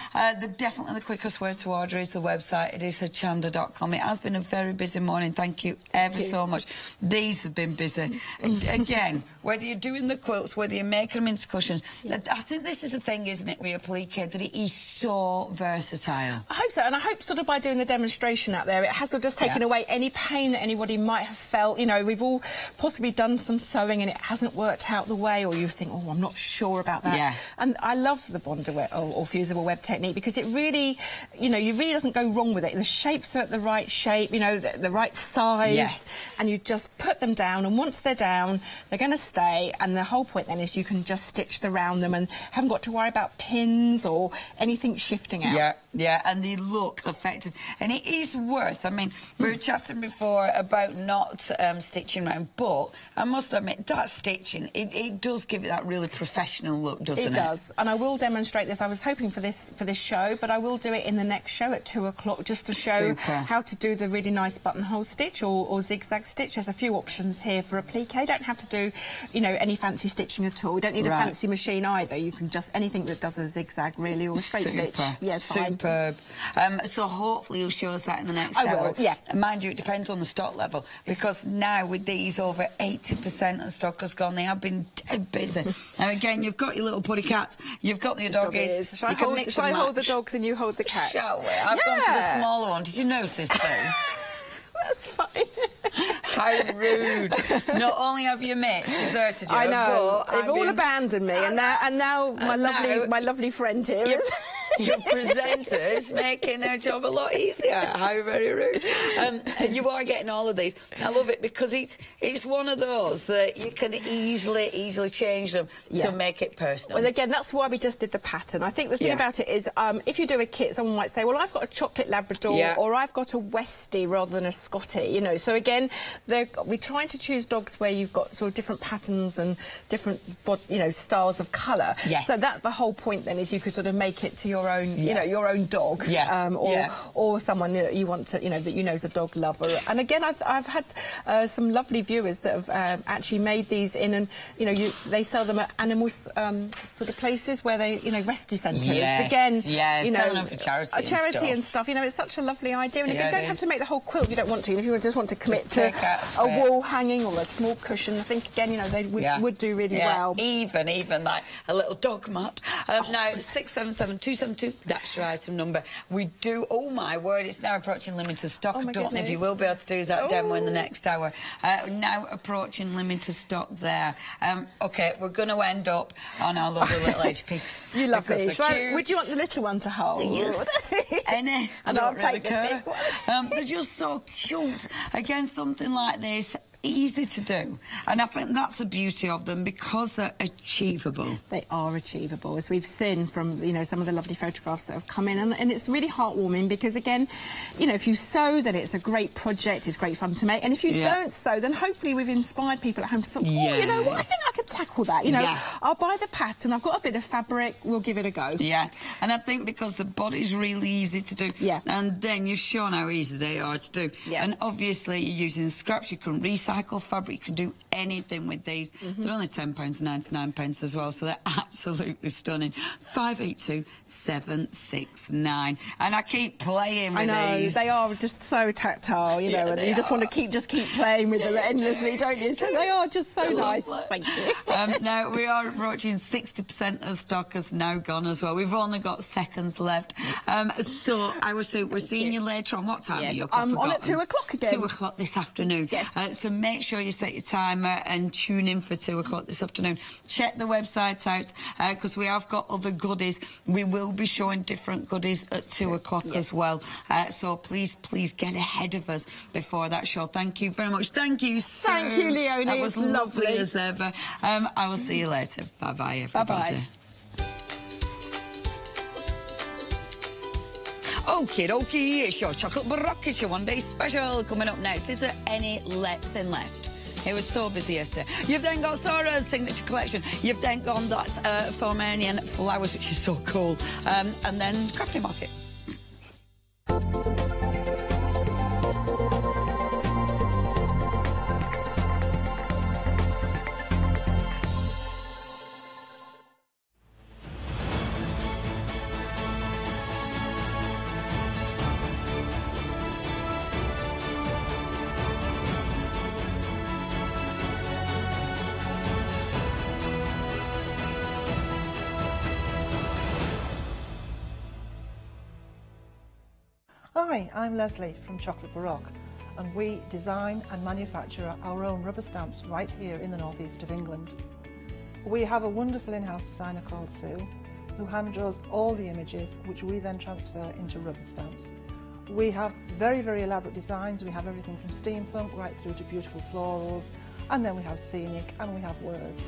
Definitely the quickest way to order is the website. It is hochanda.com. It has been a very busy morning. Thank you ever so much. These have been busy. Again, whether you're doing the quilts, whether you're making them into cushions, I think this is the thing, isn't it, with applique, that it is so versatile. I hope so, and I hope sort of by doing the demonstration out there, it has just taken away any pain that anybody might have felt. You know, we've all possibly done some sewing and it hasn't worked out the way, or you think, oh, I'm not sure about that. Yeah. And I love the bonder web or fusible web technique, because it really, you know, you really doesn't go wrong with it. The shapes are at the right shape, you know, the right size, and you just put them down, and once they're down, they're going to stay. And the whole point then is you can just stitch around them and haven't got to worry about pins or anything shifting out. Yeah, and they look effective, and it is worth. I mean, we were chatting before about not stitching around, but I must admit that stitching, it does give it that really professional look, doesn't it? It does, and I will demonstrate this. I was hoping for this show, but I will do it in the next show at 2 o'clock, just to show how to do the really nice buttonhole stitch or zigzag stitch. There's a few options here for applique. You don't have to do, you know, any fancy stitching at all. You don't need a fancy machine either. You can just anything that does a zigzag really, or a straight stitch. Yes, superb. So hopefully you'll show us that in the next hour. And mind you, it depends on the stock level, because now with these over 80% of stock has gone. They have been dead busy. Now again, you've got your little putty cats, you've got your doggies. Shall I hold the dogs and you hold the cats? Shall we? I've gone for the smaller one. Did you notice, Sue? That's fine. How rude. Not only have your mates deserted you, I know, but they've all abandoned me, and now my lovely friend here is... Your presenters making their job a lot easier. How very rude. And you are getting all of these. I love it, because it's one of those that you can easily change them to make it personal. Well, again, that's why we just did the pattern. I think the thing about it is, if you do a kit, someone might say, well, I've got a chocolate Labrador or I've got a Westie rather than a Scottie, you know. So again, we're trying to choose dogs where you've got sort of different patterns and different, you know, styles of colour. So that's the whole point then, is you could sort of make it to your own, you know, your own dog, or someone that you want to, you know, that you know is a dog lover. And again, I've had some lovely viewers that have actually made these in, and you know, they sell them at animal sort of places where they, you know, rescue centres. Again, you know, for charity and stuff. You know, it's such a lovely idea, and you don't have to make the whole quilt. You don't want to. If you just want to commit to a wall hanging or a small cushion, I think again, you know, they would do really well. Even like a little dog mat. Now 677 277 72. That's your item number. We do, oh my word, it's now approaching limited stock. I don't know if you will be able to do that demo in the next hour. Now approaching limited stock there. OK, we're going to end up on our lovely little HPs. You love these. Would you want the little one to hold? Yes. Any. And I'll take the big one. They're just so cute. Again, something like this, easy to do, and I think that's the beauty of them, because they're achievable. They are achievable, as we've seen from, you know, some of the lovely photographs that have come in, and it's really heartwarming, because again, you know, if you sew, then it's a great project, it's great fun to make, and if you don't sew, then hopefully we've inspired people at home to think, oh, you know what, I think I could tackle that, you know, I'll buy the pattern, I've got a bit of fabric, we'll give it a go. Yeah, and I think because the body's really easy to do, and then you've shown how easy they are to do, and obviously you're using scraps, you can recycle fabric, you can do anything with these. They're only £10.99 as well, so they're absolutely stunning. 582769, and I keep playing with these. They are just so tactile, you know, and you just want to keep playing with them endlessly, don't you? So they are just so nice. Thank you. Now we are approaching 60% of stock has now gone as well. We've only got seconds left. So I will say we're seeing you later on. What time are you up? I'm on at 2 o'clock again. 2 o'clock this afternoon. So make sure you set your timer and tune in for 2 o'clock this afternoon. Check the website out, because we have got other goodies. We will be showing different goodies at 2 o'clock as well. So please take ahead of us before that show. Thank you very much. Thank you, Sue. Thank you, Leonie. That was lovely as ever. I will see you later. Bye-bye, everybody. Bye-bye. Okie dokie, it's your chocolate Baroque. It's your one-day special. Coming up next, is there any thing left? It was so busy yesterday. You've then got Sora's signature collection. You've then got that Formanian flowers, which is so cool. And then Crafting Market. Hi, I'm Leslie from Chocolate Baroque, and we design and manufacture our own rubber stamps right here in the northeast of England. We have a wonderful in-house designer called Sue, who hand draws all the images, which we then transfer into rubber stamps. We have very, very elaborate designs. We have everything from steampunk right through to beautiful florals, and then we have scenic and we have words.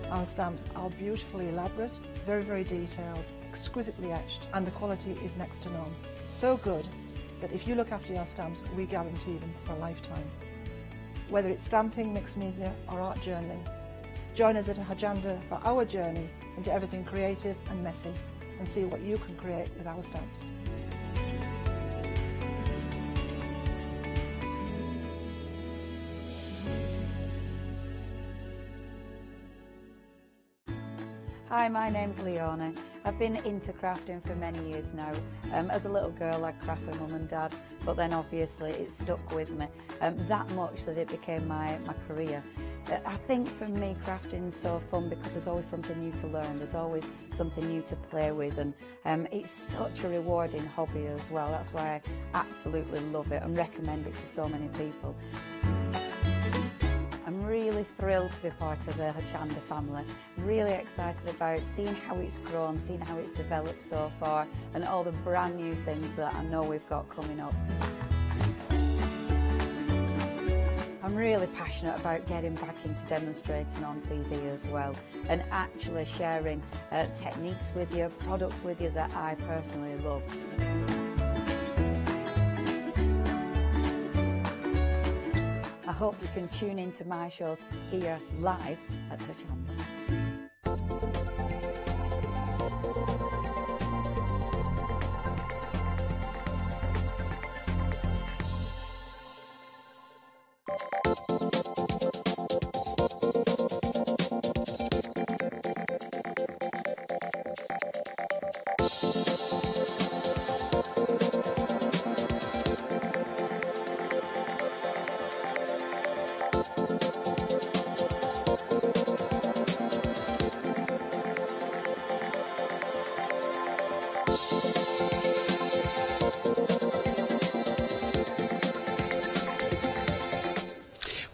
Our stamps are beautifully elaborate, very, very detailed, exquisitely etched, and the quality is next to none. So good that if you look after your stamps, we guarantee them for a lifetime. Whether it's stamping, mixed media, or art journaling, join us at Hochanda for our journey into everything creative and messy, and see what you can create with our stamps. Hi, my name's Leona. I've been into crafting for many years now. As a little girl, I'd craft with mum and dad, but then obviously it stuck with me that much that it became my career. I think for me, crafting's so fun because there's always something new to learn. There's always something new to play with, and it's such a rewarding hobby as well. That's why I absolutely love it and recommend it to so many people. I'm really thrilled to be part of the Hochanda family. Really excited about seeing how it's grown, seeing how it's developed so far, and all the brand new things that I know we've got coming up. I'm really passionate about getting back into demonstrating on TV as well, and actually sharing techniques with you, products with you that I personally love. I hope you can tune into my shows here live at Hochanda.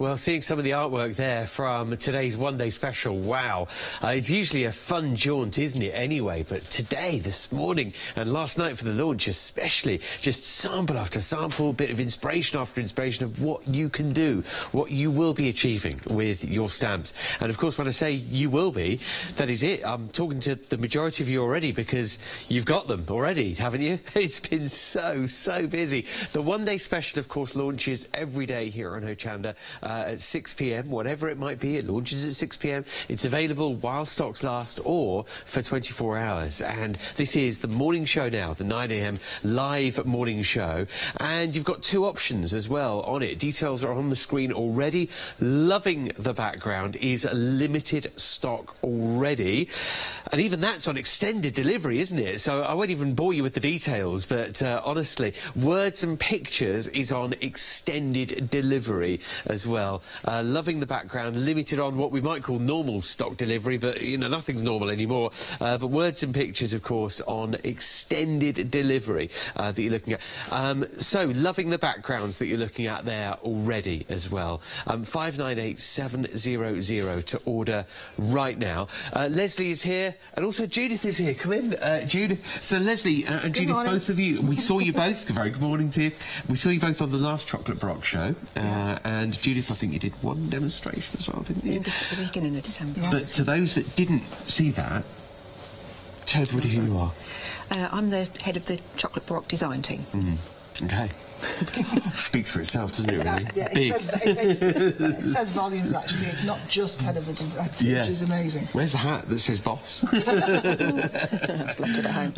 Well, seeing some of the artwork there from today's one-day special, wow. It's usually a fun jaunt, isn't it, anyway? But today, this morning, and last night for the launch especially, just sample after sample, bit of inspiration after inspiration of what you can do, what you will be achieving with your stamps. And, of course, when I say you will be, that is it. I'm talking to the majority of you already because you've got them already, haven't you? It's been so busy. The one-day special, of course, launches every day here on Hochanda at 6 p.m, whatever it might be. It launches at 6 p.m. It's available while stocks last or for 24 hours. And this is the morning show now, the 9 a.m. live morning show. And you've got two options as well on it. Details are on the screen already. Loving the Background is limited stock already. And even that's on extended delivery, isn't it? So I won't even bore you with the details, but honestly, Words and Pictures is on extended delivery as well. Loving the Background, limited on what we might call normal stock delivery, but, you know, nothing's normal anymore. But Words and Pictures, of course, on extended delivery that you're looking at. So, Loving the Backgrounds that you're looking at there already as well. 598700 to order right now. Leslie is here, and also Judith is here. Come in, Judith. So, Leslie and Judith, both of you, we saw you both. Very good morning to you. We saw you both on the last Chocolate Baroque show. Yes. And Judith, I think you did one demonstration as well, didn't you? At the beginning of December. But to those that didn't see that, tell everybody who you are. I'm the head of the Chocolate Baroque design team. Okay. Speaks for itself, doesn't it, really? Yeah, Big. It says volumes, actually. It's not just head of the design team, which is amazing. Where's the hat that says boss? Left it at home.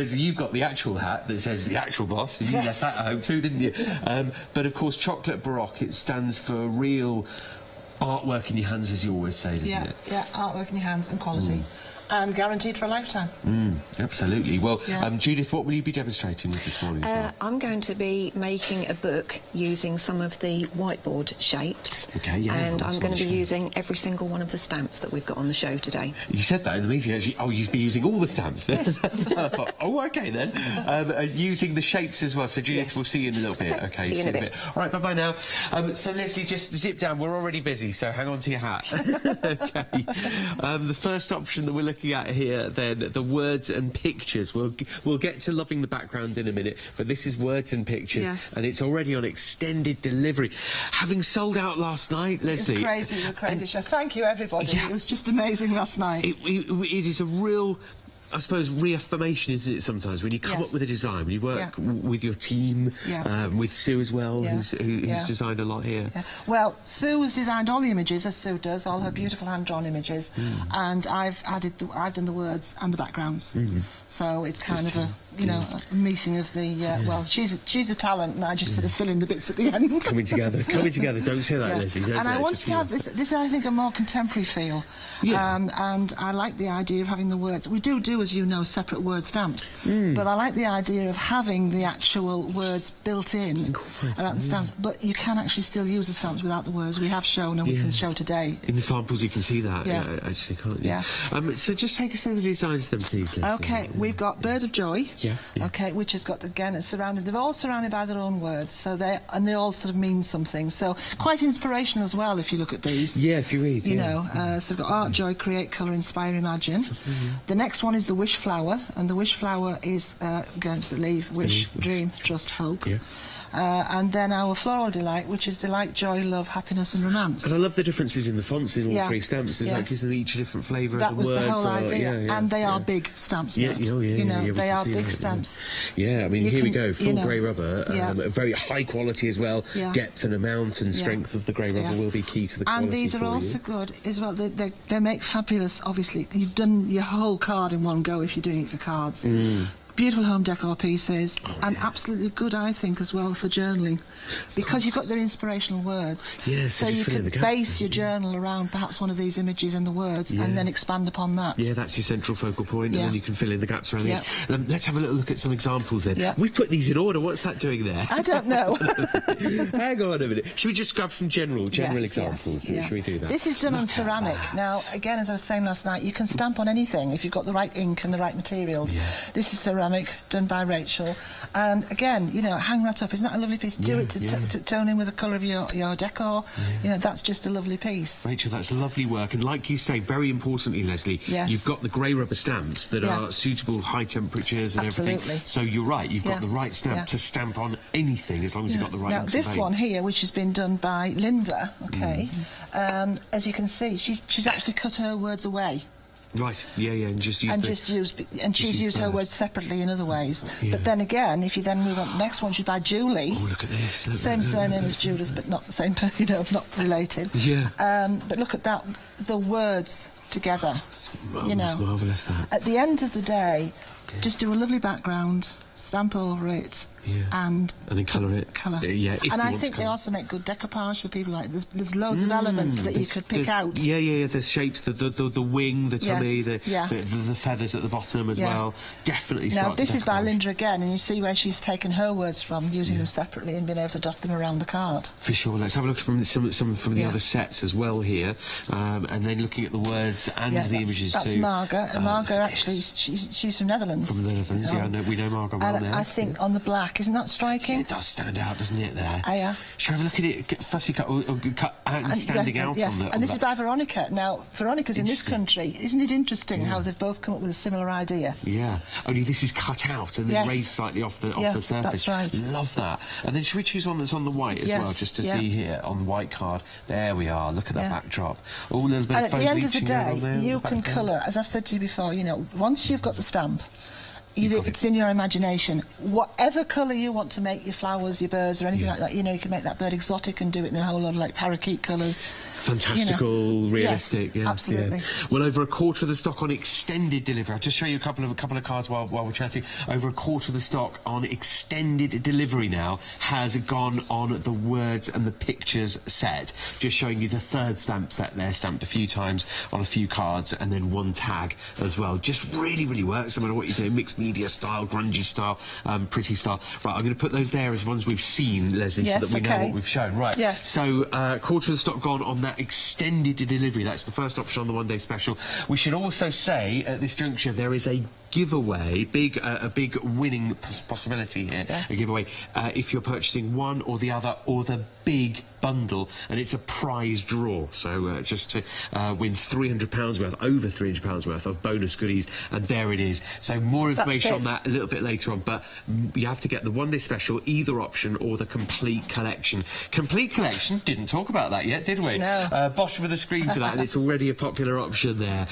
So you've got the actual hat that says the actual boss. You left that at home too, didn't you? But, of course, Chocolate Baroque, it stands for real artwork in your hands, as you always say, doesn't it? Yeah, artwork in your hands and quality. And guaranteed for a lifetime. Absolutely. Well, Judith, what will you be demonstrating with this morning? I'm going to be making a book using some of the whiteboard shapes. Okay, yeah. And I'm going to be using every single one of the stamps that we've got on the show today. You said that in the meeting, actually. Oh, you'd be using all the stamps. Yes. I thought, oh, okay then. Using the shapes as well. So, Judith, we'll see you in a little bit. Okay, see you in a bit. All right, bye-bye now. So, Leslie, just zip down. We're already busy, so hang on to your hat. Okay. The first option that we're looking at here, then, the Words and Pictures. We'll get to Loving the Background in a minute, but this is Words and Pictures, and it's already on extended delivery. Having sold out last night, Leslie. It was crazy, Chef. Thank you, everybody. Yeah. It was just amazing last night. It is a real, I suppose, reaffirmation, isn't it, sometimes, when you come up with a design, when you work with your team, with Sue as well, who's designed a lot here. Yeah. Well, Sue has designed all the images, as Sue does, all her beautiful hand-drawn images, and I've done the words and the backgrounds. So it's kind of a meeting of the, well, she's a talent, and I just sort of fill in the bits at the end. Coming together, don't say that, Leslie. Don't and say I wanted to have this, I think, a more contemporary feel. And I like the idea of having the words. We do, as you know, separate word stamps, but I like the idea of having the actual words built in the stamps, but you can actually still use the stamps without the words. We have shown, and we can show today. In the samples you can see that, actually, can't you? So just take us through the designs then, please, Leslie. Okay, we've got Bird of Joy, okay, which has got, again, it's surrounded, they're all surrounded by their own words, so they all sort of mean something, so quite inspirational as well if you look at these. Yeah, if you read, you know, so we've got Art, Joy, Create, Colour, Inspire, Imagine. The next one is the Wish Flower, and the Wish Flower is, again, believe, wish, dream, trust, hope. And then our Floral Delight, which is delight, joy, love, happiness and romance. And I love the differences in the fonts in all three stamps. There's like, gives them each a different flavour of the words. That was the whole idea. And they are big stamps, Matt. You know, they are big stamps. Yeah, I mean, here we go, full grey rubber, very high quality as well. Depth and amount and strength of the grey rubber will be key to the quality. And these are also good as well. They make fabulous, obviously. You've done your whole card in one go if you're doing it for cards. Beautiful home decor pieces, and absolutely good, I think, as well for journaling, because you've got their inspirational words. So you can base your journal around perhaps one of these images and the words, and then expand upon that. Yeah, that's your central focal point, and then you can fill in the gaps around it. Let's have a little look at some examples then. We put these in order. What's that doing there? I don't know. Hang on a minute. Should we just grab some general examples? Should we do that? This is done on ceramic. Now, again, as I was saying last night, you can stamp on anything if you've got the right ink and the right materials. This is ceramic. ceramic done by Rachel. And again, you know, hang that up. Isn't that a lovely piece? Do it to tone in with the colour of your decor. You know, that's just a lovely piece. Rachel, that's lovely work. And like you say, very importantly, Leslie, you've got the grey rubber stamps that are suitable high temperatures and everything. So you're right, you've got the right stamp to stamp on anything as long as you've got the right inks and this one here, which has been done by Linda, as you can see, she's actually cut her words away. Right, and just used she's used her words separately in other ways. But then again, if you then move on to the next one, she's by Julie. Oh, look at this. Same surname as Judith, but not the same, you know, not related. But look at that, the words together. You know, it's marvellous, that. At the end of the day, just do a lovely background, stamp over it, and then colour it. And I think they also make good decoupage for people like there's loads of elements that you could pick out. The shapes, the wing, the tummy, the feathers at the bottom as well. Definitely. Now this is by Linda again, and you see where she's taken her words from, using them separately and being able to dot them around the card. For sure. Let's have a look from some from the other sets as well here, and then looking at the words and the images too. That's Margot. And Margot actually, she's from Netherlands. From the Netherlands, we know Margot well now. I think on the black, isn't that striking? It does stand out, doesn't it, there? Shall we have a look at it, fussy cut, or cut out and standing out on the... And this is by Veronica. Now, Veronica's in this country. Isn't it interesting how they've both come up with a similar idea? Only this is cut out and then raised slightly off the surface. That's right. Love that. And then should we choose one that's on the white as well, just to see here, on the white card? There we are. Look at that backdrop. A little bit of at the end of the day, you can colour, as I've said to you before, you know, once you've got the stamp, it's in your imagination. Whatever colour you want to make your flowers, your birds, or anything like that, you know, you can make that bird exotic and do it in a whole lot of like parakeet colours. Fantastical, realistic, absolutely. Well, over a quarter of the stock on extended delivery. I'll just show you a couple of cards while we're chatting. Over a quarter of the stock on extended delivery now has gone on the words and the pictures set. Just showing you the third stamp set there, stamped a few times on a few cards, and then one tag as well. Just really works no matter what you do. Mixed media style, grungy style, pretty style. Right, I'm going to put those there as ones we've seen, Leslie, so that we know what we've shown. Right. So quarter of the stock gone on that extended delivery. That's the first option on the one-day special. We should also say at this juncture there is a giveaway, a big winning possibility here. A giveaway if you're purchasing one or the other or the big bundle, and it's a prize draw. So just to win £300 worth, over £300 worth of bonus goodies, and there it is. So more information on that a little bit later on, but you have to get the one-day special, either option, or the complete collection. Complete collection, didn't talk about that yet, did we? No. Bottom of the screen for that, and it's already a popular option there.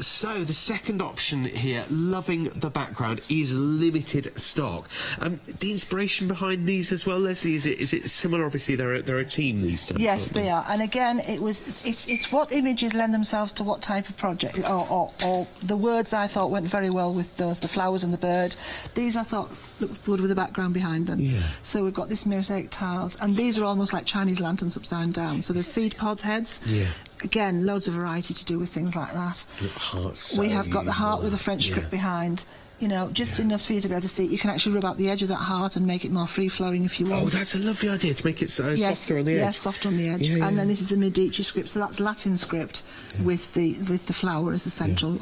So the second option here, loving the background, is limited stock. The inspiration behind these as well, Leslie, is it similar? Obviously they're a team, these stamps. Yes, they are. And again, it's what images lend themselves to what type of project, or the words I thought went very well with those, the flowers and the bird. These I thought looked good with the background behind them. So we've got this mosaic tiles, and these are almost like Chinese lanterns upside down. So there's seed pod heads. Again, loads of variety to do with things like that. We have got the heart with a French script behind. You know, just enough for you to be able to see it. You can actually rub out the edge of that heart and make it more free-flowing if you want. Oh, that's a lovely idea, to make it softer on the edge. Yes, softer on the edge. And then this is the Medici script, so that's Latin script with the flower as the central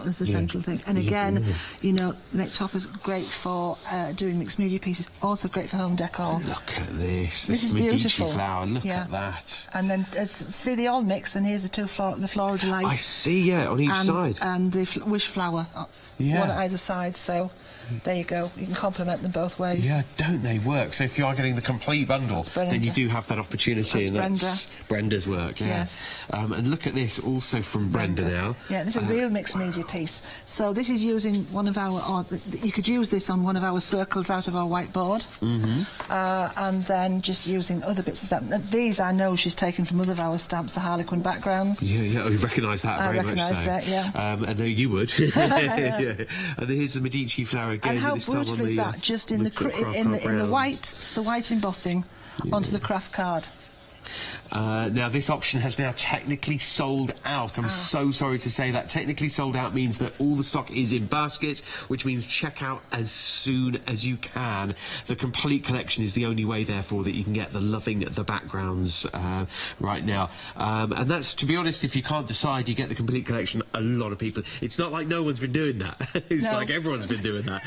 thing. And again, you know, neck top is great for doing mixed media pieces. Also great for home decor. Look at this. This is Medici beautiful. Flower. Look at that. And then see the all mix, and here's the floral delight. I see. On each side. And the wish flower. One at either side, so there you go. You can complement them both ways. Yeah, don't they work? So if you are getting the complete bundle, then you do have that opportunity. That's Brenda's work, Yes. And look at this, also from Brenda now. Yeah, this is a real mixed media piece. So this is using one of our, you could use this on one of our circles out of our whiteboard. And then just using other bits of stamp. These I know she's taken from other of our stamps, the Harlequin backgrounds. Oh, you recognise that very much so. I recognise that, I know you would. And here's the Medici flower again. And how brutal is that? Just in the white embossing onto the craft card. Now, this option has now technically sold out. I'm so sorry to say that. Technically sold out means that all the stock is in baskets, which means check out as soon as you can. The complete collection is the only way, therefore, that you can get the loving the backgrounds right now. And that's, to be honest, if you can't decide, you get the complete collection. A lot of people. It's not like no one's been doing that. It's like everyone's been doing that.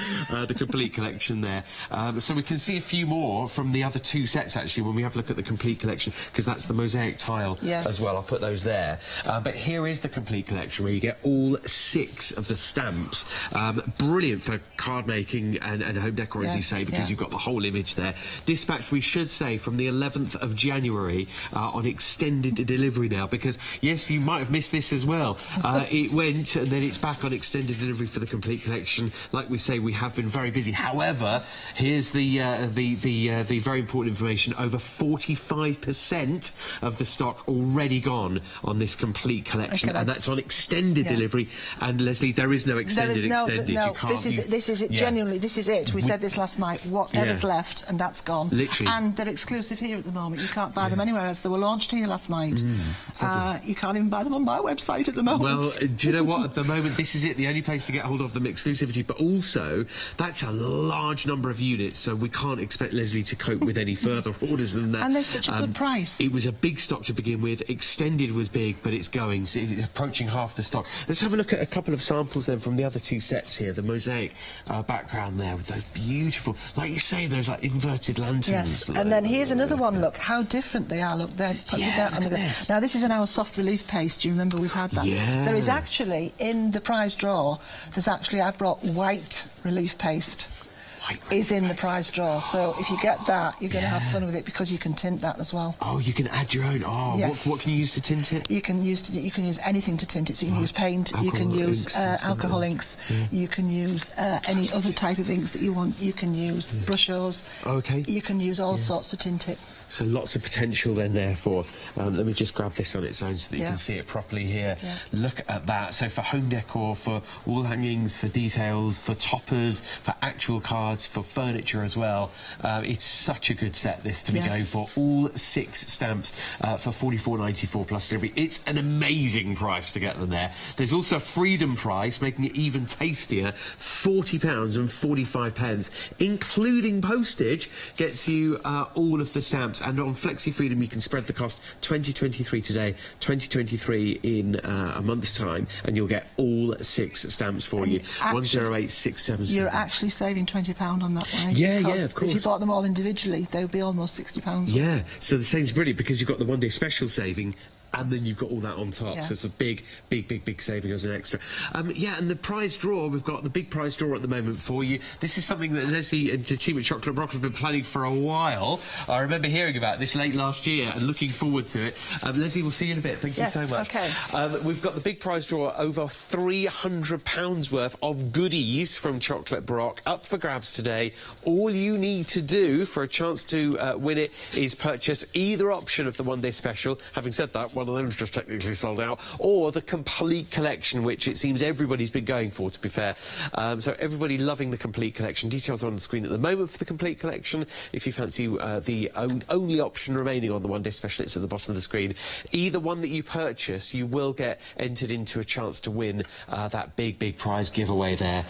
The complete collection there. So we can see a few more from the other two sets, actually, when we have a look at the complete collection, because that's the mosaic tile as well. I'll put those there. But here is the complete collection where you get all 6 of the stamps. Brilliant for card making and home decor, as you say, because you've got the whole image there. Dispatched, we should say, from the 11th of January on extended delivery now, because, yes, you might have missed this as well. It went, and then it's back on extended delivery for the complete collection. Like we say, we have been very busy. However, here's the very important information. Over 45% of the stock already gone on this complete collection, and that's on extended delivery. And Leslie, there is no extended. No, you can't, this is it. Genuinely, this is it. We said this last night. Whatever's left, and that's gone. Literally. And they're exclusive here at the moment. You can't buy them anywhere else. They were launched here last night. You can't even buy them on my website at the moment. Well, do you know what? At the moment, this is it. The only place to get hold of them, exclusivity. But also, that's a large number of units, so we can't expect Leslie to cope with any further orders than that. And they're such a good price. It was a big stock to begin with. Extended was big, but it's going. So it's approaching half the stock. Let's have a look at a couple of samples then from the other two sets here. The mosaic background there with those beautiful, like you say, those like inverted lanterns. Yes, and then here's another one. Look how different they are. Look, they're now this is in our soft relief paste. Do you remember we've had that? Yeah. There is actually in the prize draw. I've brought white relief paste. Is in the prize draw, so if you get that, you're going to have fun with it because you can tint that as well. Oh, you can add your own. Oh, yes. What can you use to tint it? You can use anything to tint it. So you can use paint, you can use alcohol inks, you can use any other type of inks that you want. You can use brushes. Okay. You can use all sorts to tint it. So lots of potential then, therefore. Let me just grab this on its own so that you can see it properly here. Look at that. So for home decor, for wall hangings, for details, for toppers, for actual cards, for furniture as well. It's such a good set, this, to be going for. All 6 stamps for £44.94 plus delivery. It's an amazing price to get them there. There's also a freedom price, making it even tastier. £40.45, including postage, gets you all of the stamps. And on Flexi Freedom, you can spread the cost 2023 today, 2023 in a month's time, and you'll get all 6 stamps for you. 108677. You're actually saving £20 on that way. Yeah, of course. If you bought them all individually, they would be almost £60. Yeah, so the saving's brilliant because you've got the one-day special saving, and then you've got all that on top, so it's a big saving as an extra. Yeah, and the prize draw, we've got the big prize draw at the moment for you. This is something that Leslie and the team at Chocolate Rock have been planning for a while. I remember hearing about this late last year and looking forward to it. Leslie, we'll see you in a bit. Thank you so much. Okay. We've got the big prize draw, over £300 worth of goodies from Chocolate Rock up for grabs today. All you need to do for a chance to win it is purchase either option of the one-day special. Having said that, one of them's just technically sold out, or the complete collection, which it seems everybody's been going for, to be fair. So everybody loving the complete collection. Details are on the screen at the moment for the complete collection. If you fancy the only option remaining on the one-day special, it's at the bottom of the screen. Either one that you purchase, you will get entered into a chance to win that big prize giveaway there.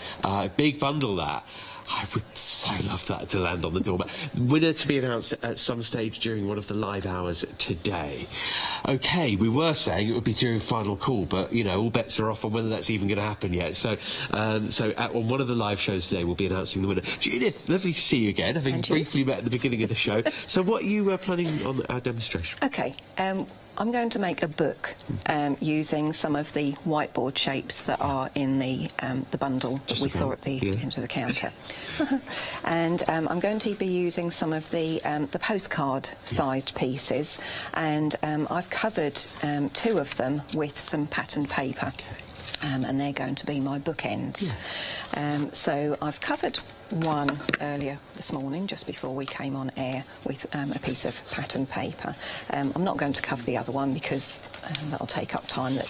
Big bundle, that. I would so love that to land on the door. But winner to be announced at some stage during one of the live hours today. OK, we were saying it would be during final call, but, you know, all bets are off on whether that's even going to happen yet. So on one of the live shows today, we'll be announcing the winner. Judith, lovely to see you again, having briefly met at the beginning of the show. So what are you planning on our demonstration? OK, I'm going to make a book using some of the whiteboard shapes that are in the bundle that we saw at the end of the counter. And I'm going to be using some of the postcard-sized pieces, and I've covered 2 of them with some pattern paper. and they're going to be my bookends. Yeah. So I've covered one earlier this morning, just before we came on air, with a piece of pattern paper. I'm not going to cover the other one because that'll take up time that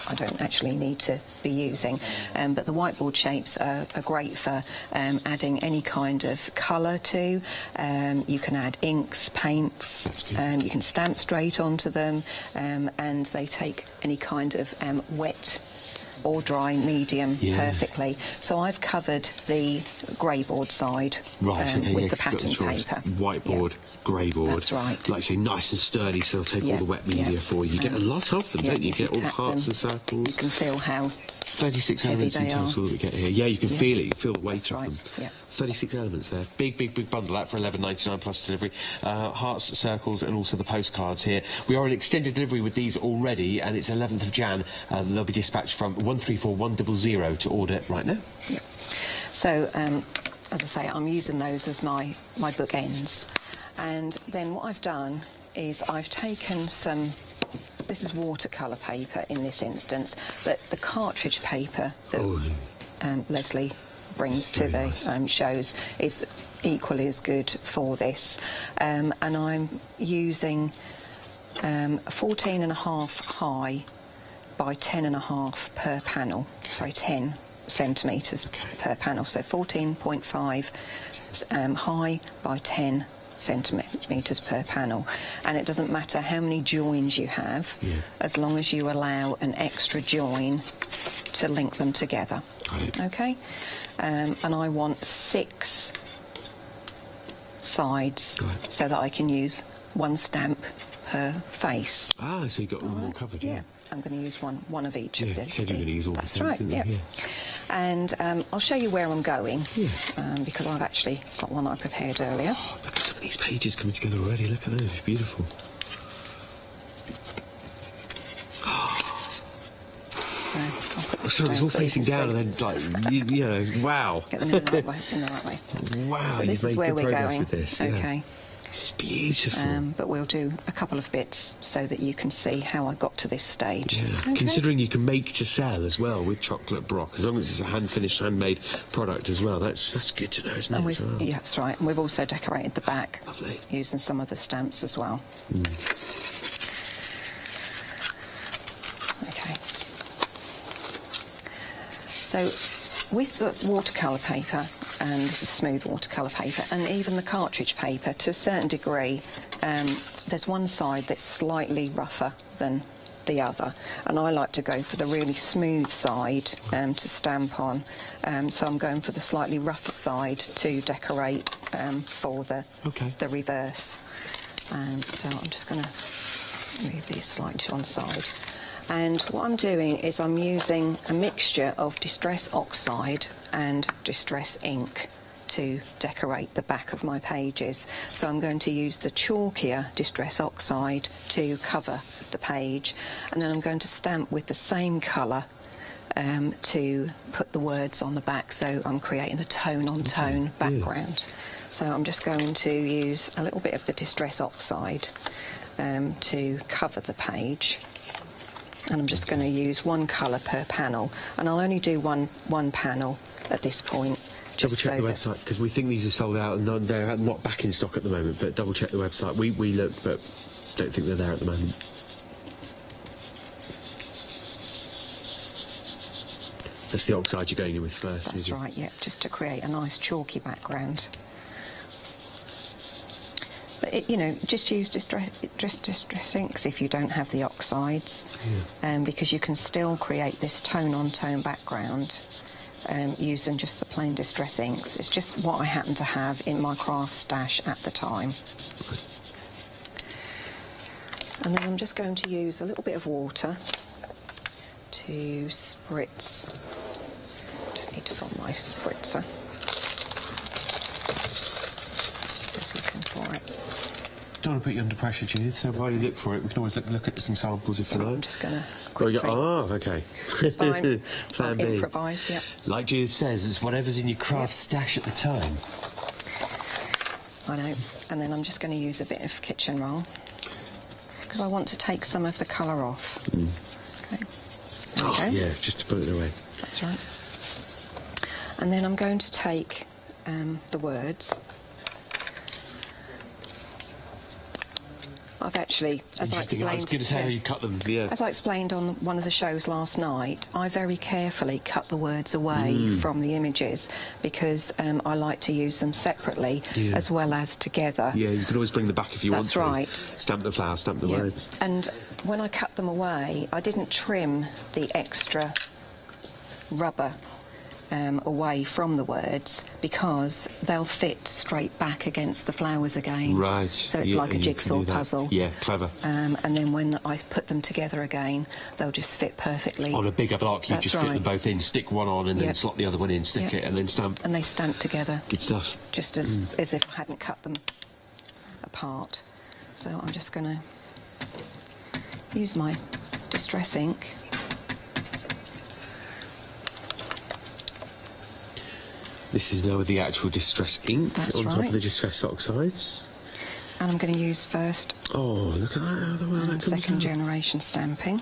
I don't actually need to be using. But the whiteboard shapes are great for adding any kind of colour to. You can add inks, paints, you can stamp straight onto them, and they take any kind of wet or dry medium perfectly. So I've covered the grey board side with the pattern paper. Whiteboard, grey board. That's right. Like I say, nice and sturdy, so it'll take all the wet media for you. You get a lot of them, don't you? You get all the hearts and circles. You can feel how 36 elements in total that we get here. Yeah, you can feel it. You feel the weight of them. Yeah. 36 elements there. Big bundle out for $11.99 plus delivery. Hearts, circles, and also the postcards here. We are in extended delivery with these already, and it's 11th of Jan. They'll be dispatched from 134100 to order right now. Yeah. So, as I say, I'm using those as my bookends. And then what I've done is I've taken some... This is watercolour paper in this instance, but the cartridge paper that Leslie brings to the shows is equally as good for this. And I'm using 14.5 high by 10.5 per panel. Sorry, 10 centimetres per panel. So 14.5 high by 10 centimetres per panel, and it doesn't matter how many joins you have, as long as you allow an extra join to link them together. Okay, and I want 6 sides so that I can use one stamp per face. Ah, so you got them all covered. Yeah. I'm going to use one of each of this. You said you were going to use all the same. That's right, yeah. And I'll show you where I'm going, because I've actually got one that I prepared earlier. Oh, look at some of these pages coming together already. Look at those, it's beautiful. So it's all facing down and then, like, you know, wow. Get them in the right way. Wow, so this is where we're going. With this, okay. It's beautiful. But we'll do a couple of bits so that you can see how I got to this stage. Yeah. Okay. Considering you can make to sell as well with chocolate brock, as long as it's a hand-finished, handmade product as well. That's good to know, isn't it? As well? Yeah, that's right. And we've also decorated the back. Lovely. Using some of the stamps as well. Okay. So with the watercolour paper, and this is smooth watercolour paper, and even the cartridge paper, to a certain degree, there's one side that's slightly rougher than the other, and I like to go for the really smooth side to stamp on, so I'm going for the slightly rougher side to decorate for the reverse. So I'm just going to move these slightly to one side. And what I'm doing is I'm using a mixture of Distress Oxide and Distress Ink to decorate the back of my pages. So I'm going to use the chalkier Distress Oxide to cover the page, and then I'm going to stamp with the same colour to put the words on the back, so I'm creating a tone-on-tone background. So I'm just going to use a little bit of the Distress Oxide to cover the page. And I'm just going to use one colour per panel, and I'll only do one panel at this point. Double check the website, because we think these are sold out and they're not back in stock at the moment, but double check the website. We looked, but don't think they're there at the moment. That's the oxide you're going in with first. That's right, yeah, just to create a nice chalky background. But you know, just use distress inks if you don't have the oxides, because you can still create this tone-on-tone background using just the plain distress inks. It's just what I happen to have in my craft stash at the time. And then I'm just going to use a little bit of water to spritz. Just need to find my spritzer. Just looking for it. Don't want to put you under pressure, Judith, so while you look for it, we can always look at some samples if you like. I'm just going to quickly... okay. It's fine. Plan B. Improvise, yeah. Like Judith says, it's whatever's in your craft stash at the time. I know. And then I'm just going to use a bit of kitchen roll, because I want to take some of the colour off. Okay. There we go. Yeah, just to put it away. That's right. And then I'm going to take the words. I've actually, as I explained, I was going to say how you cut them. Yeah. As I explained on one of the shows last night, I very carefully cut the words away from the images because I like to use them separately as well as together. Yeah, you can always bring the back if you want to. That's right. Stamp the flower, stamp the words. And when I cut them away, I didn't trim the extra rubber away from the words because they'll fit straight back against the flowers again. Right. So it's like a jigsaw puzzle. Yeah, clever. And then when I put them together again, they'll just fit perfectly. On a bigger block, you just fit them both in, stick one on and then slot the other one in, stick it and then stamp. And they stamp together. Good stuff. Just as if I hadn't cut them apart. So I'm just going to use my distress ink. This is now with the actual distress ink That's on top right. of the distress oxides. And I'm going to use first Oh, look at that, how well that comes second out. generation stamping.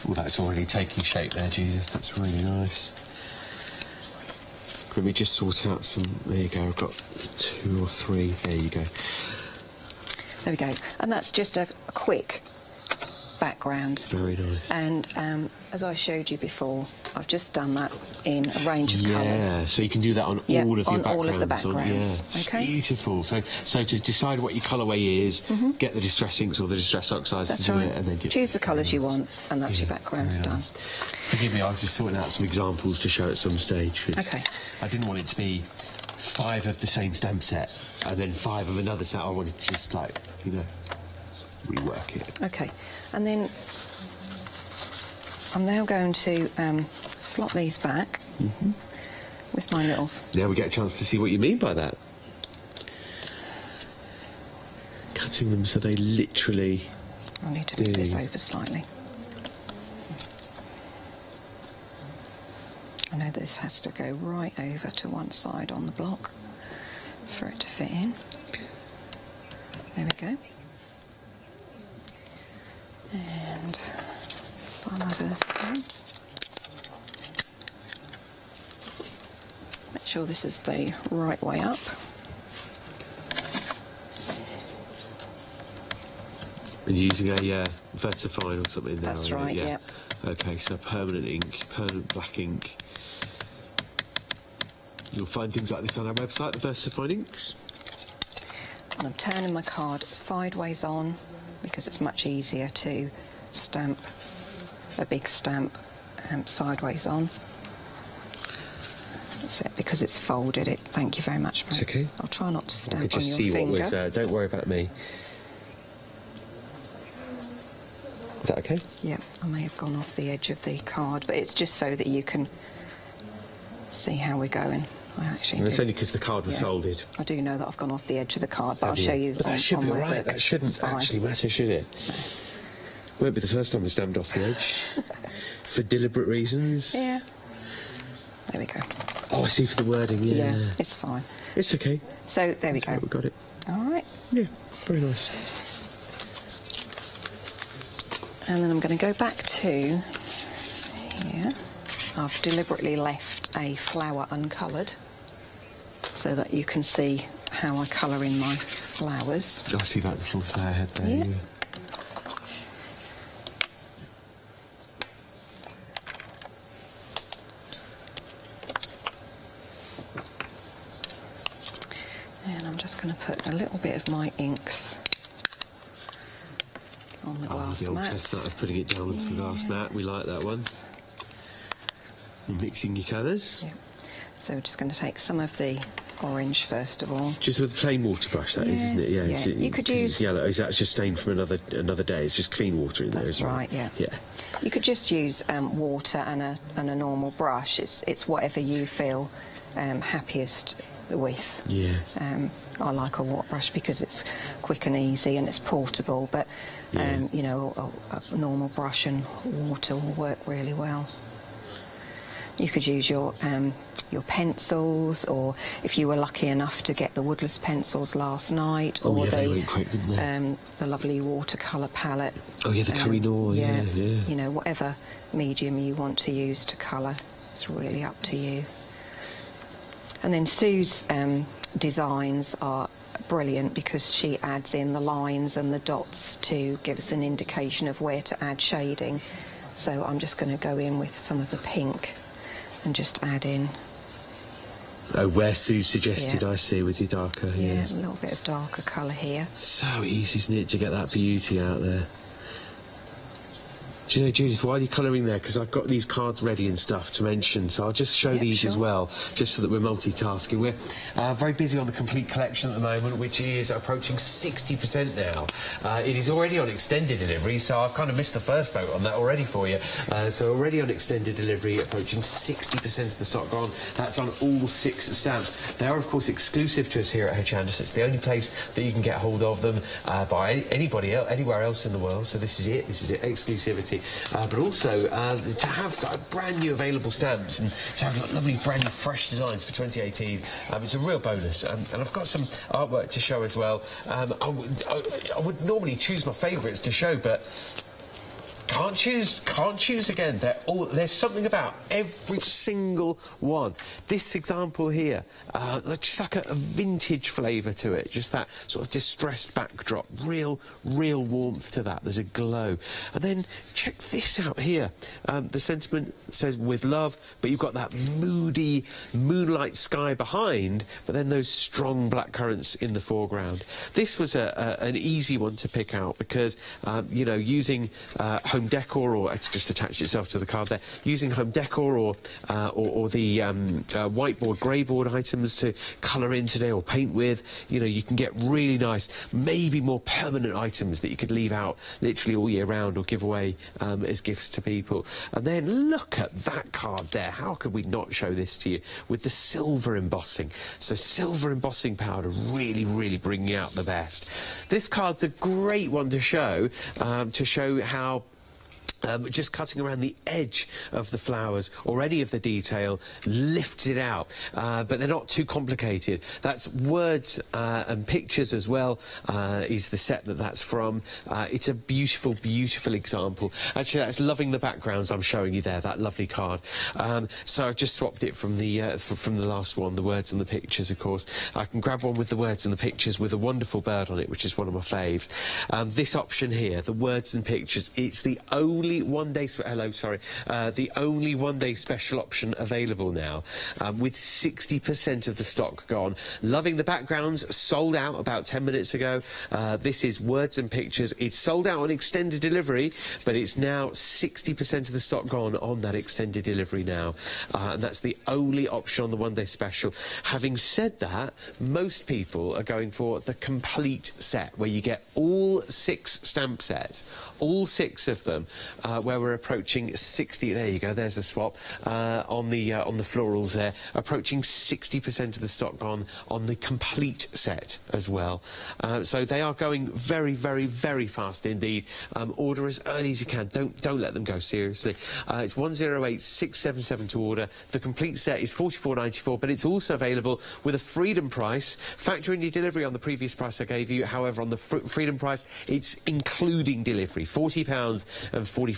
Well, that's already taking shape there, Judith. That's really nice. Let me just sort out some... There you go, I've got 2 or 3. There you go. There we go. And that's just a quick background. Very nice. And as I showed you before, I've just done that in a range of colours. Yeah, so you can do that on all of your backgrounds. all of the backgrounds. It's okay. Beautiful. So to decide what your colourway is, get the distress inks or the distress oxides That's to do right. it, and then choose the colours you want, and that's your background's done. Forgive me, I was just sorting out some examples to show at some stage. Okay. I didn't want it to be 5 of the same stamp set and then 5 of another set. I wanted to just, like, you know, rework it. Okay, and then I'm now going to slot these back with my little... Now we get a chance to see what you mean by that. Cutting them so they literally... I need to move this over slightly. I know this has to go right over to one side on the block for it to fit in. There we go. And buy my versicle. Make sure this is the right way up. And you're using a VersaFine or something now? That's right, yeah. Okay, so permanent ink, permanent black ink. You'll find things like this on our website, the VersaFine inks. And I'm turning my card sideways on because it's much easier to stamp a big stamp sideways on. That's it, because it's folded it. Thank you very much, Frank. It's okay. I'll try not to stamp I could just on see your finger. what was... don't worry about me. Is that okay? Yeah, I may have gone off the edge of the card, but it's just so that you can see how we're going. I actually and that's only because the card was folded. I do know that I've gone off the edge of the card, but I'll show you. But that should be all right. That shouldn't actually matter, should it? Won't be the first time we stamped off the edge. For deliberate reasons. Yeah. There we go. Oh, I see, for the wording, Yeah, it's fine. It's okay. So, there we go. We got it. All right. Yeah, very nice. And then I'm going to go back to here. I've deliberately left a flower uncoloured so that you can see how I colour in my flowers. I see that little flower head there. Yeah. And I'm just going to put a little bit of my inks on the glass the old mat. chestnut of putting it down onto the glass mat. We like that one. And mixing your colours. Yeah. So we're just going to take some of the orange first of all. Just with a plain water brush, that is, isn't it? Yeah. Yeah. You could use... It's yellow. Is that just stained from another day? It's just clean water in there, That's isn't right, it? yeah. Yeah. You could just use water and a normal brush. It's whatever you feel happiest the width. Yeah. I like a water brush because it's quick and easy and it's portable, but you know, a normal brush and water will work really well. You could use your pencils, or if you were lucky enough to get the woodless pencils last night, or they went quick, didn't they? The lovely watercolour palette. Oh yeah, the Kohinoor, yeah. You know, whatever medium you want to use to colour, it's really up to you. And then Sue's designs are brilliant because she adds in the lines and the dots to give us an indication of where to add shading. So I'm just going to go in with some of the pink and just add in. Oh, where Sue suggested, I see, with your darker, yeah. A little bit of darker colour here. So easy, isn't it, to get that beauty out there? Do you know, Judith, while you're colouring there, because I've got these cards ready and stuff to mention, so I'll just show these as well, just so that we're multitasking. We're very busy on the complete collection at the moment, which is approaching 60% now. It is already on extended delivery, so I've kind of missed the first boat on that already for you. So already on extended delivery, approaching 60% of the stock gone. That's on all 6 stamps. They are, of course, exclusive to us here at Hochanda, so it's the only place that you can get hold of them by anybody else, anywhere else in the world. So this is it, exclusivity. But also to have brand new available stamps and to have lovely brand new fresh designs for 2018, it's a real bonus. And I've got some artwork to show as well. I would normally choose my favourites to show, but can't choose again. There's something about every single one. This example here, just like a vintage flavour to it, just that sort of distressed backdrop, real warmth to that. There's a glow. And then check this out here. The sentiment says with love, but you've got that moody moonlight sky behind, but then those strong black currants in the foreground. This was an easy one to pick out because, you know, using home decor, or it's just attached itself to the card there, using home decor or the whiteboard, grey board items to colour in today or paint with, you know, you can get really nice, maybe more permanent items that you could leave out literally all year round or give away as gifts to people. And then look at that card there. How could we not show this to you with the silver embossing? So silver embossing powder really bringing out the best. This card's a great one to show how just cutting around the edge of the flowers or any of the detail lifts it out, but they're not too complicated. That's words and pictures as well, is the set that's from. It's a beautiful example. Actually, that's loving the backgrounds I'm showing you there, that lovely card. So I've just swapped it from the last one, the words and the pictures, of course. I can grab one with the words and the pictures with a wonderful bird on it, which is one of my faves. This option here, the words and pictures, it's the only one-day special option available now, with 60% of the stock gone. Loving the backgrounds, sold out about 10 minutes ago. This is words and pictures. It's sold out on extended delivery, but it's now 60% of the stock gone on that extended delivery now, and that's the only option on the one-day special. Having said that, most people are going for the complete set, where you get all 6 stamp sets, all 6 of them, where we're approaching 60. There you go. There's a swap on the florals there. Approaching 60% of the stock gone on the complete set as well. So they are going very fast indeed. Order as early as you can. Don't let them go. Seriously. It's 108677 to order. The complete set is £44.94, but it's also available with a freedom price. Factor in your delivery on the previous price I gave you. However, on the freedom price, it's including delivery. £40.45.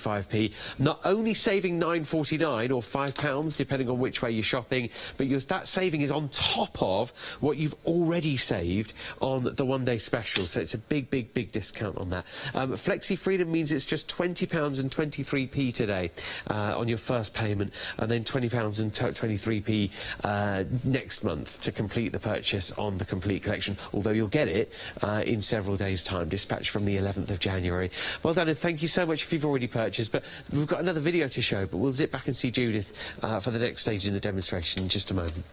Not only saving £9.49 or £5, depending on which way you're shopping, but that saving is on top of what you've already saved on the one-day special. So it's a big discount on that. Flexi Freedom means it's just £20.23 today on your first payment, and then £20.23 next month to complete the purchase on the complete collection. Although you'll get it in several days' time, dispatched from the 11th of January. Well done, and thank you so much if you've already purchased. But we've got another video to show, but we'll zip back and see Judith for the next stage in the demonstration in just a moment.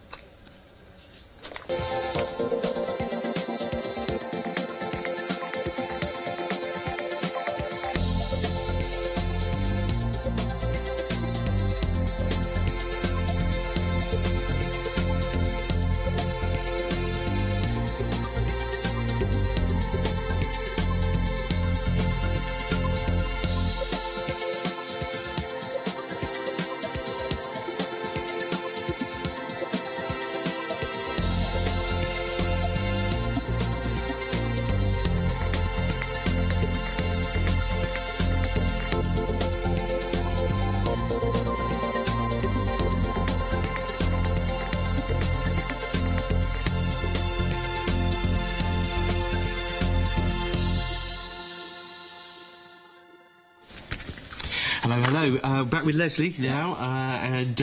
Hello, hello. Back with Leslie now, and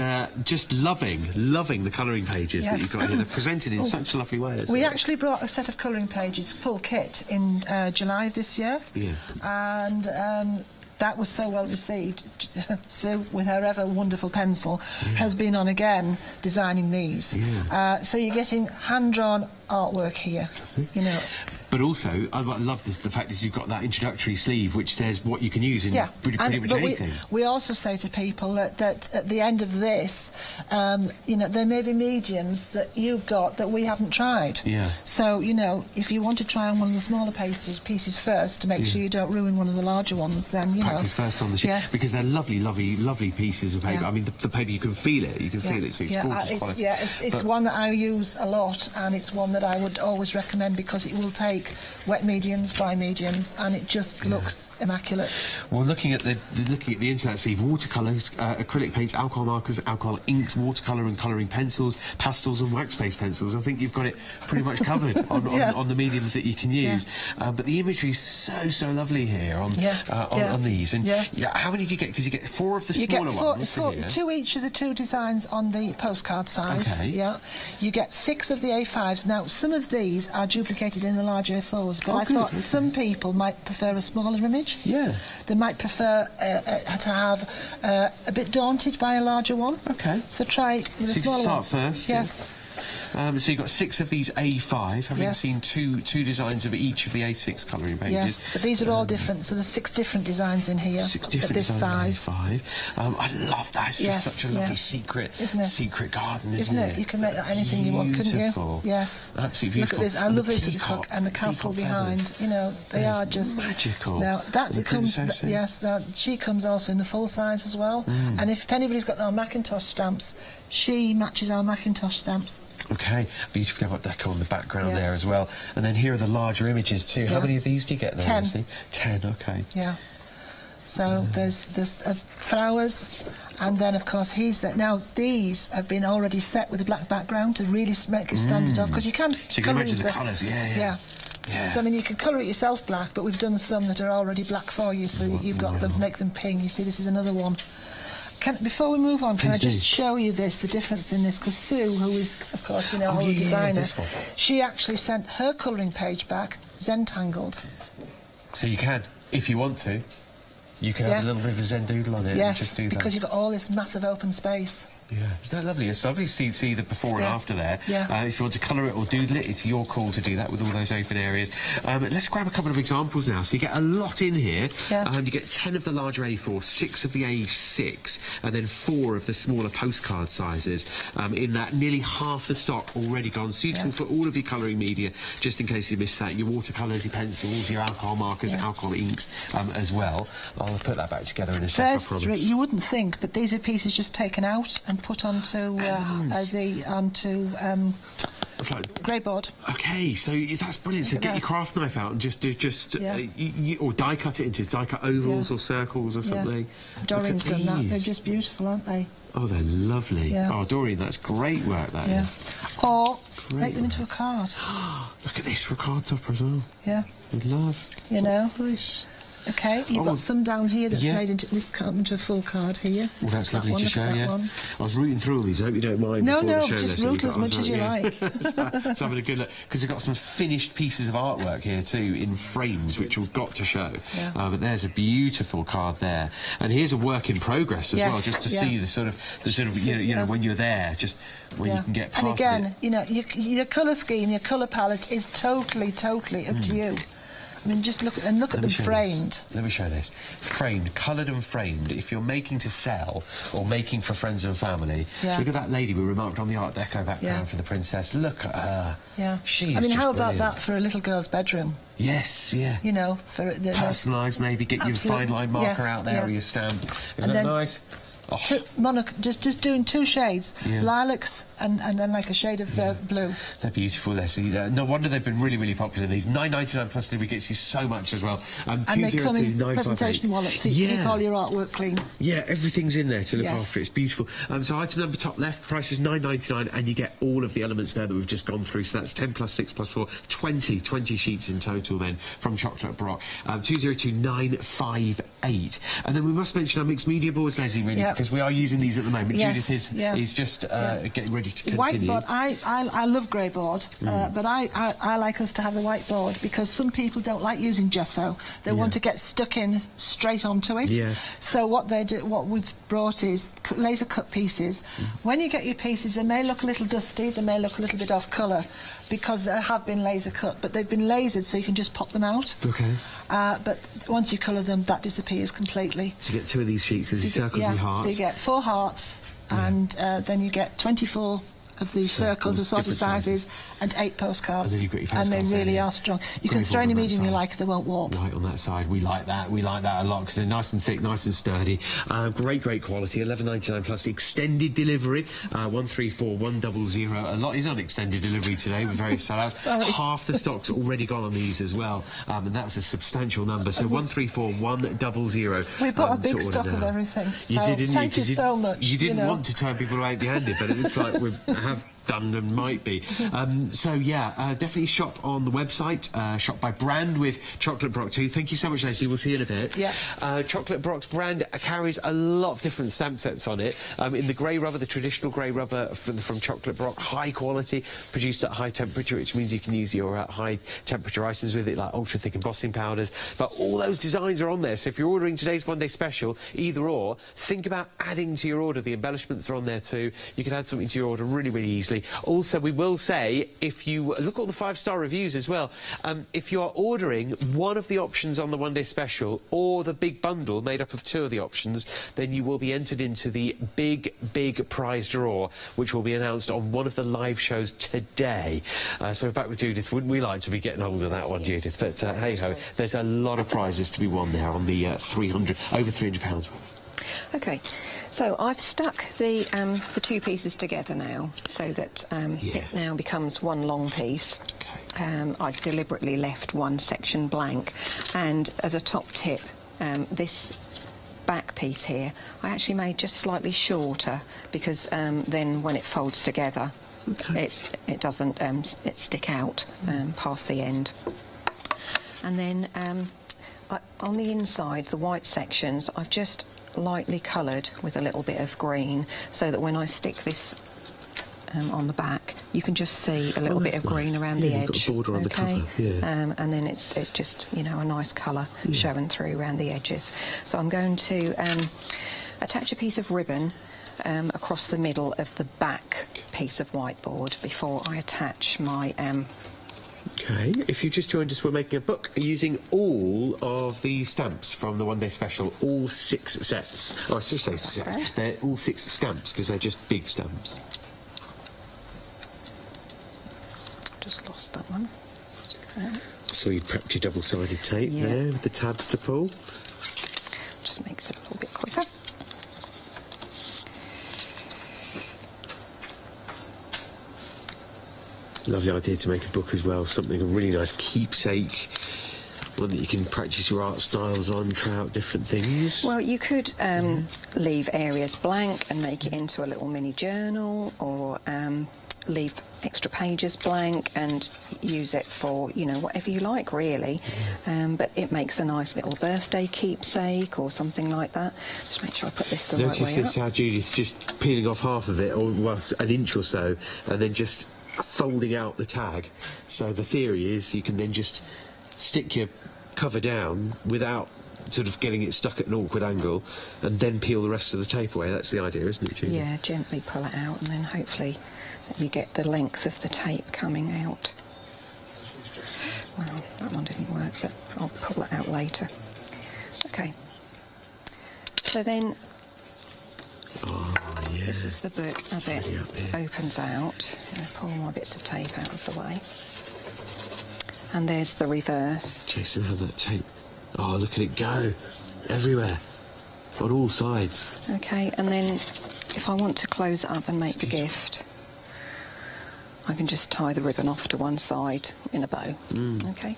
just loving the colouring pages that you've got here. They're presented in such a lovely way. We actually brought a set of colouring pages, full kit, in July of this year. Yeah. And that was so well received. Sue, with her ever wonderful pencil, has been on again designing these. Yeah. So you're getting hand-drawn artwork here, you know. But also, I love the fact that you've got that introductory sleeve which says what you can use in pretty much anything. We also say to people that at the end of this, you know, there may be mediums that you've got that we haven't tried. Yeah. So, you know, if you want to try on one of the smaller pieces first to make sure you don't ruin one of the larger ones, then, you practice first on the sheet. Yes. Because they're lovely, lovely, lovely pieces of paper. I mean, the paper, you can feel it. You can feel it, so it's gorgeous quality. Yeah, it's one that I use a lot, and it's one that I would always recommend because it will take wet mediums, dry mediums, and it just looks immaculate. Well, looking at the insert sleeve, watercolours, acrylic paints, alcohol markers, alcohol inks, watercolour and colouring pencils, pastels and wax-based pencils. I think you've got it pretty much covered on the mediums that you can use. But the imagery is so lovely here on these. And how many do you get? Because you get 4 of the smaller ones. 2 each of the 2 designs on the postcard size. Okay. Yeah. You get 6 of the A5s. Now, some of these are duplicated in the large A4s, but I thought some people might prefer a smaller image. Yeah. They might prefer to have a bit daunted by a larger one. Okay. So try with a smaller one. Start first. Yes. So you've got 6 of these A5, having seen two designs of each of the A6 colouring pages. Yes, but these are all different, so there's 6 different designs in here. 6 different designs of A5. I love that. It's just such a lovely secret garden, isn't it? You can make that anything you want, couldn't you? Yes. Absolutely beautiful. Look at this. I love this with the cook and the castle behind. You know, they are just magical. Now that she comes also in the full size as well. And if anybody's got our Macintosh stamps, she matches our Macintosh stamps. Okay, beautifully got deco on the background there as well. And then here are the larger images too. How many of these do you get there? 10. 10, okay. Yeah. So there's flowers, and then of course now these have been already set with a black background to really make it stand it off, because you can. So you can imagine the colours, yeah. So I mean, you can colour it yourself black, but we've done some that are already black for you, so you've got them, make them ping. You see, this is another one. Before we move on, can I just show you the difference in this? Because Sue, who is, of course, you know, our designer, she actually sent her colouring page back Zentangled. So you can, if you want to, you can have a little bit of a Zen doodle on it and just do that. Because you've got all this massive open space. Yeah, isn't that lovely? It's lovely to see the before and after there. Yeah. If you want to colour it or doodle it, it's your call to do that with all those open areas. Let's grab a couple of examples now. So you get a lot in here. Yeah. You get 10 of the larger A4, 6 of the A6, and then 4 of the smaller postcard sizes. In that, nearly half the stock already gone, suitable for all of your colouring media, just in case you missed that. Your watercolours, your pencils, your alcohol markers, alcohol inks as well. I'll put that back together in a separate promise. You wouldn't think, but these are pieces just taken out and put onto grey board. Okay, so that's brilliant. So get your craft knife out and just or die cut it into die cut ovals or circles or something. Doreen's done that. They're just beautiful, aren't they? Oh, they're lovely. Yeah. Oh, Doreen, that's great work. That is. Or make them into a card. Look at this for a card topper as well. Yeah. With love. You know. Nice. Okay, you've got some down here that's made into this into a full card here. Well, that's lovely to show, I was rooting through all these. I hope you don't mind. No, just root as much as you like. Let's have a good look, because they've got some finished pieces of artwork here too, in frames, which we've got to show. Yeah. But there's a beautiful card there, and here's a work in progress as well, just to see the sort of you know when you're there, just when you can get past it. And again, you know, your colour scheme, your colour palette is totally up to you. I mean, just look at them framed. Let me show this. Framed, coloured and framed. If you're making to sell or making for friends and family, look at that lady we remarked on the Art Deco background for the princess. Look at her. Yeah. She's I mean, how about brilliant. that for a little girl's bedroom? Yes, yeah. You know, for the personalised, maybe get your fine line marker out there or your stamp. Isn't that nice? Just doing 2 shades, lilacs then like a shade of blue. They're beautiful, Leslie. No wonder they've been really, really popular. These £9.99 plus delivery gets you so much as well. And they come in presentation wallets to keep all your artwork clean. Yeah, everything's in there to look after it. It's beautiful. So item number top left, price is £9.99, and you get all of the elements there that we've just gone through. So that's 10 plus 6 plus 4, 20 sheets in total then from Chocolate Brock. 202958. And then we must mention our mixed media boards, Leslie, really, because we are using these at the moment. Judith is just getting ready to continue. Whiteboard, I love grey board, but I like us to have a whiteboard because some people don't like using gesso. They want to get stuck in straight onto it. So what we've brought is laser cut pieces. When you get your pieces, they may look a little dusty, they may look a little bit off colour because they have been laser cut, but they've been lasered so you can just pop them out. Okay. But once you colour them, that disappears completely. So you get 2 of these sheets with circles and hearts. So you get 4 hearts, and then you get 24 of these circles, assorted sizes, and 8 postcards. And then you've got your postcards. And they really are strong. You can throw any medium you like, they won't warp. Right on that side. We like that. We like that a lot because they're nice and thick, nice and sturdy. Great quality. £11.99 plus extended delivery. 134100. A lot is on extended delivery today with various sellouts. Half the stock's already gone on these as well, and that's a substantial number. So 134100. We bought a big stock of everything. So you did, didn't thank you so much. You didn't want to turn people away empty-handed, but it looks like we have done and might be. So yeah, definitely shop on the website, shop by brand with Chocolate Brock too. Thank you so much, Leslie. We'll see you in a bit. Chocolate Brock's brand carries a lot of different stamp sets on it. In the grey rubber, the traditional grey rubber from Chocolate Brock, high quality, produced at high temperature, which means you can use your high temperature items with it, like ultra thick embossing powders. But all those designs are on there. So if you're ordering today's One Day Special, either or, think about adding to your order. The embellishments are on there too. You can add something to your order really, really easily. Also, we will say, if you look at all the 5-star reviews as well, if you are ordering one of the options on the One Day Special or the big bundle made up of 2 of the options, then you will be entered into the big prize draw, which will be announced on one of the live shows today. So we're back with Judith. Wouldn't we like to be getting hold of that one, Judith? But hey-ho, there's a lot of prizes to be won there on the over £300 worth. Okay, so I've stuck the 2 pieces together now, so that it now becomes one long piece. I've deliberately left one section blank, and as a top tip, this back piece here I actually made just slightly shorter because then when it folds together, it doesn't stick out past the end. And then on the inside, the white sections, I've just lightly coloured with a little bit of green, so that when I stick this on the back, you can just see a little bit of green around the edge. Got a border on the cover. And then it's just, you know, a nice colour showing through around the edges. So I'm going to attach a piece of ribbon across the middle of the back piece of whiteboard before I attach my Okay, if you just joined us, we're making a book using all of the stamps from the One Day Special, all 6 sets. Oh, I should say 6. They're all 6 stamps because they're just big stamps. Just lost that one. So you prepped your double-sided tape there with the tabs to pull. Just makes it a little bit quicker. Lovely idea to make a book as well, something a really nice keepsake, one that you can practice your art styles on, try out different things. Well, you could leave areas blank and make it into a little mini journal, or leave extra pages blank and use it for, you know, whatever you like, really. But it makes a nice little birthday keepsake or something like that. Just make sure I put this the right way up. Notice this, how Judith's just peeling off half of it, or well, an inch or so, and then just folding out the tag. So the theory is you can then just stick your cover down without sort of getting it stuck at an awkward angle, and then peel the rest of the tape away. That's the idea, isn't it, Judy? Yeah, gently pull it out, and then hopefully you get the length of the tape coming out. Well, that one didn't work, but I'll pull it out later. Okay. So then, this is the book as it opens out. I'm going to pull my bits of tape out of the way. And there's the reverse. Jason, have that tape. Oh, look at it go. Everywhere. On all sides. Okay, and then if I want to close it up and make the gift, I can just tie the ribbon off to one side in a bow. Okay.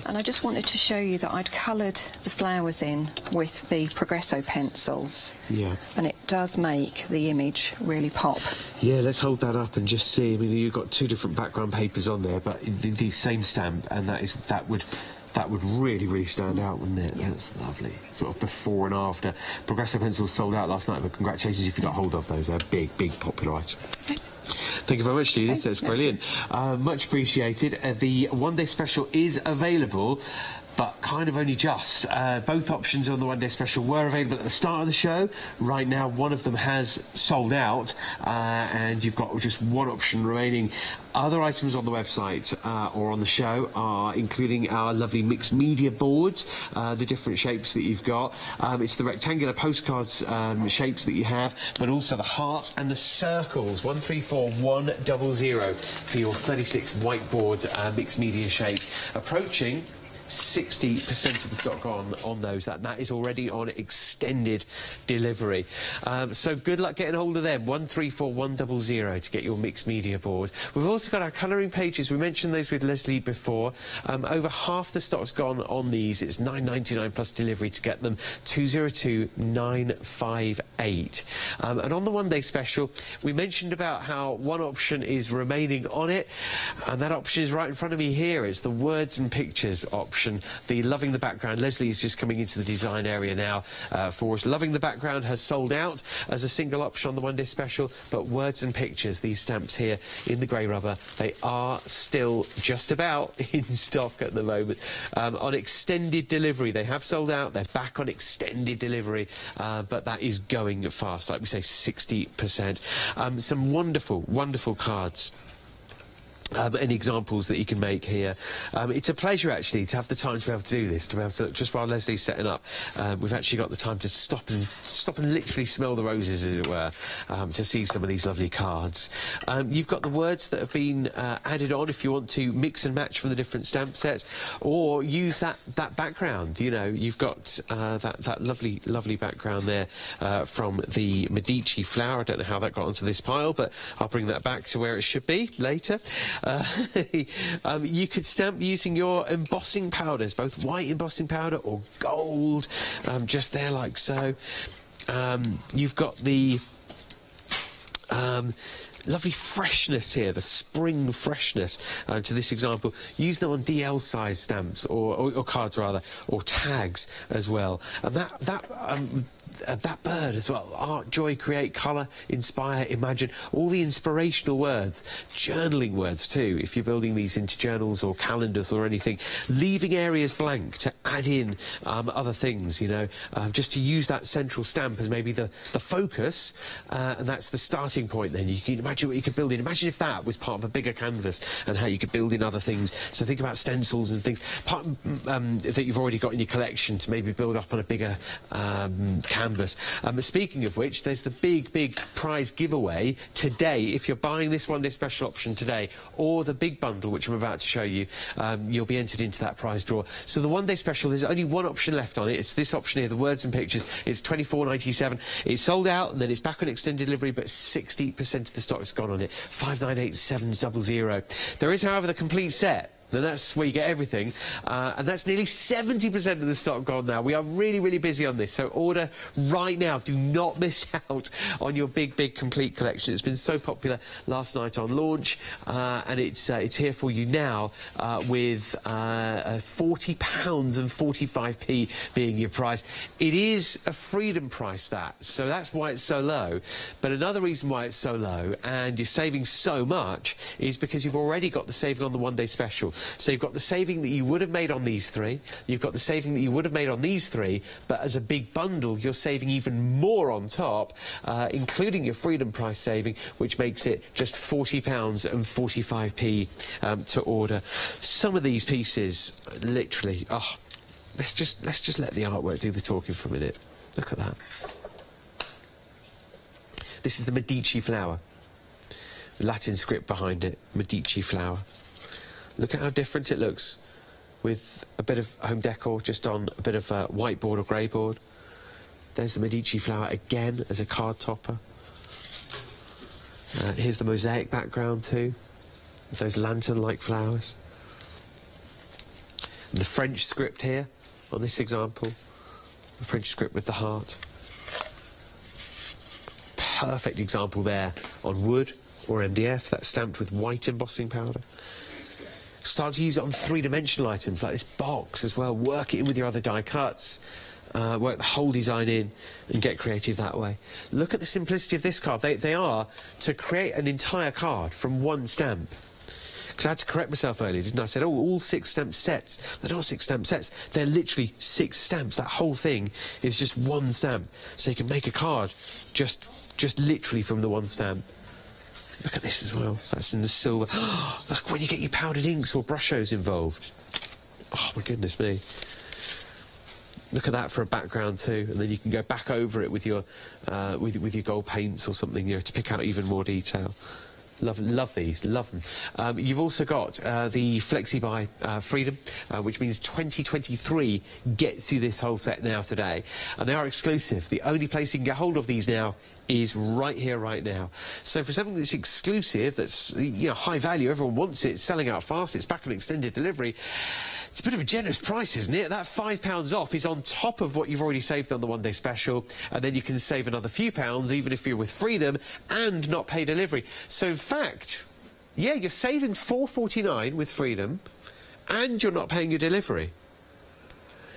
And I just wanted to show you that I'd coloured the flowers in with the Progresso pencils. Yeah. And it does make the image really pop. Yeah, let's hold that up and just see. I mean, you've got two different background papers on there, but the same stamp, and that would really, really stand out, wouldn't it? Yeah. That's lovely. Sort of before and after. Progresso pencils sold out last night, but congratulations if you got hold of those. They're a big popular item. Okay. Thank you very much, Judith. That's brilliant. Much appreciated. The one-day special is available, but kind of only just. Both options on the one-day special were available at the start of the show. Right now, one of them has sold out, and you've got just one option remaining. Other items on the website or on the show are including our lovely mixed media boards, the different shapes that you've got. It's the rectangular postcards shapes that you have, but also the heart and the circles, 134100 for your 36 whiteboards mixed media shape. Approaching 60% of the stock on those. That is already on extended delivery. So good luck getting hold of them. 134100 to get your mixed media board. We've also got our colouring pages. We mentioned those with Leslie before. Over half the stock's gone on these. It's £9.99 plus delivery to get them. 202958. And on the one-day special, we mentioned about how one option is remaining on it, and that option is right in front of me here. It's the words and pictures option. The Loving the Background. Leslie is just coming into the design area now for us. Loving the Background has sold out as a single option on the one-day special, but words and pictures, these stamps here in the grey rubber, they are still just about in stock at the moment. On extended delivery, they have sold out. They're back on extended delivery, but that is going fast, like we say, 60%. Some wonderful cards. And examples that you can make here. It's a pleasure, actually, to have the time to be able to do this, to be able to, just while Leslie's setting up, we've actually got the time to stop and literally smell the roses, as it were, to see some of these lovely cards. You've got the words that have been added on if you want to mix and match from the different stamp sets, or use that background. You know, you've got that lovely background there from the Medici flower. I don't know how that got onto this pile, but I'll bring that back to where it should be later. You could stamp using your embossing powders, both white embossing powder or gold, just there like so. You've got the lovely freshness here, the spring freshness to this example. Use them on DL size stamps or cards rather, or tags as well. And that bird as well. Art, joy, create, colour, inspire, imagine. All the inspirational words. Journaling words too, if you're building these into journals or calendars or anything. Leaving areas blank to add in other things, you know. Just to use that central stamp as maybe the focus, and that's the starting point then. You can imagine what you could build in. Imagine if that was part of a bigger canvas and how you could build in other things. So think about stencils and things that you've already got in your collection to maybe build up on a bigger canvas. Speaking of which, there's the big prize giveaway today. If you're buying this one-day special option today, or the big bundle, which I'm about to show you, you'll be entered into that prize draw. So the one-day special, there's only one option left on it. It's this option here, the words and pictures. It's £24.97. It's sold out, and then it's back on extended delivery, but 60% of the stock's gone on it. 598700. There is, however, the complete set. Then that's where you get everything, and that's nearly 70% of the stock gone now. We are really busy on this, so order right now. Do not miss out on your big complete collection. It's been so popular last night on launch, and it's here for you now with £40 and 45p being your price. It is a freedom price, so that's why it's so low. But another reason why it's so low and you're saving so much is because you've already got the saving on the one-day special. So you've got the saving that you would have made on these three, you've got the saving that you would have made on these three, but as a big bundle you're saving even more on top, including your freedom price saving, which makes it just £40 and 45p to order. Some of these pieces, literally, let's just let the artwork do the talking for a minute. Look at that. This is the Medici flower. The Latin script behind it, Medici flower. Look at how different it looks with a bit of home decor just on a bit of whiteboard or grey board. There's the Medici flower again as a card topper. Here's the mosaic background too. with those lantern-like flowers. And the French script here on this example, the French script with the heart. Perfect example there on wood or MDF, that's stamped with white embossing powder. Start to use it on three-dimensional items like this box as well. Work it in with your other die cuts. Work the whole design in and get creative that way. Look at the simplicity of this card. They are to create an entire card from one stamp. Because I had to correct myself earlier, didn't I? I said, oh, all 6 stamp sets. They're not 6 stamp sets. They're literally 6 stamps. That whole thing is just one stamp. So you can make a card just literally from the one stamp. Look at this as well. That's in the silver. Look, when you get your powdered inks or brushos involved. Oh, my goodness me. Look at that for a background too, and then you can go back over it with your gold paints or something, you know, to pick out even more detail. Love these, love them. You've also got the Flexi-Buy Freedom, which means 2023 gets you this whole set now today. And they are exclusive. The only place you can get hold of these now is right here, right now. So for something that's exclusive, that's, you know, high value, everyone wants it, it's selling out fast, it's back on extended delivery, it's a bit of a generous price, isn't it? That £5 off is on top of what you've already saved on the one-day special, and then you can save another few pounds even if you're with Freedom and not pay delivery. So in fact, yeah, you're saving £4.49 with Freedom and you're not paying your delivery.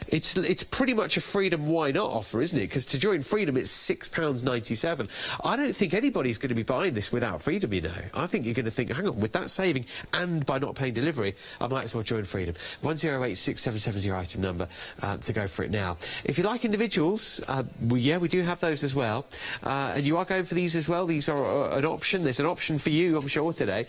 It's pretty much a Freedom why not offer, isn't it? Because to join Freedom, it's £6.97. I don't think anybody's going to be buying this without Freedom, you know. I think you're going to think, hang on, with that saving and by not paying delivery, I might as well join Freedom. 108677 is your item number to go for it now. If you like individuals, we do have those as well. And you are going for these as well. These are an option. There's an option for you, I'm sure, today.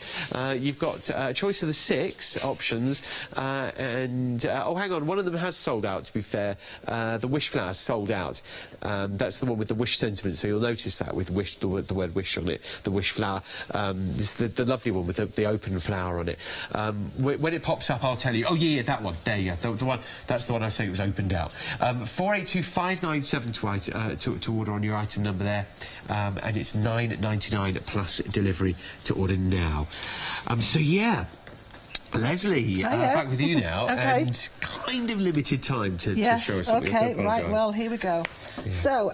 You've got a choice of the 6 options. Oh, hang on, one of them has sold out. To be fair, the wish flower's sold out. That's the one with the wish sentiment, so you'll notice that with wish, the word wish on it, the wish flower. It's the lovely one with the open flower on it. When it pops up, I'll tell you. Oh, yeah, that one. There you go. The one, that's the one I was saying it was opened out. 482597 to order on your item number there. And it's £9.99 plus delivery to order now. So, yeah. Leslie, back with you now, okay. And kind of limited time to show us something. Okay, right, well, here we go. Yeah. So,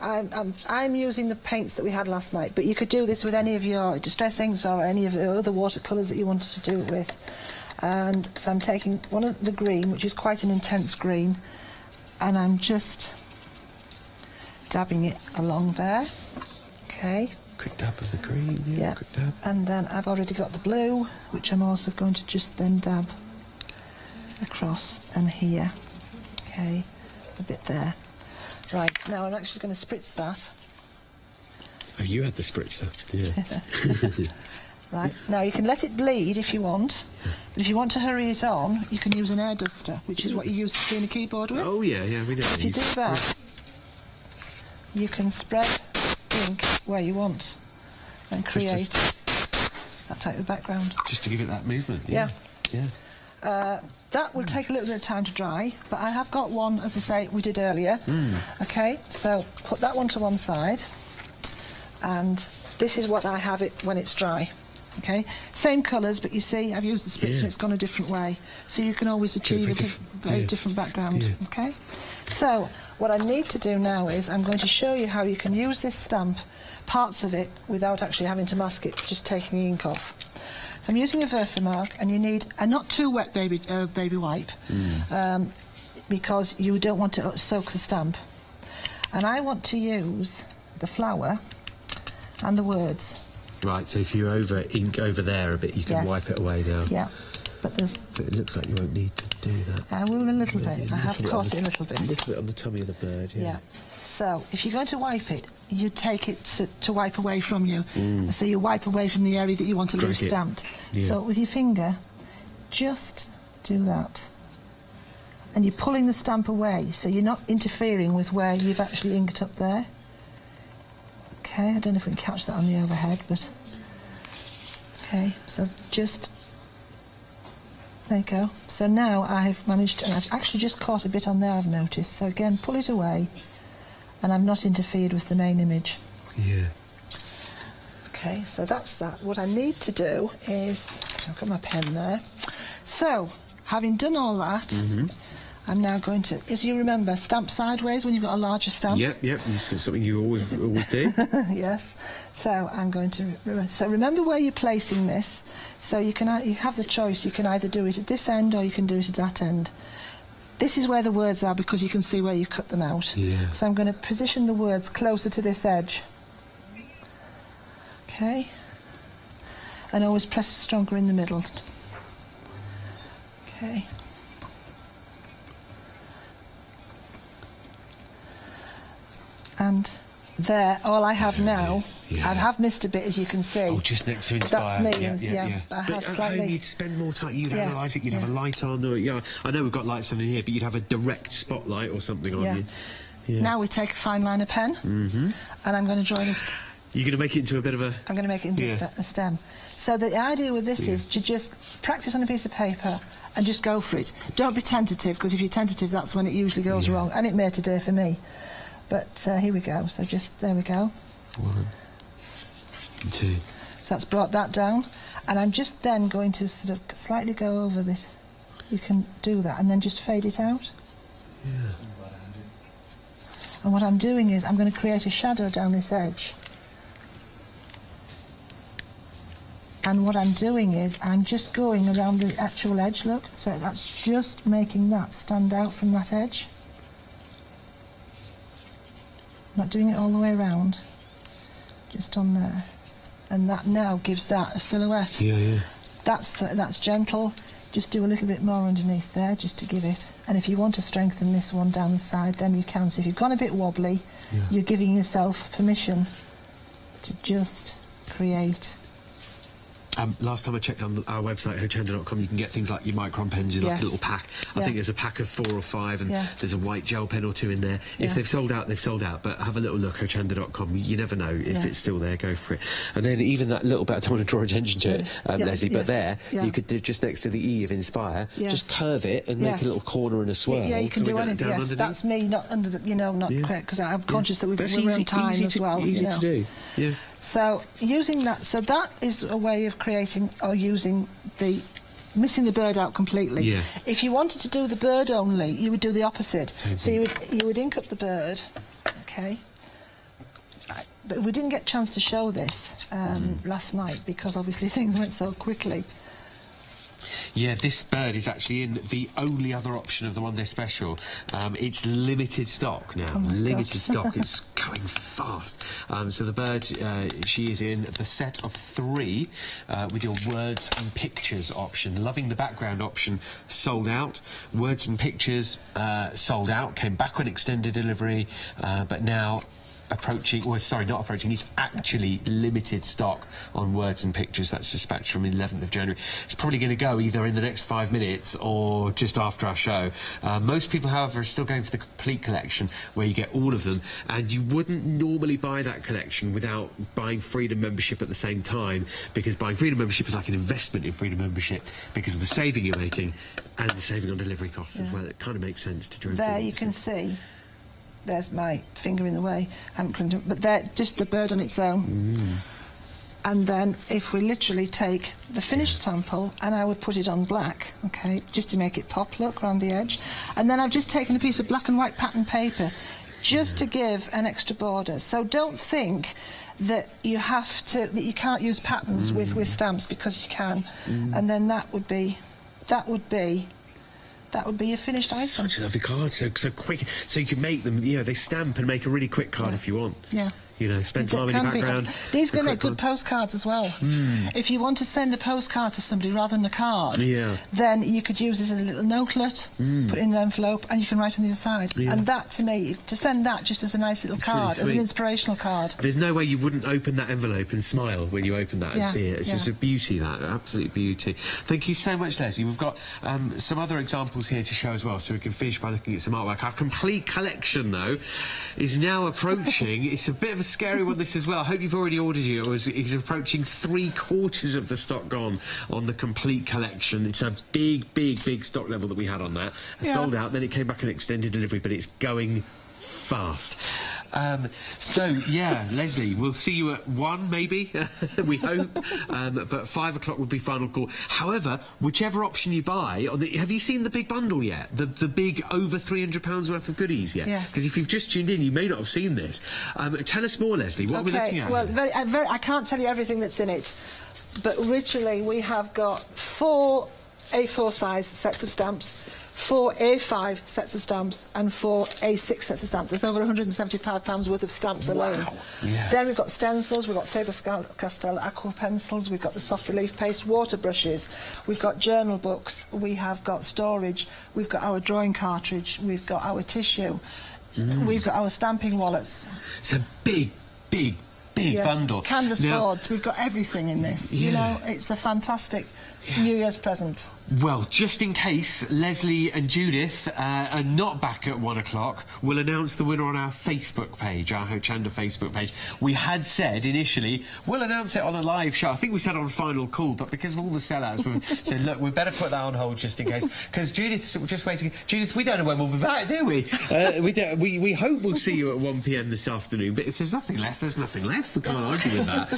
I'm using the paints that we had last night, but you could do this with any of your distress inks or any of the other watercolours that you wanted to do it with. And so I'm taking one of the green, which is quite an intense green, and I'm just dabbing it along there. Okay. Quick dab of the green, yeah. Quick dab. And then I've already got the blue, which I'm also going to just then dab across and here. Okay, a bit there. Right, now I'm actually going to spritz that. Oh, you had the spritzer, yeah. Right, now you can let it bleed if you want, but if you want to hurry it on, you can use an air duster, which is what you use to clean a keyboard with. Oh, yeah, we know. If you do that, you can spread ink where you want and create that type of background. Just to give it that movement, yeah. That will take a little bit of time to dry, but I have got one, as I say, we did earlier. Okay, so put that one to one side, and this is what I have it when it's dry. Okay, same colours, but you see I've used the spritz and it's gone a different way, so you can always achieve a very different background. Okay, so what I need to do now is I'm going to show you how you can use this stamp, parts of it, without actually having to mask it, just taking the ink off. So I'm using a Versamark, and you need a not too wet baby wipe, because you don't want to soak the stamp. And I want to use the flower and the words. Right, so if you ink over there a bit, you can wipe it away now. Yeah, but it looks like you won't need to do that. I will a little bit. I have caught it a little bit. A little bit on the tummy of the bird, yeah. So if you're going to wipe it, you take it to wipe away from you. So you wipe away from the area that you want to leave stamped. So with your finger, just do that. And you're pulling the stamp away, so you're not interfering with where you've actually inked up there. Okay, I don't know if we can catch that on the overhead, but... Okay, so just... There you go. So now I've managed, and I've actually just caught a bit on there, I've noticed. So again, pull it away, and I've not interfered with the main image. Yeah. Okay, so that's that. What I need to do is I've got my pen there. So, having done all that, I'm now going to, as you remember, stamp sideways when you've got a larger stamp. Yep, this is something you always do. Yes. So I'm going to, so remember where you're placing this. So you have the choice, you can either do it at this end or you can do it at that end. This is where the words are because you can see where you cut them out. Yeah. So I'm going to position the words closer to this edge. Okay. And always press stronger in the middle. Okay. And there, all I have now, I have missed a bit, as you can see. Oh, just next to Inspire. That's me, yeah. I but have at home you'd spend more time, you'd analyse it, you'd have a light on, or, I know we've got lights on in here, but you'd have a direct spotlight or something on you. Yeah. Now we take a fine liner pen, and I'm going to draw this. You're going to make it into a bit of a... I'm going to make it into a stem. So the idea with this is to just practice on a piece of paper and just go for it. Don't be tentative, because if you're tentative, that's when it usually goes wrong, and it may today for me. But here we go, so just, there we go. 1, 2. So that's brought that down, and I'm just then going to sort of slightly go over this. You can do that, and then just fade it out. Yeah. And what I'm doing is, I'm going to create a shadow down this edge. And what I'm doing is, I'm just going around the actual edge, look. So that's just making that stand out from that edge. Not doing it all the way around, just on there, and that now gives that a silhouette. Yeah. That's gentle. Just do a little bit more underneath there, just to give it. And if you want to strengthen this one down the side, then you can. So if you've gone a bit wobbly, you're giving yourself permission to just create. Last time I checked on our website, Hochanda.com, you can get things like your micron pens in like a little pack. I think there's a pack of 4 or 5, and there's a white gel pen or 2 in there. If they've sold out, they've sold out, but have a little look, Hochanda.com. You never know if it's still there, go for it. And then even that little bit, I don't want to draw attention to it, Leslie, but there, you could do just next to the E of Inspire, just curve it and make a little corner and a swirl. Yeah, you can do anything, That's me, not under the, not quite, because I'm conscious that we're on time as well. Easy to do, So using that, so that is a way of creating or using the, missing the bird out completely. Yeah. If you wanted to do the bird only, you would do the opposite. So you would ink up the bird, okay. But we didn't get a chance to show this last night because obviously things went so quickly. Yeah, this bird is actually in the only other option of the one day special. It's limited stock now. Limited stock. It's going fast. So the bird, she is in the set of 3 with your words and pictures option. Loving the background option, sold out. Words and pictures, sold out. Came back on extended delivery, but now approaching, or sorry, not approaching, it's actually limited stock on words and pictures. That's dispatched from the 11th of January. It's probably going to go either in the next 5 minutes or just after our show. Most people, however, are still going for the complete collection, where you get all of them, and you wouldn't normally buy that collection without buying Freedom membership at the same time, because buying Freedom membership is like an investment in Freedom membership because of the saving you're making and the saving on delivery costs as well. It kind of makes sense to join. There you can see. There's my finger in the way, but there, just the bird on its own. And then if we literally take the finished sample, and I would put it on black, okay, just to make it pop, look, around the edge. And then I've just taken a piece of black and white pattern paper, just to give an extra border. So don't think that you have to, that you can't use patterns with stamps, because you can. And then that would be your finished item. Such a lovely card, so quick. So you can make them, they stamp and make a really quick card if you want. Yeah. Spend time in your background. These are going to make good postcards as well. If you want to send a postcard to somebody rather than a card, then you could use this as a little notelet, put it in an envelope, and you can write on the other side. And that, to me, to send that just as a nice little card, as an inspirational card. There's no way you wouldn't open that envelope and smile when you open that and see it. It's just a beauty, that, absolute beauty. Thank you so much, Leslie. We've got some other examples here to show as well, so we can finish by looking at some artwork. Our complete collection, though, is now approaching. It's a bit of a scary one, this as well. I hope you've already ordered yours. It's approaching 3/4 of the stock gone on the complete collection. It's a big stock level that we had on that. Sold out, then it came back an extended delivery, but it's going fast. So, yeah, Leslie, we'll see you at 1, maybe, we hope, but 5 o'clock would be final call. However, whichever option you buy, have you seen the big bundle yet? The big over £300 worth of goodies yet? Yes. Because if you've just tuned in, you may not have seen this. Tell us more, Leslie. What are we looking at? Well, I can't tell you everything that's in it, but literally we have got 4 A4 size sets of stamps, 4 A5 sets of stamps and 4 A6 sets of stamps. There's over £175 worth of stamps alone. Wow. Yeah. Then we've got stencils, we've got Faber-Castell aqua pencils, we've got the soft relief paste, water brushes, we've got journal books, we have got storage, we've got our drawing cartridge, we've got our tissue, we've got our stamping wallets. It's a big bundle. Canvas boards, we've got everything in this. You know, it's a fantastic New Year's present. Well, just in case Leslie and Judith are not back at 1 o'clock, we'll announce the winner on our Facebook page, our Hochanda Facebook page. We had said initially we'll announce it on a live show. I think we said on final call, but because of all the sellouts, we've said, look, we better put that on hold just in case. Because Judith's just waiting. Judith, we don't know when we'll be back, do we? We hope we'll see you at 1 p.m. this afternoon, but if there's nothing left, there's nothing left. We can't argue with that.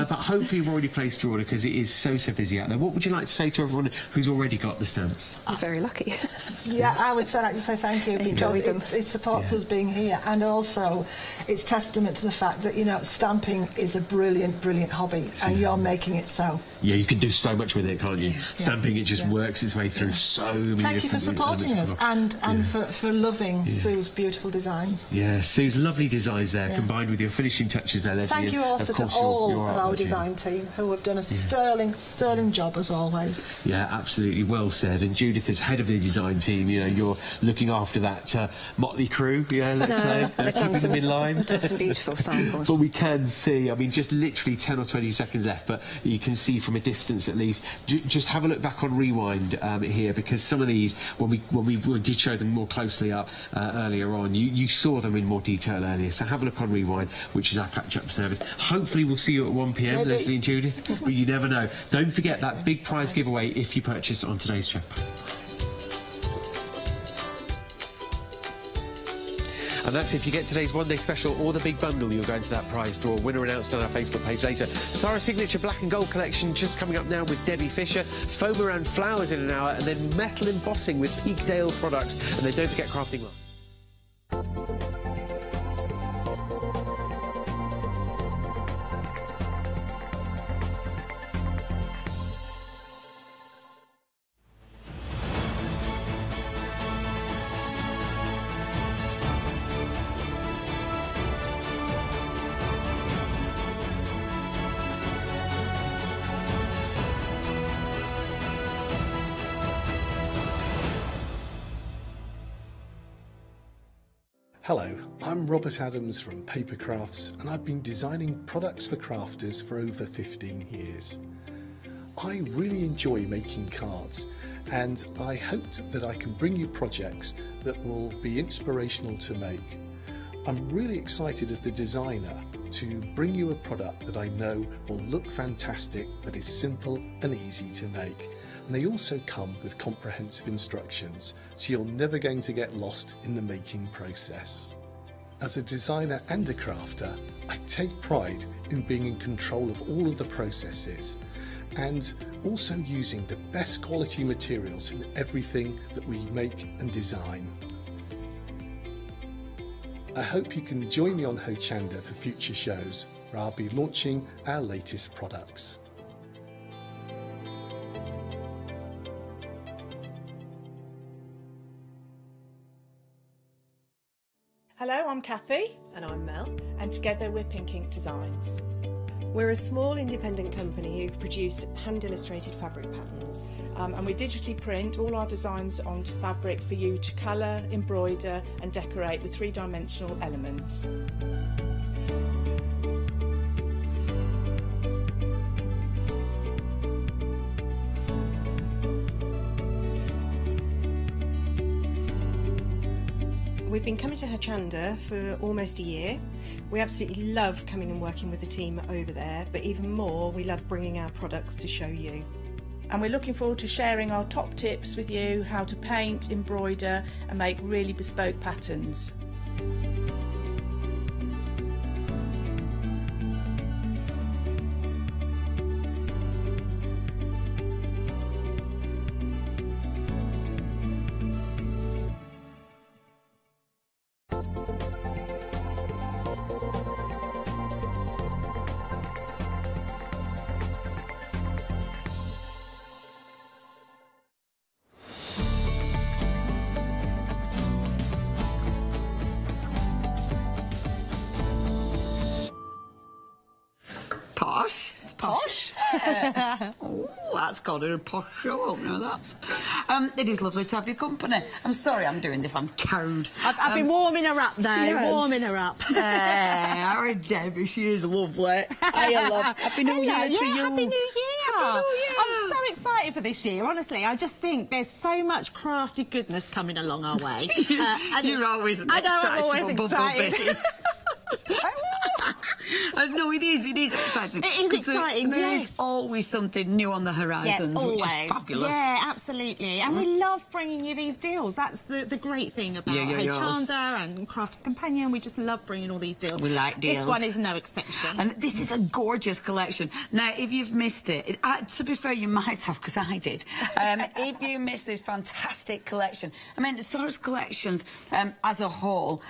But hopefully you've already placed your order because it is so busy out there. What would you like to say to everyone who's already got the stamps? I'm very lucky. Yeah, I would like to say thank you because it supports us being here, and also it's testament to the fact that, you know, stamping is a brilliant hobby, and you're making it so. Yeah, you can do so much with it, can't you? Stamping, it just works its way through so many Thank you for supporting us and for loving Sue's beautiful designs. Yeah, Sue's lovely designs there, combined with your finishing touches there, Leslie. Thank you also to all of our design team who have done a sterling job as always. Yeah, absolutely, well said. And Judith, as head of the design team, you know, you're looking after that motley crew, let's say, keeping them in line. They've done some beautiful samples. But we can see, I mean, just literally 10 or 20 seconds left, but you can see from a distance at least. Just have a look back on Rewind here, because some of these, when we did show them more closely up earlier on, you saw them in more detail earlier. So have a look on Rewind, which is our catch-up service. Hopefully we'll see you at 1 p.m, Leslie and Judith, but you never know. Don't forget that big prize giveaway if you purchase on today's show. And that's if you get today's one-day special or the big bundle, you'll go into that prize draw. Winner announced on our Facebook page later. Sarah Signature Black and Gold collection just coming up now with Debbie Fisher. Foam around flowers in an hour, and then metal embossing with Peakdale products. And then don't forget crafting live. Hello, I'm Robert Adams from Papercrafts, and I've been designing products for crafters for over 15 years. I really enjoy making cards, and I hoped that I can bring you projects that will be inspirational to make. I'm really excited as the designer to bring you a product that I know will look fantastic but is simple and easy to make. And they also come with comprehensive instructions, so you're never going to get lost in the making process. As a designer and a crafter, I take pride in being in control of all of the processes and also using the best quality materials in everything that we make and design. I hope you can join me on Hochanda for future shows, where I'll be launching our latest products. Hello, I'm Kathy. And I'm Mel. And together we're Pink Ink Designs. We're a small independent company who produce hand-illustrated fabric patterns. And we digitally print all our designs onto fabric for you to colour, embroider and decorate with three-dimensional elements. We've been coming to Hochanda for almost a year. We absolutely love coming and working with the team over there, but even more, we love bringing our products to show you. And we're looking forward to sharing our top tips with you, how to paint, embroider and make really bespoke patterns. posh. It's posh. Oh, that's got a posh show up now, that's. It is lovely to have your company. I'm sorry I'm doing this, I'm cowed. I've been warming her up, though, warming her up. Our Debbie, she is lovely. I love. Happy New Year to you. Happy New Year. I'm so excited for this year, honestly. I just think there's so much crafty goodness coming along our way. You're always an excitable bumblebee. No, it is exciting. It is exciting, There is always something new on the horizons, which is fabulous. Yeah, absolutely. And we love bringing you these deals. That's the great thing about Hochanda and Crafts Companion. We just love bringing all these deals. We like deals. This one is no exception. And this is a gorgeous collection. Now, if you've missed it, to be fair, you might have, because I did. If you missed this fantastic collection, I mean, the Source collections as a whole,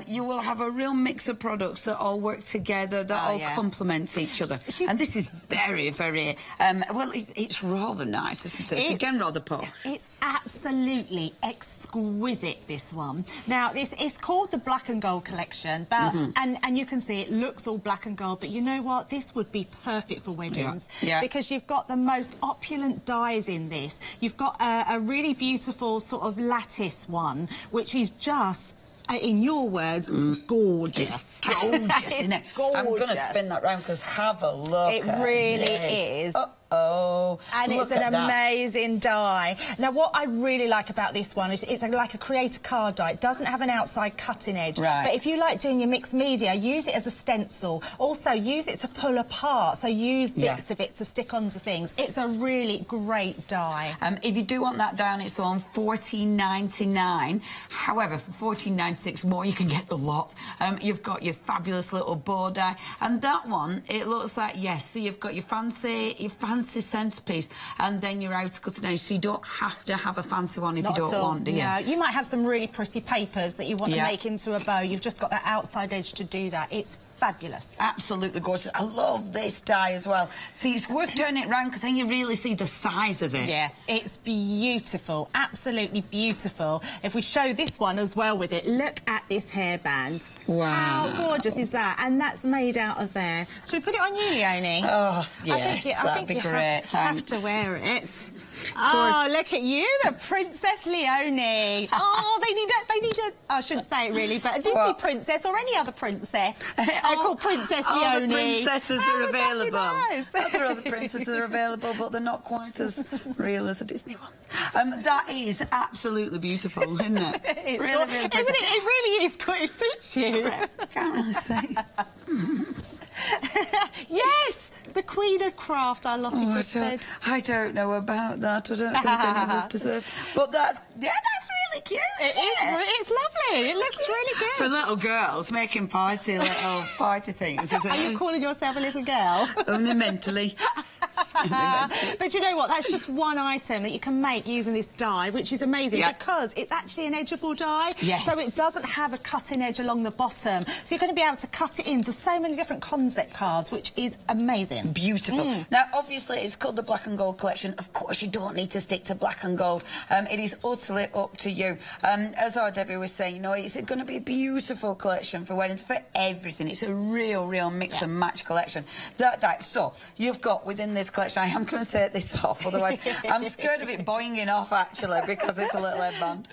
you will have a real mix of products that all work together, that all complement each other. And this is very, very, well, it's rather nice, isn't it? It's again rather posh. It's absolutely exquisite, this one. Now, it's called the Black and Gold collection, but and you can see it looks all black and gold, but you know what? This would be perfect for weddings because you've got the most opulent dyes in this. You've got a really beautiful sort of lattice one, which is just, in your words, gorgeous. It's gorgeous, isn't it? Gorgeous. I'm going to spin that round because have a look. It really is. Oh, and it's an amazing dye. Now, what I really like about this one is it's like a creator card die. It doesn't have an outside cutting edge. Right. But if you like doing your mixed media, use it as a stencil. Also, use it to pull apart. So use bits of it to stick onto things. It's a really great dye. If you do want that down, it's on $14.99. However, for $14.96 more, you can get the lot. You've got your fabulous little bow die. And that one, it looks like, so you've got your fancy centerpiece, and then you're out cutting edge, so you don't have to have a fancy one if you don't want, do you? No, you might have some really pretty papers that you want to make into a bow. You've just got that outside edge to do that. It's fabulous. Absolutely gorgeous. I love this dye as well. See, it's worth turning it round because then you really see the size of it. Yeah, it's beautiful. Absolutely beautiful. If we show this one as well with it, look at this hairband. Wow. How gorgeous is that? And that's made out of there. Should we put it on you, Leonie? Oh, yes, that'd be great. Have to wear it. Oh, look at you, the Princess Leonie. Oh, they need a, I shouldn't say it really, but a Disney princess or any other princess. Called Princess Leonie. The princesses are available. Nice. Other princesses are available, but they're not quite as real as the Disney ones. That is absolutely beautiful, isn't it? It's really, really pretty. Isn't it? It really is quite, it suits you. I can't really say. Yes! The Queen of Craft, I love it just said. I don't know about that. I don't think any of us deserve. But that's really cute. It is. It's lovely. It looks really good. For little girls making little party things. Are you calling yourself a little girl? Only mentally. But you know what? That's just one item that you can make using this dye, which is amazing because it's actually an edgeable dye. Yes. So it doesn't have a cutting edge along the bottom. So you're going to be able to cut it into so many different concept cards, which is amazing. Beautiful. Now, obviously, it's called the Black and Gold collection. Of course, you don't need to stick to black and gold. It is utterly up to you. As our Debbie was saying, you know, it's going to be a beautiful collection for weddings, for everything. It's a real mix and match collection. So, you've got within this collection, I am going to take this off, otherwise I'm scared of it boinging off, actually, because it's a little headband.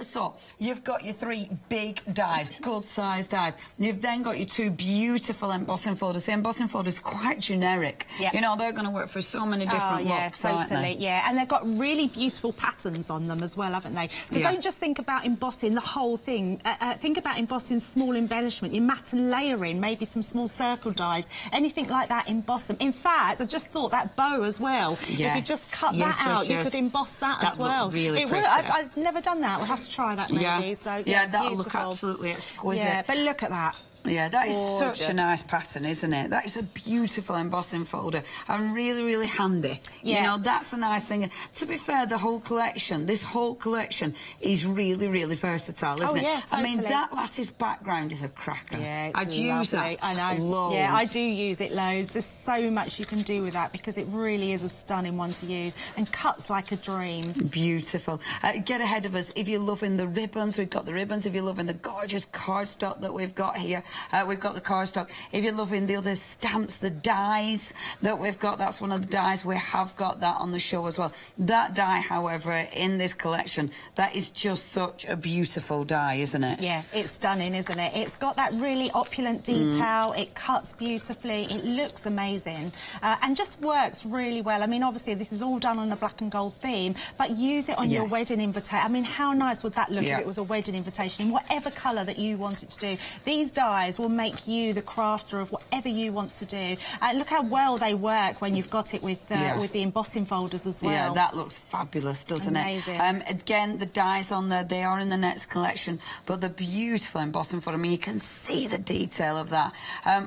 So, you've got your 3 big dies, good-sized dies. You've then got your 2 beautiful embossing folders. The embossing folders are quite generic. You know, they're going to work for so many different looks, aren't they? Yeah, and they've got really beautiful patterns on them as well, haven't they? So don't just think about embossing the whole thing. Think about embossing small embellishment, your matte and layering, maybe some small circle dies, anything like that, emboss them. In fact, I just thought that bow as well. If you just cut that out, you could emboss that as well. Really pretty. I've never done that. We'll have to try that maybe. So, that'll look absolutely exquisite. Yeah, but look at that. Yeah, that is such a nice pattern, isn't it? That is a beautiful embossing folder and really handy. You know, that's a nice thing. To be fair, this whole collection is really versatile, isn't it? Yeah, totally. I mean, that lattice background is a cracker. Yeah, I'd use that. I know. Loads. Yeah, I do use it loads. There's so much you can do with that because it really is a stunning one to use and cuts like a dream. Beautiful. Get ahead of us if you're loving the ribbons. We've got the ribbons. If you're loving the gorgeous cardstock that we've got here, We've got the cardstock. If you're loving the other stamps, the dies that we've got, that's one of the dies. We have got that on the show as well. That die, however, in this collection, that is just such a beautiful die, isn't it? Yeah, it's stunning, isn't it? It's got that really opulent detail. It cuts beautifully. It looks amazing and just works really well. I mean, obviously, this is all done on a black and gold theme, but use it on your wedding invitation. I mean, how nice would that look if it was a wedding invitation in whatever colour that you want it to do? These dies will make you the crafter of whatever you want to do. Look how well they work when you've got it with the embossing folders as well. Yeah, that looks fabulous, doesn't it? Again, the dies on there, they are in the next collection, but the beautiful embossing folder. I mean, you can see the detail of that.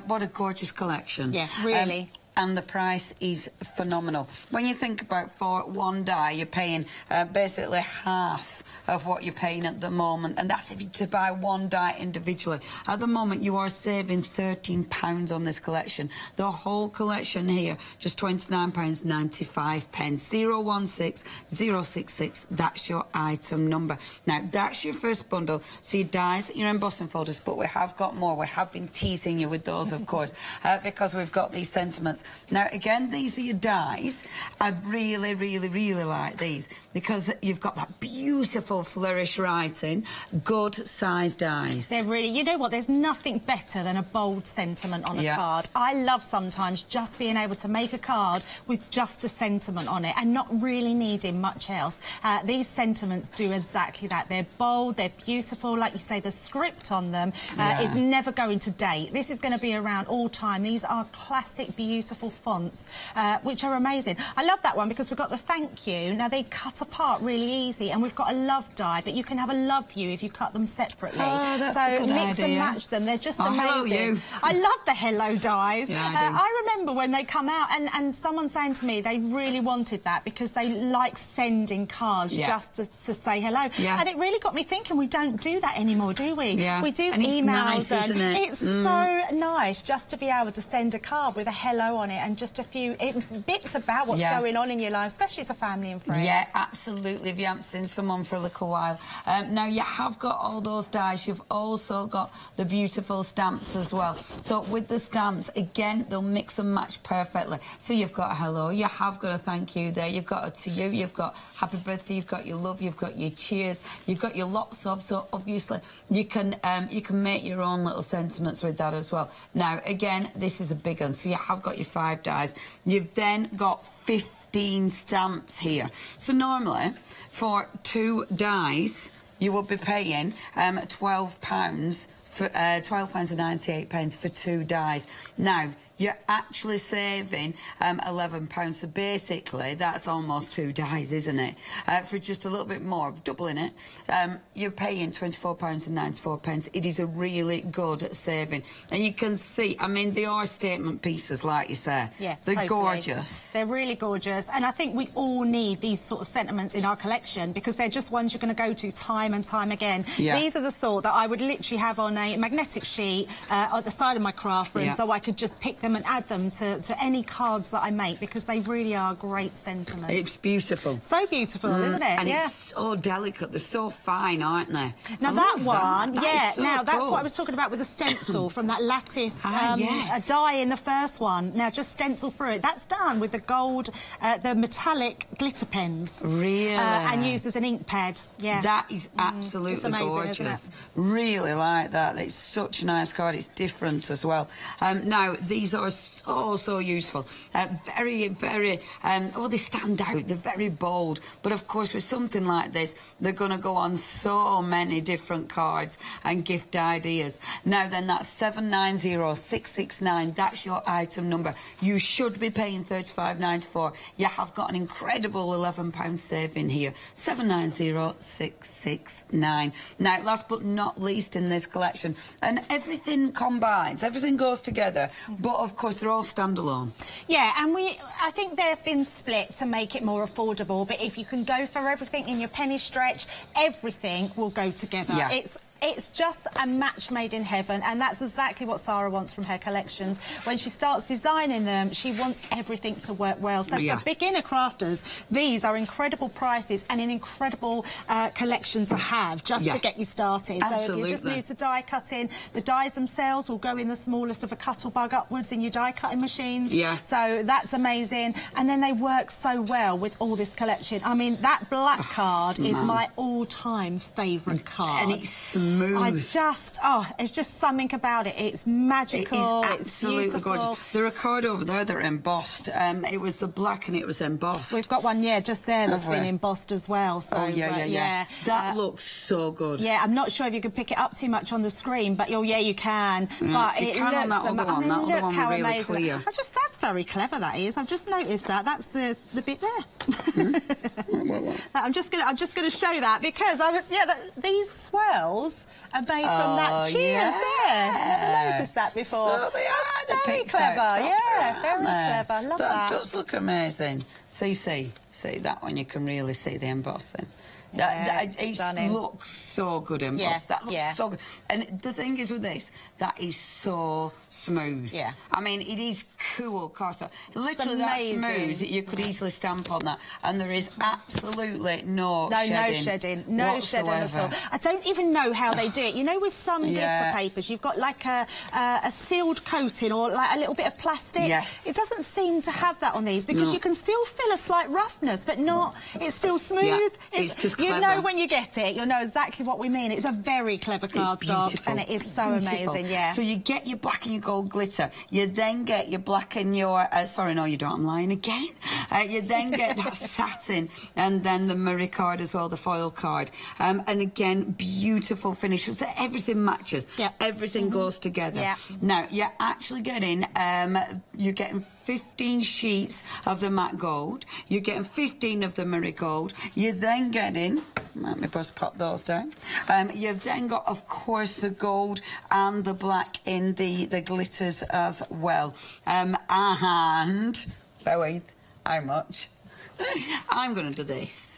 What a gorgeous collection. Yeah, really. And the price is phenomenal. When you think about for one die, you're paying basically half of what you're paying at the moment, and that's if you to buy one die individually. At the moment, you are saving £13 on this collection. The whole collection here, just £29.95. 016066. That's your item number. Now, that's your first bundle. So your dies, your embossing folders, but we have got more. We have been teasing you with those, of course, because we've got these sentiments. Now, again, these are your dies. I really, really, really like these because you've got that beautiful flourish writing, good size dies. They're really, you know what, there's nothing better than a bold sentiment on a card. I love sometimes just being able to make a card with just a sentiment on it and not really needing much else. These sentiments do exactly that. They're bold, they're beautiful, like you say, the script on them is never going to date. This is going to be around all time. These are classic, beautiful fonts, which are amazing. I love that one because we've got the thank you. Now, they cut apart really easy, and we've got a love die, but you can have a love you if you cut them separately. Oh, that's a good mix idea. And match them. They're just amazing. Hello, you. I love the hello dies. Yeah, I remember when they come out and someone saying to me they really wanted that because they like sending cards just to say hello. And it really got me thinking, we don't do that anymore, do we? We do and emails. It's nice, isn't it? It's so nice just to be able to send a card with a hello on it and just a few bits about what's going on in your life, especially to family and friends. Yeah, absolutely. If you haven't seen someone for a little while. Now, you have got all those dies. You've also got the beautiful stamps as well. So with the stamps, again, they'll mix and match perfectly. So you've got a hello, you have got a thank you there, you've got a to you, you've got happy birthday, you've got your love, you've got your cheers, you've got your lots of. So obviously you can make your own little sentiments with that as well. Now, again, this is a big one. So you have got your 5 dies. You've then got 15 stamps here. So normally, for 2 dies, you will be paying £12 for £12.98 for 2 dies. Now, you're actually saving £11. So basically, that's almost 2 dies, isn't it? For just a little bit more, doubling it, you're paying £24.94. It is a really good saving. And you can see, I mean, they are statement pieces, like you say. Yeah, they're gorgeous. They're really gorgeous. And I think we all need these sort of sentiments in our collection because they're just ones you're going to go to time and time again. These are the sort that I would literally have on a magnetic sheet at the side of my craft room so I could just pick them and add them to any cards that I make because they really are great sentiments. It's beautiful. So beautiful, isn't it? And it's so delicate. They're so fine, aren't they? Now that one, that's what I was talking about with the stencil from that lattice a die in the first one. Now just stencil through it. That's done with the gold, the metallic glitter pens. Really? And used as an ink pad. Yeah. That is absolutely amazing, gorgeous. Really like that. It's such a nice card. It's different as well. Now, these are so useful. Very, very, they stand out. They're very bold. But of course, with something like this, they're going to go on so many different cards and gift ideas. Now then, that's 790669. That's your item number. You should be paying £35.94. You have got an incredible £11 saving here. 790669. Now, last but not least in this collection, and everything combines, everything goes together, but of course they're all standalone. Yeah, and I think they've been split to make it more affordable, but if you can go for everything in your penny stretch, everything will go together. It's It's just a match made in heaven, and that's exactly what Sarah wants from her collections. When she starts designing them, she wants everything to work well. So for beginner crafters, these are incredible prices and an incredible collection to have just to get you started. Absolutely. So if you're just new to die cutting, the dies themselves will go in the smallest of a cuttle bug upwards in your die cutting machines. Yeah. So that's amazing. And then they work so well with all this collection. I mean, that black card is my all-time favourite card. And it's smooth. It's just something about it. It's magical. It is absolutely gorgeous. There are cards over there that are embossed. It was the black and it was embossed. We've got one, just there that's been embossed as well. So, That looks so good. Yeah, I'm not sure if you can pick it up too much on the screen, but you can. But you can on that other one. That other one was really clear. That's very clever. That is. I've just noticed that. That's the bit there. I'm just gonna show that because these swirls are made from that cheers there. I've never noticed that before. So they are. They're very clever. Very clever. Love that. That does look amazing. See that one. You can really see the embossing. It looks so good embossed. That looks so good. And the thing is with this, that is so smooth. Yeah. I mean, it is cool cast. Literally that smooth that you could easily stamp on that. And there is absolutely no shedding. No shedding at all. I don't even know how they do it. You know, with some glitter papers, you've got like a sealed coating or like a little bit of plastic. Yes. It doesn't seem to have that on these because you can still feel a slight roughness, but not. It's still smooth. Yeah. It's just clever. You know when you get it, you'll know exactly what we mean. It's a very clever cardstock, and it is so amazing. Yeah. So you get your black and your gold glitter. You then get your black and your... sorry, no, you don't. I'm lying again. You then get that satin and then the mirror card as well, the foil card. And again, beautiful finishes. So everything matches. Yep. Everything goes together. Yep. Now, you're actually getting... you're getting 15 sheets of the matte gold. You're getting 15 of the mirror gold. You're then getting... Let me just pop those down. You've then got, of course, the gold and the black in the glitters as well. And... wait, how much? I'm going to do this.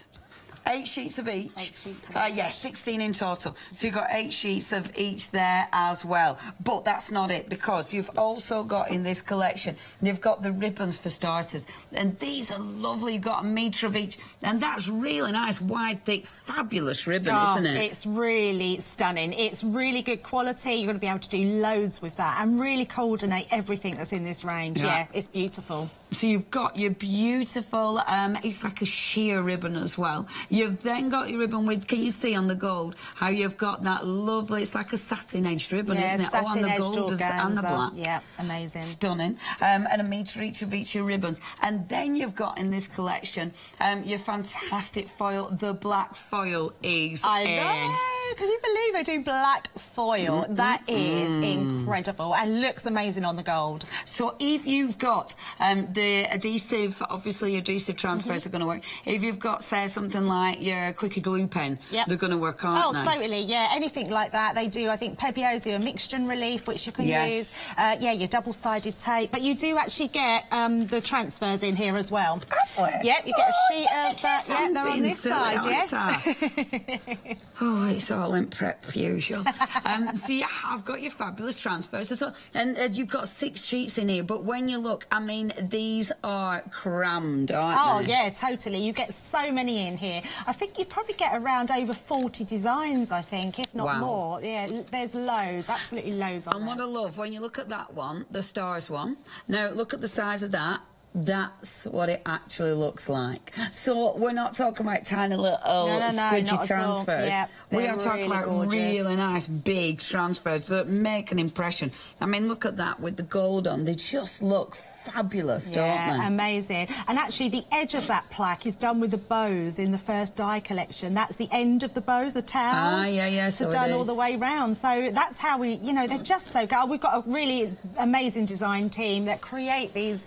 8 sheets of each. 8 sheets of each. 16 in total. So you've got 8 sheets of each there as well. But that's not it, because you've also got in this collection, you've got the ribbons for starters. And these are lovely. You've got a metre of each. And that's really nice, wide, thick, fabulous ribbon, isn't it? It's really stunning. It's really good quality. You're going to be able to do loads with that and really coordinate everything that's in this range. Yeah, it's beautiful. So you've got your beautiful, it's like a sheer ribbon as well. You've then got your ribbon with, can you see on the gold, how you've got that lovely, it's like a satin-edged ribbon, isn't it? On the gold and the black. Yeah, amazing. Stunning. And a metre each of your ribbons. And then you've got in this collection your fantastic foil. The black foil is... I know! Can you believe I do black foil? That is incredible and looks amazing on the gold. So if you've got... the adhesive, obviously your adhesive transfers are going to work. If you've got, say, something like your Quickie glue pen, they're going to work, aren't they? Oh, totally, yeah, anything like that. They do, I think Pebio do a mixture and relief, which you can use. Yeah, your double-sided tape. But you do actually get the transfers in here as well. Yep, you get a sheet of... they're on this side, yes. Oh, it's all in prep, usual. So you have got your fabulous transfers as well. And you've got 6 sheets in here, but when you look, I mean, these are crammed, aren't they? Oh, yeah, totally. You get so many in here. I think you probably get around over 40 designs, I think, if not more. Yeah, there's loads, absolutely loads on there. And what I love, when you look at that one, the stars one, now look at the size of that. That's what it actually looks like. So we're not talking about tiny little squidgy transfers. Yeah, we are talking about really nice big transfers that make an impression. I mean, look at that with the gold on. They just look fabulous, don't they? Amazing. And actually, the edge of that plaque is done with the bows in the first die collection. That's the end of the bows, the tails. So done all the way round. So that's how we, you know, they're just so good. We've got a really amazing design team that create these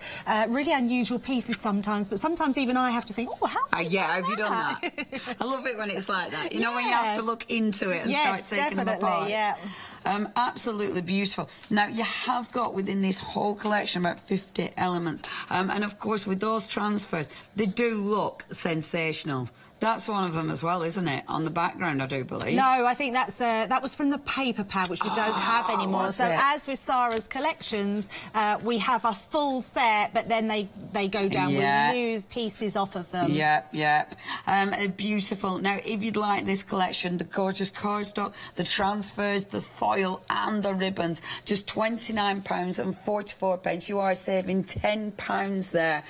really unusual pieces sometimes, but sometimes even I have to think, oh, how have you done that? I love it when it's like that. You know, when you have to look into it and start taking them apart. Yeah. Absolutely beautiful. Now, you have got within this whole collection about 50 elements. And, of course, with those transfers, they do look sensational. That's one of them as well, isn't it? On the background, I do believe. No, I think that's that was from the paper pad, which we don't have anymore. So as with Sarah's collections, we have a full set, but then they go down. We lose pieces off of them. Yep. Beautiful. Now, if you'd like this collection, the gorgeous cardstock, the transfers, the foil and the ribbons, just £29.44. You are saving £10 there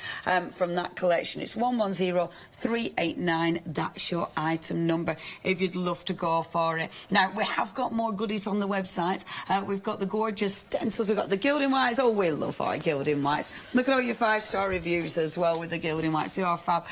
from that collection. It's 110389. That's your item number if you'd love to go for it. Now, we have got more goodies on the website. We've got the gorgeous stencils. We've got the gilding whites. Oh, we love our gilding whites. Look at all your 5-star reviews as well with the gilding whites. They are fab.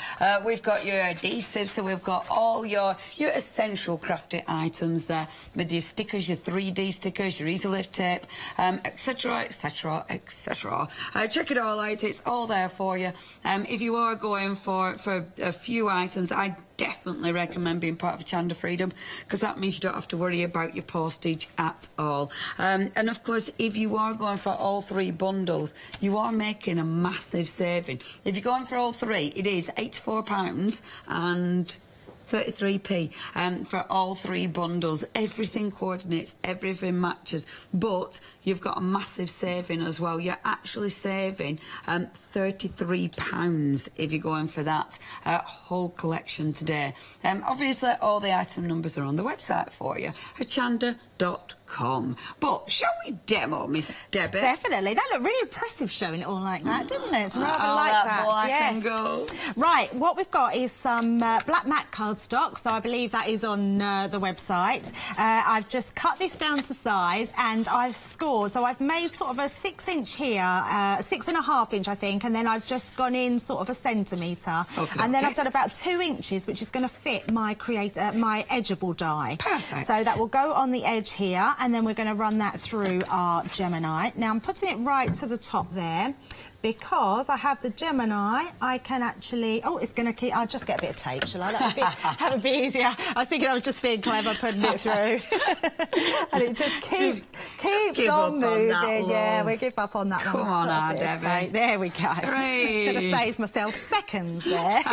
We've got your adhesives, so we've got all your essential crafty items there with your stickers, your 3D stickers, your easy lift tape, etc, etc, etc. Check it all out. It's all there for you. If you are going for a few items, I definitely recommend being part of Hochanda Freedom, because that means you don't have to worry about your postage at all. And of course, if you are going for all 3 bundles, you are making a massive saving. If you're going for all 3, it is £84 and 33p for all 3 bundles. Everything coordinates, everything matches, but you've got a massive saving as well. You're actually saving £33 if you're going for that whole collection today. Obviously, all the item numbers are on the website for you, hochanda.com. But shall we demo, Miss Debbie? Definitely. That looked really impressive showing it all like that, didn't it? It's rather like that. Yes. Go. Right, what we've got is some black matte cardstock, so I believe that is on the website. I've just cut this down to size and I've scored, so I've made sort of a 6-inch here, 6.5 inch I think, and then I've just gone in sort of a centimetre. And then I've done about 2 inches, which is going to fit my my edgeable die. Perfect. So that will go on the edge here, and then we're going to run that through our Gemini. Now I'm putting it right to the top there, because I have the Gemini, I can actually... Oh, it's going to keep... I'll just get a bit of tape, shall I? That would be easier. I was thinking I was just being clever putting it through. And it just keeps on moving. Yeah, we give up on that one. Come on now, Debbie. There we go. Hooray. Could have saved myself seconds there.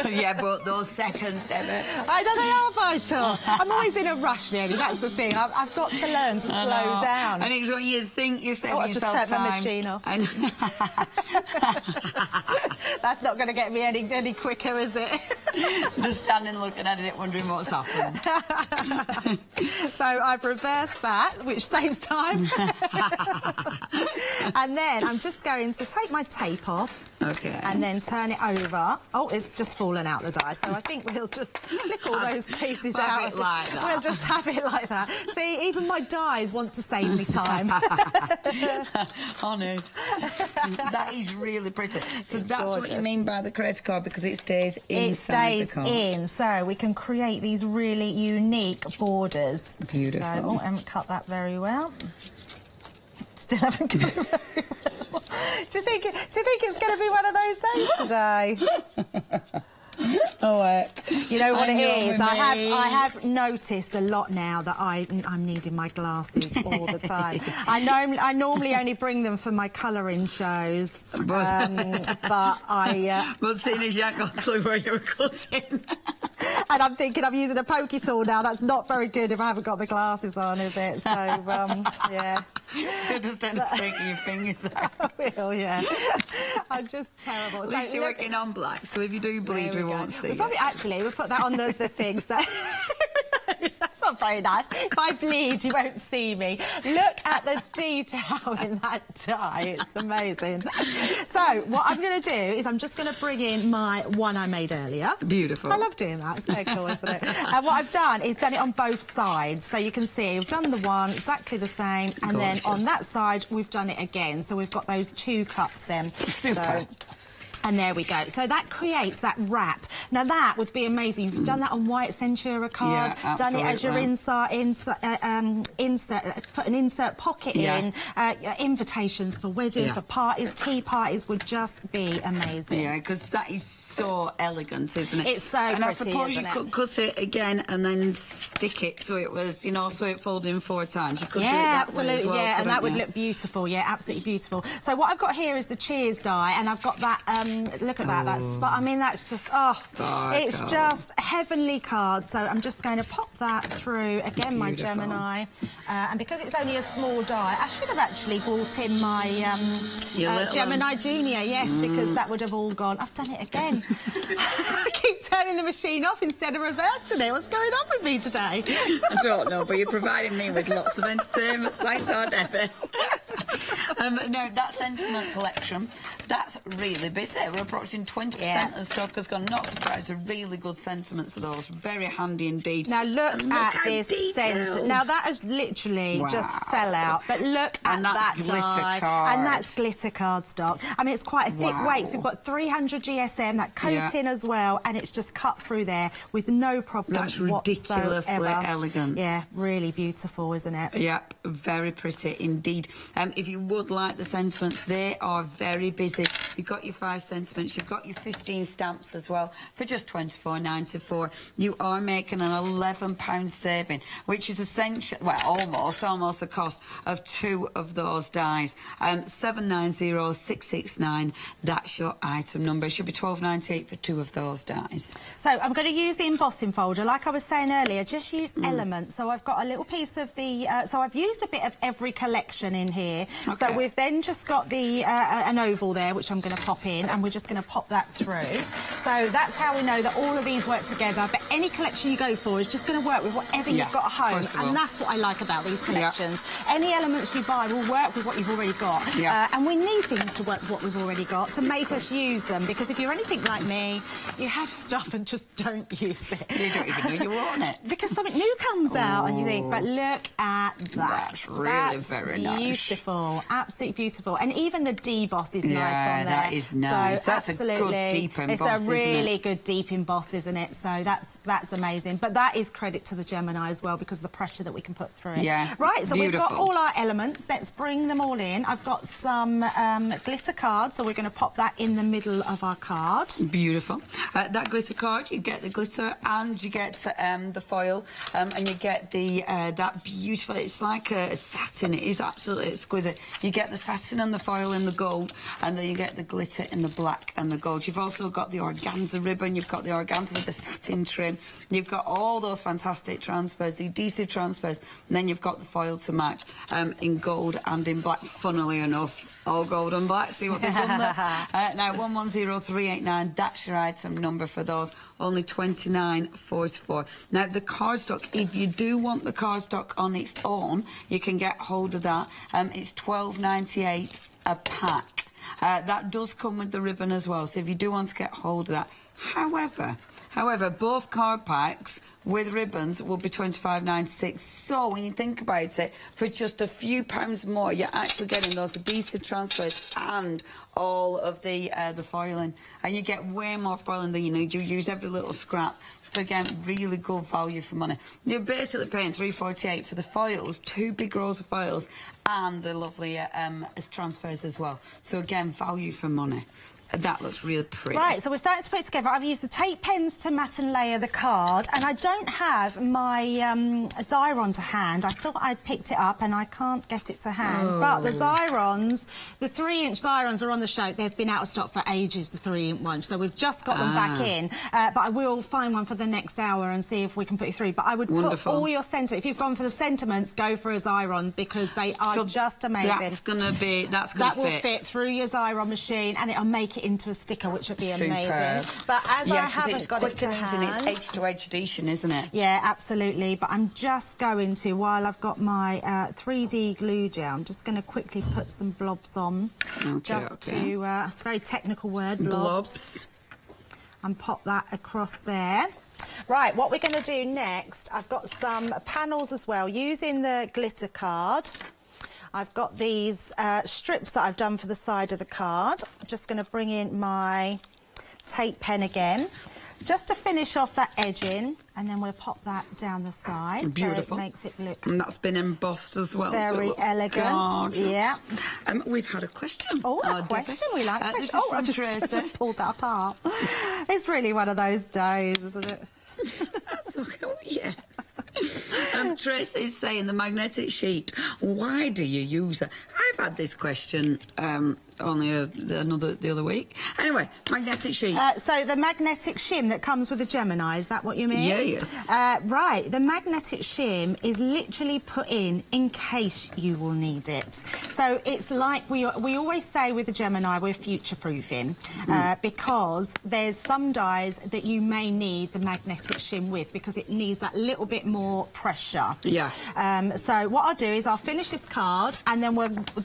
Yeah, but those seconds, Debbie. I know they are vital. I'm always in a rush, nearly. That's the thing. I've got to learn to slow down. And it's when you think you're saving yourself just turn time. my machine off. That's not going to get me any quicker, is it? Just standing looking at it, wondering what's happened. So I've reversed that, which saves time. And then I'm just going to take my tape off. Okay. And then turn it over. Oh, it's just fallen out the die. So I think we'll just flick all those pieces out. Have it like that. We'll just have it like that. See, even my dies want to save me time. Honest. That is really pretty. So it's that's gorgeous. what you mean by the credit card, because it stays inside the card. It stays in, so we can create these really unique borders. Beautiful. So, oh, I haven't cut that very well. Still haven't cut it very well. Do you think it's going to be one of those days today? Oh, you know what it is? I have noticed a lot now that I'm needing my glasses all the time. I normally only bring them for my colouring shows, but seeing as you ain't got a clue where you're cutting. And I'm thinking I'm using a pokey tool now. That's not very good if I haven't got my glasses on, is it? So, yeah. You're just end up taking your fingers out. I will, yeah. I'm just terrible. At least you're working on black, so if you do bleed, we won't see it. Actually, we'll put that on the thing. So that's not very nice. If I bleed, you won't see me. Look at the detail in that die. It's amazing. So what I'm going to do is I'm just going to bring in my one I made earlier. Beautiful. I love doing that. It's so cool, isn't it? And what I've done is done it on both sides. So you can see we've done the one exactly the same, and then on that side we've done it again. So we've got those 2 cups then. Super. And there we go. So that creates that wrap. Now that would be amazing. You've done that on white Centura card. Yeah, done it as your put an insert pocket in. Invitations for wedding, for parties, tea parties would just be amazing. Yeah, because that is so elegant, isn't it? It's so and pretty, I suppose you isn't could cut it again and then stick it so it was, you know, so it folded in 4 times. You could do it that absolutely, way as well, yeah, and that would you? look beautiful. Yeah, absolutely beautiful. So what I've got here is the Cheers die, and I've got that. Look at that. That's I mean, that's just it's just heavenly cards. So I'm just going to pop that through again. My Gemini, and because it's only a small die, I should have actually brought in my Gemini Junior. Yes, because that would have all gone. I've done it again. I keep turning the machine off instead of reversing it. What's going on with me today? I don't know, but you're providing me with lots of entertainment. Thanks, Debbie. No, that sentiment collection, that's really busy. We're approaching 20% of stock has gone. Not surprised, really good sentiments of those. Very handy indeed. Now look at this sentiment. Now that has literally just fell out, but look at that die. Card. And that's glitter card stock. I mean, it's quite a thick weight. So we've got 300 GSM, that coating as well, and it's just cut through there with no problem whatsoever. That's ridiculously elegant. Yeah, really beautiful, isn't it? Yep, very pretty indeed. If you would like the sentiments, they are very busy. You've got your 5 sentiments, you've got your 15 stamps as well for just £24.94. You are making an £11 saving, which is essential, well, almost the cost of 2 of those dies. 790669, that's your item number. It should be £12.98 for 2 of those dies. So I'm going to use the embossing folder, like I was saying earlier, just use elements. So I've got a little piece of the, so I've used a bit of every collection in here. Okay. So we've then just got the an oval there, which I'm going to pop in, and we're just going to pop that through. So that's how we know that all of these work together. But any collection you go for is just going to work with whatever you've got at home, and that's what I like about these collections. Any elements you buy will work with what you've already got, and we need things to work with what we've already got to make us use them. Because if you're anything like me, you have stuff and just don't use it. You don't even know you own it. Because something new comes out and you think, but look at that. That's really very nice. Beautiful, absolutely beautiful. And even the deboss is nice on there. Yeah, that is nice. So that's a good deep emboss, it's a really good deep emboss, isn't it? So that's amazing. But that is credit to the Gemini as well, because of the pressure that we can put through it. Yeah, right, so we've got all our elements. Let's bring them all in. I've got some glitter cards, so we're going to pop that in the middle of our card. Beautiful. That glitter card, you get the glitter and you get the foil, and you get the that beautiful, it's like a satin, it is absolutely exquisite. You get the satin and the foil in the gold, and then you get the glitter in the black and the gold. You've also got the organza ribbon, you've got the organza with the satin trim, you've got all those fantastic transfers, the adhesive transfers, and then you've got the foil to match in gold and in black, funnily enough. All gold and black, see what they've done there. Now, 110389, that's your item number for those, only £29.44. Now, the cardstock, if you do want the cardstock on its own, you can get hold of that. It's £12.98 a pack. That does come with the ribbon as well, so if you do want to get hold of that. However, both card packs with ribbons will be £25.96. So when you think about it, for just a few pounds more, you're actually getting those adhesive transfers and all of the foiling, and you get way more foiling than you need. You use every little scrap. So again, really good value for money. You're basically paying £3.48 for the foils, 2 big rolls of foils, and the lovely transfers as well. So again, value for money. That looks really pretty. Right, so we're starting to put it together. I've used the tape pens to mat and layer the card, and I don't have my Xyron to hand. I thought I'd picked it up, and I can't get it to hand. But the Xyrons, the 3-inch Xyrons are on the show. They've been out of stock for ages, the 3-inch ones, so we've just got them back in. But I will find one for the next hour and see if we can put you through. But I would put all your sentiments. If you've gone for the sentiments, go for a Xyron, because they are just amazing. That will fit through your Xyron machine, and it'll make it into a sticker, which would be amazing. But as I haven't got it to hand, it's edge-to-edge adhesion, isn't it? Yeah, absolutely. But I'm just going to, while I've got my 3D glue gel, I'm just going to quickly put some blobs on. It's a very technical word, blobs. And pop that across there. Right, what we're going to do next, I've got some panels as well, using the glitter card. I've got these strips that I've done for the side of the card. I'm just going to bring in my tape pen again. just to finish off that edging, and then we'll pop that down the side. Beautiful. So it makes it look... And that's been embossed as well. Very so elegant. Gorgeous. Yeah. We've had a question. Oh, a question. We like questions. Oh, I just pulled that apart. It's really one of those days, isn't it? That's okay. Oh, yes. Tracy's saying the magnetic sheet. Why do you use it? I've had this question only the other week. Anyway, magnetic sheet. So the magnetic shim that comes with the Gemini, is that what you mean? Yes. Right. The magnetic shim is literally put in case you will need it. So it's like we always say with the Gemini, we're future-proofing because there's some dyes that you may need the magnetic shim with because it needs that little bit more pressure. Yeah. So what I'll do is I'll finish this card and then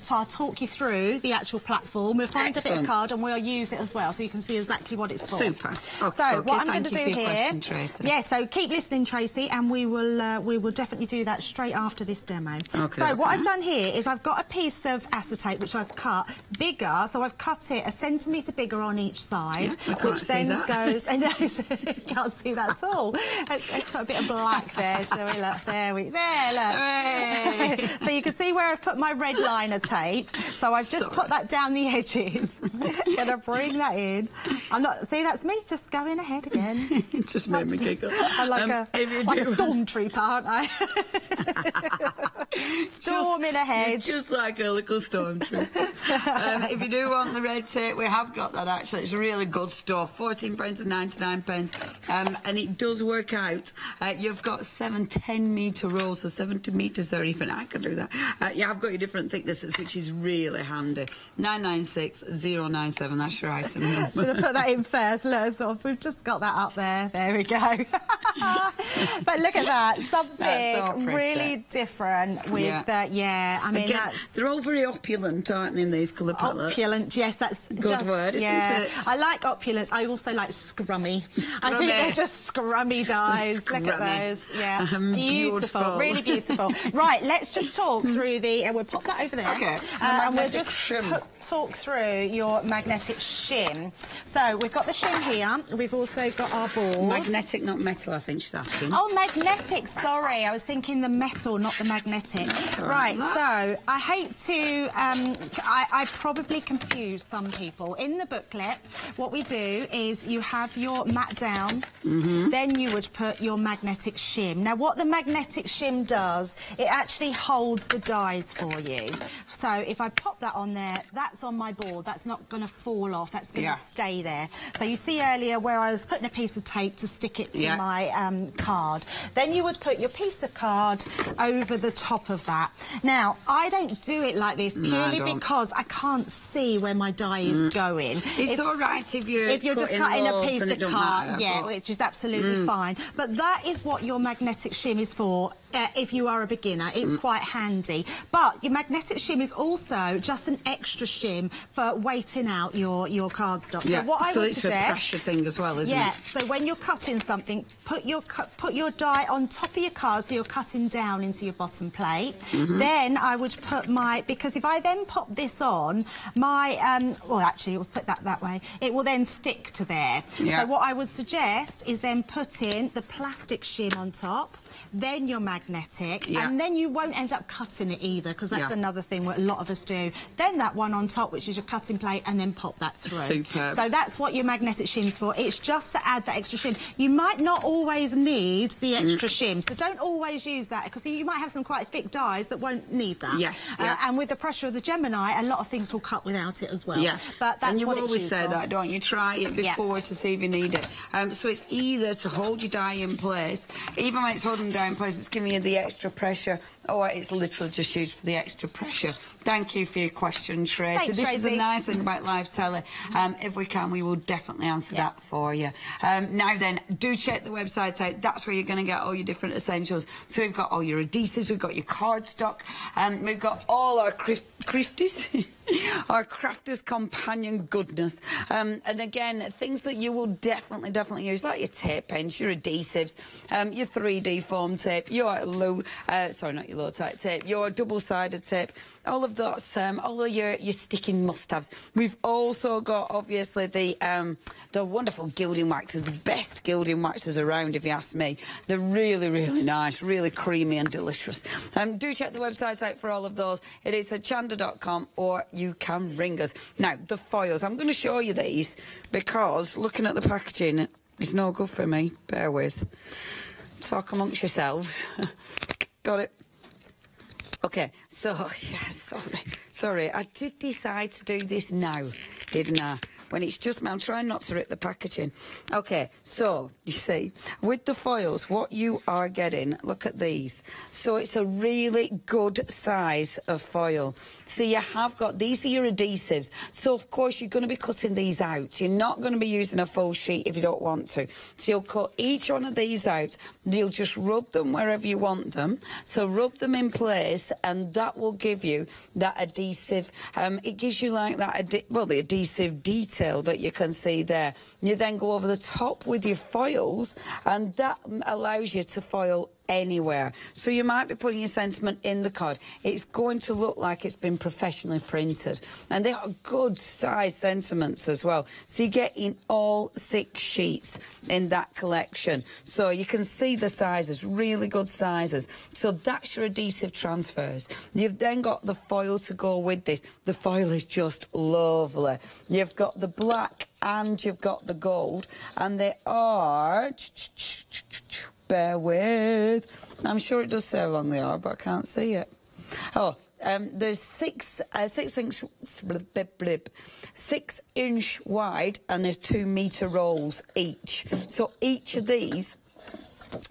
I'll talk you through the actual platform. We'll find a bit of card and we'll use it as well so you can see exactly what it's for. Super. Okay, so what I'm going to do here... Tracy. Yeah, so keep listening, Tracy, and we will definitely do that straight after this demo. Okay, so what I've done here is I've got a piece of acetate which I've cut bigger, so I've cut it 1 centimetre bigger on each side, which then goes... I know, you can't see that at all. Let's put a bit of black there, shall we? Look, there, look. So you can see where I've put my red liner tape. So I've just put that down the edges. Gonna bring that in. I'm not... See, that's me just going ahead again. It just made me giggle. I'm like a stormtrooper, aren't I? Storming ahead. Just like a little stormtrooper. If you do want the red tape, we have got that actually. It's really good stuff. £14 and 99 and it does work out. You've got 7-10 metre rolls, so 70 metres there. Even I can do that. You have got your different thicknesses, which is really handy. 996097. That's your item number. Should have put that in first. We've just got that up there. There we go. But look at that. Something really different with I mean, again, they're all very opulent, aren't they, in these colour palettes? Opulent, yes, that's good word, isn't it? I like opulence. I also like scrummy. I think they're just scrummy dyes. Look at those. Yeah, beautiful, really beautiful. Right, let's just talk through the. We'll pop that over there. Okay. And we'll just talk through your magnetic shim. So we've got the shim here. We've also got our board. Magnetic, not metal, I think she's asking. Oh, magnetic. Sorry, I was thinking the metal, not the magnetic. Right. So I hate to. I probably confuse some people. In the booklet, what we do is you have your mat down, then you would put your magnetic shim. Now, what the magnetic shim does, it actually holds the dyes for you. So if I pop that on there, that's on my board. That's not going to fall off. That's going to stay there. So you see earlier where I was putting a piece of tape to stick it to my card. Then you would put your piece of card over the top of that. Now, I don't do it like this purely because I can't see where my dye is going. It's all right if you're just cutting a piece of card, which is absolutely fine. But that is what your magnetic shim is for. If you are a beginner, it's quite handy. But your magnetic shim is also just an extra shim for weighting out your cardstock. Yeah. So what I would it's suggest, a pressure thing as well, isn't it? Yeah. So when you're cutting something, put your die on top of your card, so you're cutting down into your bottom plate. Then I would put because if I then pop this on, my well, actually, we'll put that way. It will then stick to there. Yeah. So what I would suggest is then putting the plastic shim on top, then your magnetic, and then you won't end up cutting it either, because that's another thing what a lot of us do. Then that one on top, which is your cutting plate, and then pop that through. Superb. So that's what your magnetic shim's for. It's just to add that extra shim. You might not always need the extra shim, so don't always use that, because you might have some quite thick dyes that won't need that. Yes. And with the pressure of the Gemini, a lot of things will cut without it as well. Yeah. But that's and you what always say that, don't you? Try it before to see if you need it. So it's either to hold your dye in place, even when it's holding dye in place, it's giving you the extra pressure, or it's literally just used for the extra pressure. Thank you for your question, Tracy. Thanks, this Tracy. is a nice thing about live telly. If we can, we will definitely answer that for you. Now then, do check the website out. That's where you're going to get all your different essentials. So we've got all your adhesives, we've got your cardstock, we've got all our crafties, our crafter's companion goodness. And again, things that you will definitely use, like your tape pens, your adhesives, your 3D foam tape, your sorry, not your low-type tape, your double-sided tape, all of those, all of your sticking must-haves. We've also got, obviously, the wonderful gilding waxes, the best gilding waxes around, if you ask me. They're really, really nice, really creamy and delicious. Do check the website out for all of those. It is hochanda.com, or you can ring us. Now, the foils. I'm going to show you these because looking at the packaging, it's no good for me. Bear with. Talk amongst yourselves. Got it? Okay, so, yeah, sorry. I did decide to do this now, didn't I? When it's just, I'm trying not to rip the packaging. Okay, so, you see, with the foils, what you are getting, look at these. So it's a really good size of foil. So you have got, these are your adhesives. So, of course, you're going to be cutting these out. You're not going to be using a full sheet if you don't want to. So you'll cut each one of these out. You'll just rub them wherever you want them. So rub them in place, and that will give you that adhesive. It gives you like that, the adhesive detail that you can see there. You then go over the top with your foils, and that allows you to foil anywhere. So you might be putting your sentiment in the card. It's going to look like it's been professionally printed, and they are good size sentiments as well. So you get in all 6 sheets in that collection. So you can see the sizes, really good sizes. So that's your adhesive transfers. You've then got the foil to go with this. The foil is just lovely. You've got the black and you've got the gold, and they are, bear with, I'm sure it does say how long they are, but I can't see it. Oh, there's 6 inch wide, and there's 2 metre rolls each. So each of these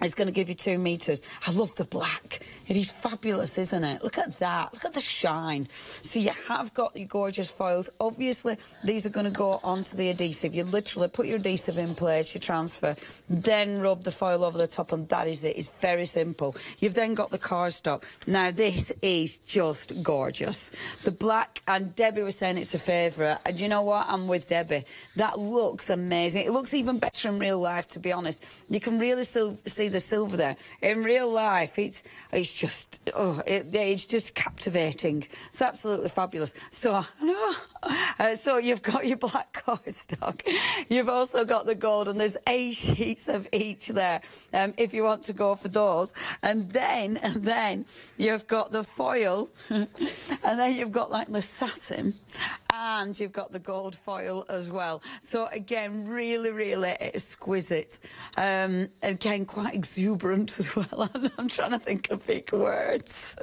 is going to give you 2 meters. I love the black. It is fabulous, isn't it? Look at that. Look at the shine. So you have got your gorgeous foils. Obviously, these are going to go onto the adhesive. You literally put your adhesive in place, you transfer, then rub the foil over the top, and that is it. It's very simple. You've then got the cardstock. Now, this is just gorgeous. The black, and Debbie was saying it's a favourite. And you know what? I'm with Debbie. That looks amazing. It looks even better in real life, to be honest. You can really see the silver there. In real life, it's just, it's just captivating. It's absolutely fabulous. So, so you've got your black cardstock. You've also got the gold, and there's 8 sheets of each there, if you want to go for those. And then you've got the foil, and then you've got like the satin, and you've got the gold foil as well. So again, really, really exquisite. Again, quite exuberant as well. I'm trying to think of big words.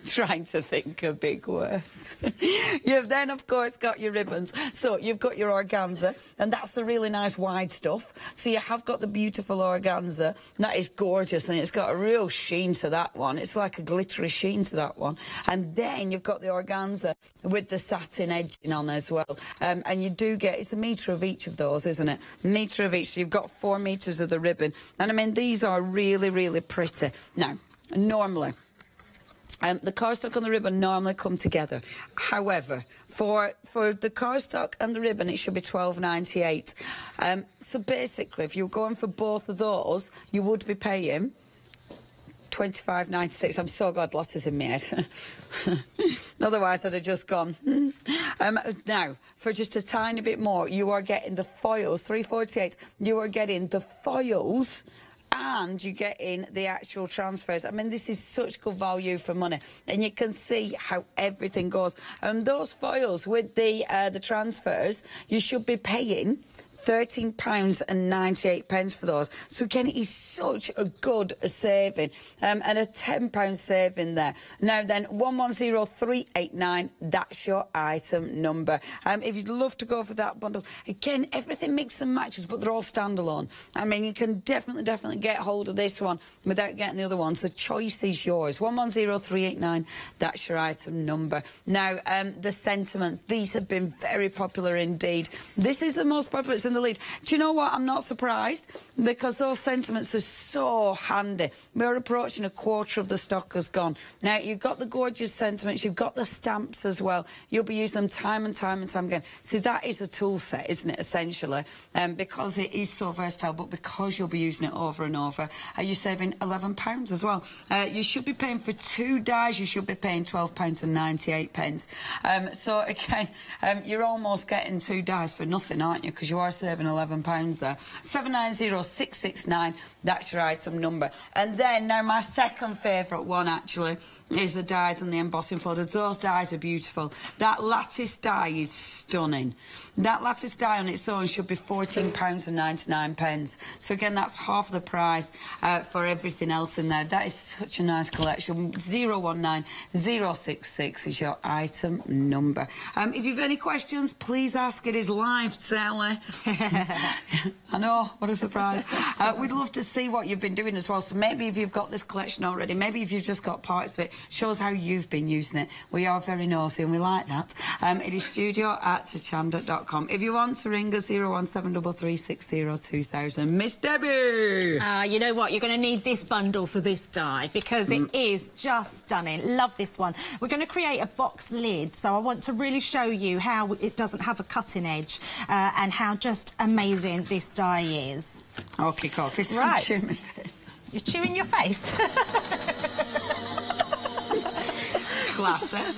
Trying to think of big words. You've then, of course, got your ribbons. So you've got your organza, and that's the really nice wide stuff. So you have got the beautiful organza. That is gorgeous, and it's got a real sheen to that one. It's like a glittery sheen to that one. And then you've got the organza with the satin edging on as well. And you do get, it's a metre of each of those, isn't it? A metre of each. So you've got 4 metres of the ribbon. And I mean, these are really, really pretty. Now, normally, the cardstock and the ribbon normally come together. However, for the cardstock and the ribbon, it should be $12.98. So basically, if you're going for both of those, you would be paying $25.96. I'm so glad Lotta's in my head. Otherwise, I'd have just gone. Now, for just a tiny bit more, you are getting the foils, $3.48. You are getting the foils, and you get in the actual transfers. I mean, this is such good value for money, and you can see how everything goes. And those foils with the transfers, you should be paying £13.98 for those. So again, it is such a good saving, and a £10 saving there. Now then, 110389, that's your item number. If you'd love to go for that bundle, again, everything mix and matches, but they're all standalone. I mean, you can definitely get hold of this one without getting the other ones. The choice is yours. 110389, that's your item number. Now, the sentiments, these have been very popular indeed. This is the most popular. It's in the lead. Do you know what? I'm not surprised, because those sentiments are so handy. We're approaching a quarter of the stock has gone. Now, you've got the gorgeous sentiments, you've got the stamps as well. You'll be using them time and time and time again. See, that is a tool set, isn't it, essentially? Because it is so versatile, but because you'll be using it over and over, you're saving £11 as well. You should be paying for 2 dies, you should be paying £12.98. So again, you're almost getting 2 dies for nothing, aren't you? Because you are saving £11 there. 790669, that's your item number. And then, now my second favourite one actually is the dies and the embossing folders. Those dies are beautiful. That lattice die is stunning. That lattice die on its own should be £14.99. So again, that's half the price for everything else in there. That is such a nice collection. 019066 is your item number. If you've any questions, please ask. It is live, Sally. I know, what a surprise. We'd love to see what you've been doing as well. So maybe if you've got this collection already, maybe if you've just got parts of it, shows how you've been using it. We are very nosy and we like that. It is studio@hochanda.com. If you want to ring us, 01733602000. Miss Debbie! You know what? You're going to need this bundle for this die, because it is just stunning. Love this one. We're going to create a box lid, so I want to really show you how it doesn't have a cutting edge and how just amazing this die is. Okay, cocky. Right. Chew my face. You're chewing your face. Classic.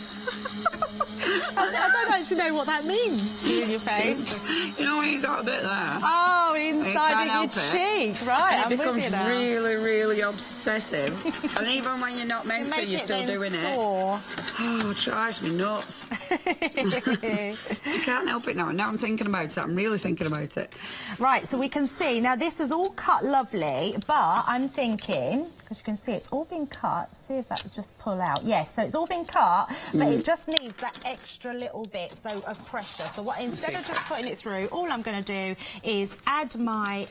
I don't actually know what that means, chewing your face. You know when you got a bit there? Oh, inside of your cheek, right. And it becomes really, really obsessive. And even when you're not meant to, you're still doing it. Oh, it drives me nuts. I can't help it now. Now I'm thinking about it. I'm really thinking about it. Right, so we can see, now this is all cut lovely, but I'm thinking, because you can see it's all been cut, see if that will just pull out. Yes, so it's all been cut, but it just needs that extra little bit of pressure. So what, instead of just putting it through, all I'm going to do is add my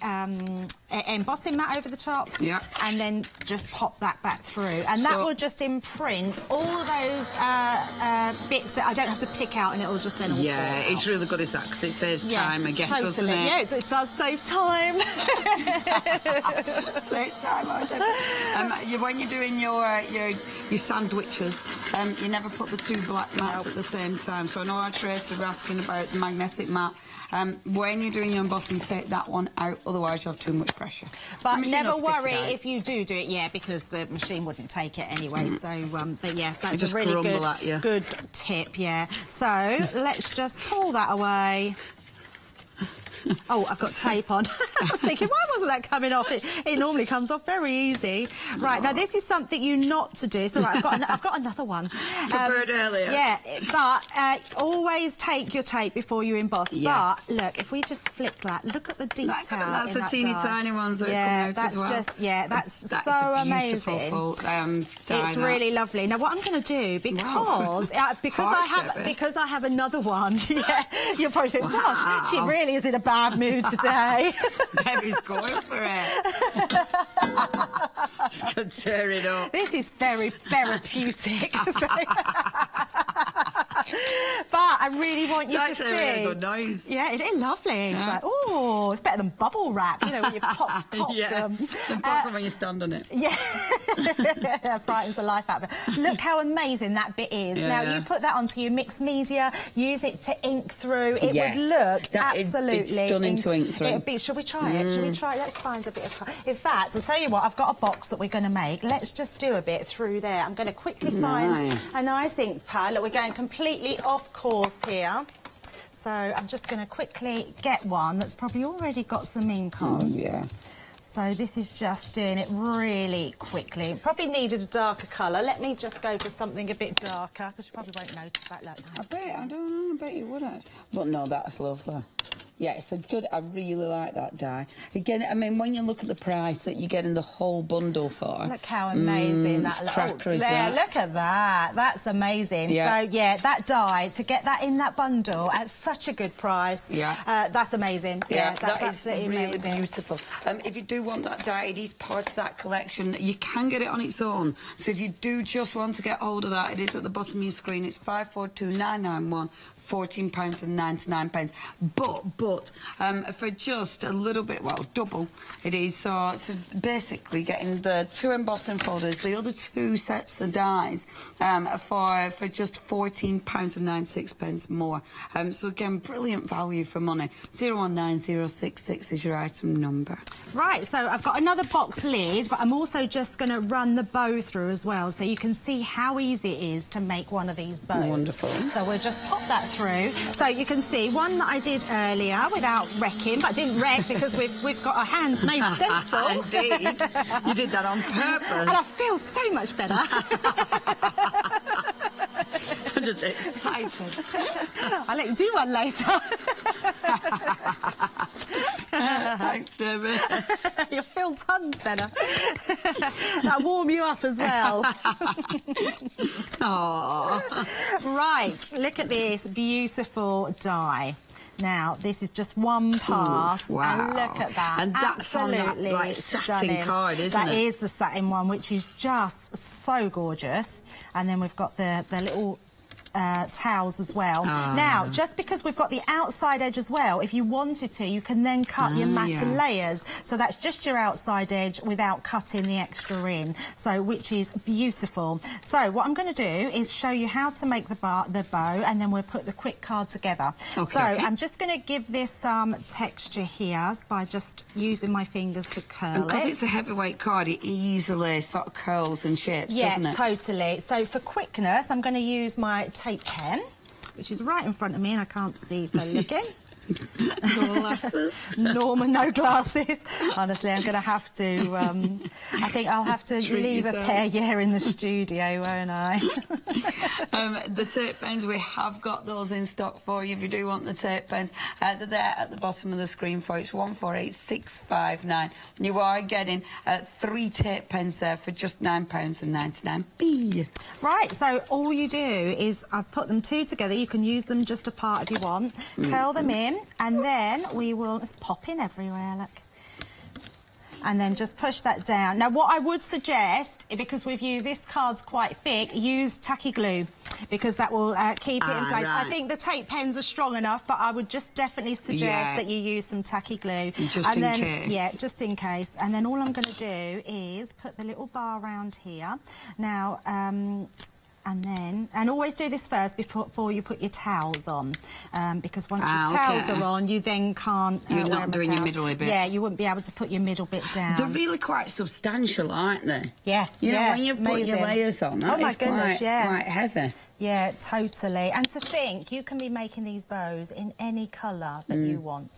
embossing mat over the top, and then just pop that back through, and that will just imprint all those bits that I don't have to pick out, and it will just then all fall out. It's really good, is that, because it saves time again, doesn't it? Yeah, it does save time. Saves time, when you're doing your sandwiches, you never put the 2 black mats at the same time. So I know our Tracy were asking about the magnetic mat. When you're doing your embossing, take that one out, otherwise you have too much pressure. But never worry if you do it, because the machine wouldn't take it anyway. So, but yeah, that's a really good tip, So let's just pull that away. Oh, I've got tape on. I was thinking, why wasn't that coming off? It normally comes off very easy. Right, now this is something you not to do. So right, I've got another one. Prepared earlier. Yeah, but always take your tape before you emboss. But look, if we just flick that, look at the detail. That's the teeny tiny ones that come out as well. That's so amazing. It's really lovely. Now what I'm going to do, because I have another one. You're probably thinking, gosh, she really is in a bad mood today. Debbie's going for it. She can tear it up. This is very therapeutic. But I really want you to see. It's actually a really good noise. Yeah, it is lovely. It's like, oh, it's better than bubble wrap, you know, when you pop them. Pop them when you stand on it. Yeah. That frightens the life out of it. Look how amazing that bit is. Now, you put that onto your mixed media, use it to ink through. It would look absolutely stunning to ink through. Shall we try it? Shall we try it? Let's find a bit of... In fact, I'll tell you what, I've got a box that we're going to make. Let's just do a bit through there. I'm going to quickly find a nice ink pad. Look, we're going completely off course here. So I'm just going to quickly get one that's probably already got some ink on. So this is just doing it really quickly. Probably needed a darker colour. Let me just go for something a bit darker, because you probably won't notice that. Look, I don't know, I bet you wouldn't. But no, that's lovely. Yeah, it's a good, I really like that die. Again, I mean, when you look at the price that you're getting the whole bundle for. Look how amazing that looks. Cracker is that. Look at that. That's amazing. So, yeah, that die, to get that in that bundle at such a good price, that's amazing. Yeah, that's absolutely really amazing. Beautiful. If you do want that die, it is part of that collection. You can get it on its own. So if you do just want to get hold of that, it is at the bottom of your screen. It's 542991. £14.99. But but for just a little bit, well, double it is. So basically getting the 2 embossing folders, the other 2 sets of dies for just £14.96 more. So again, brilliant value for money. 019066 is your item number. Right, so I've got another box lid, but I'm also just going to run the bow through as well, so you can see how easy it is to make one of these bows. Wonderful. So we'll just pop that through. So you can see one that I did earlier without wrecking, but I didn't wreck because we've got a handmade stencil. Indeed. You did that on purpose. And I feel so much better. I'm just excited. I'll let you do one later. Thanks, Debbie. You feel tons better. That'll warm you up as well. Aww. Right, look at this beautiful die. Now, this is just one pass. Ooh, wow. And look at that. And that's absolutely on that, like, satin stunning. card, isn't it? That is the satin one, which is just so gorgeous. And then we've got the little towels as well. Now, just because we've got the outside edge as well, if you wanted to, you can then cut your matte layers. So that's just your outside edge without cutting the extra in. So, which is beautiful. So, what I'm going to do is show you how to make the bow, and then we'll put the quick card together. Okay, I'm just going to give this some texture here by just using my fingers to curl it. Because it's a heavyweight card, it easily sort of curls and shapes, doesn't it? Yeah, totally. So for quickness, I'm going to use my tape pen, which is right in front of me, and I can't see if they're looking. Glasses. Norma, no glasses. Honestly, I'm going to have to, I think I'll have to leave a pair in the studio, won't I? The tape pens, we have got those in stock for you if you do want the tape pens. They're there at the bottom of the screen for you. It's 148659. You are getting 3 tape pens there for just £9.99. Right, so all you do is I've put them 2 together. You can use them just apart if you want. Curl them in. And then we will just pop in everywhere, look. And then just push that down. Now, what I would suggest, because we've used this card's quite thick, use tacky glue, because that will keep it in place. Right. I think the tape pens are strong enough, but I would just definitely suggest that you use some tacky glue. Just in case. Yeah, just in case. And then all I'm going to do is put the little bar around here. Now, and always do this first before you put your towels on, because once your towels are on, you then can't. You're not doing your middle bit. Yeah, you wouldn't be able to put your middle bit down. They're really quite substantial, aren't they? Yeah, you know, when you put your layers on, that is quite heavy. Yeah, totally. And to think, you can be making these bows in any colour that you want.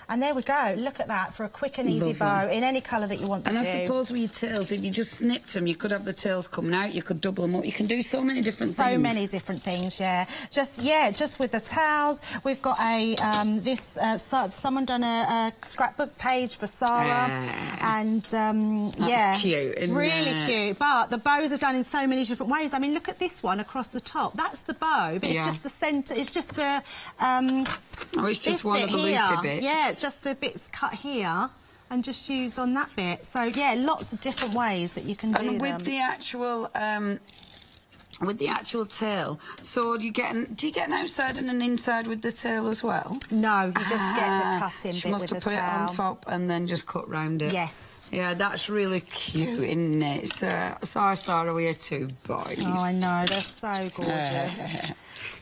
And there we go. Look at that for a quick and easy bow in any colour that you want to do. And I suppose with your tails, if you just snipped them, you could have the tails coming out. You could double them up. You can do so many different things. So many different things, yeah. Just with the towels, we've got a someone done a scrapbook page for Sarah, and that's cute, isn't really it? cute. But the bows are done in so many different ways. I mean, look at this one across the top. That's the bow, but it's just the centre. It's just the it's just one of the loopy bits. Yeah. Just the bits cut here and just used on that bit. So yeah, lots of different ways that you can do them. And with the actual tail, so do you get an outside and an inside with the tail as well? No, you just get the cutting bit with the tail. She must have put it on top and then just cut round it. Yes. Yeah, that's really cute, isn't it? So Sarah, we are 2 boys. Oh, I know, they're so gorgeous.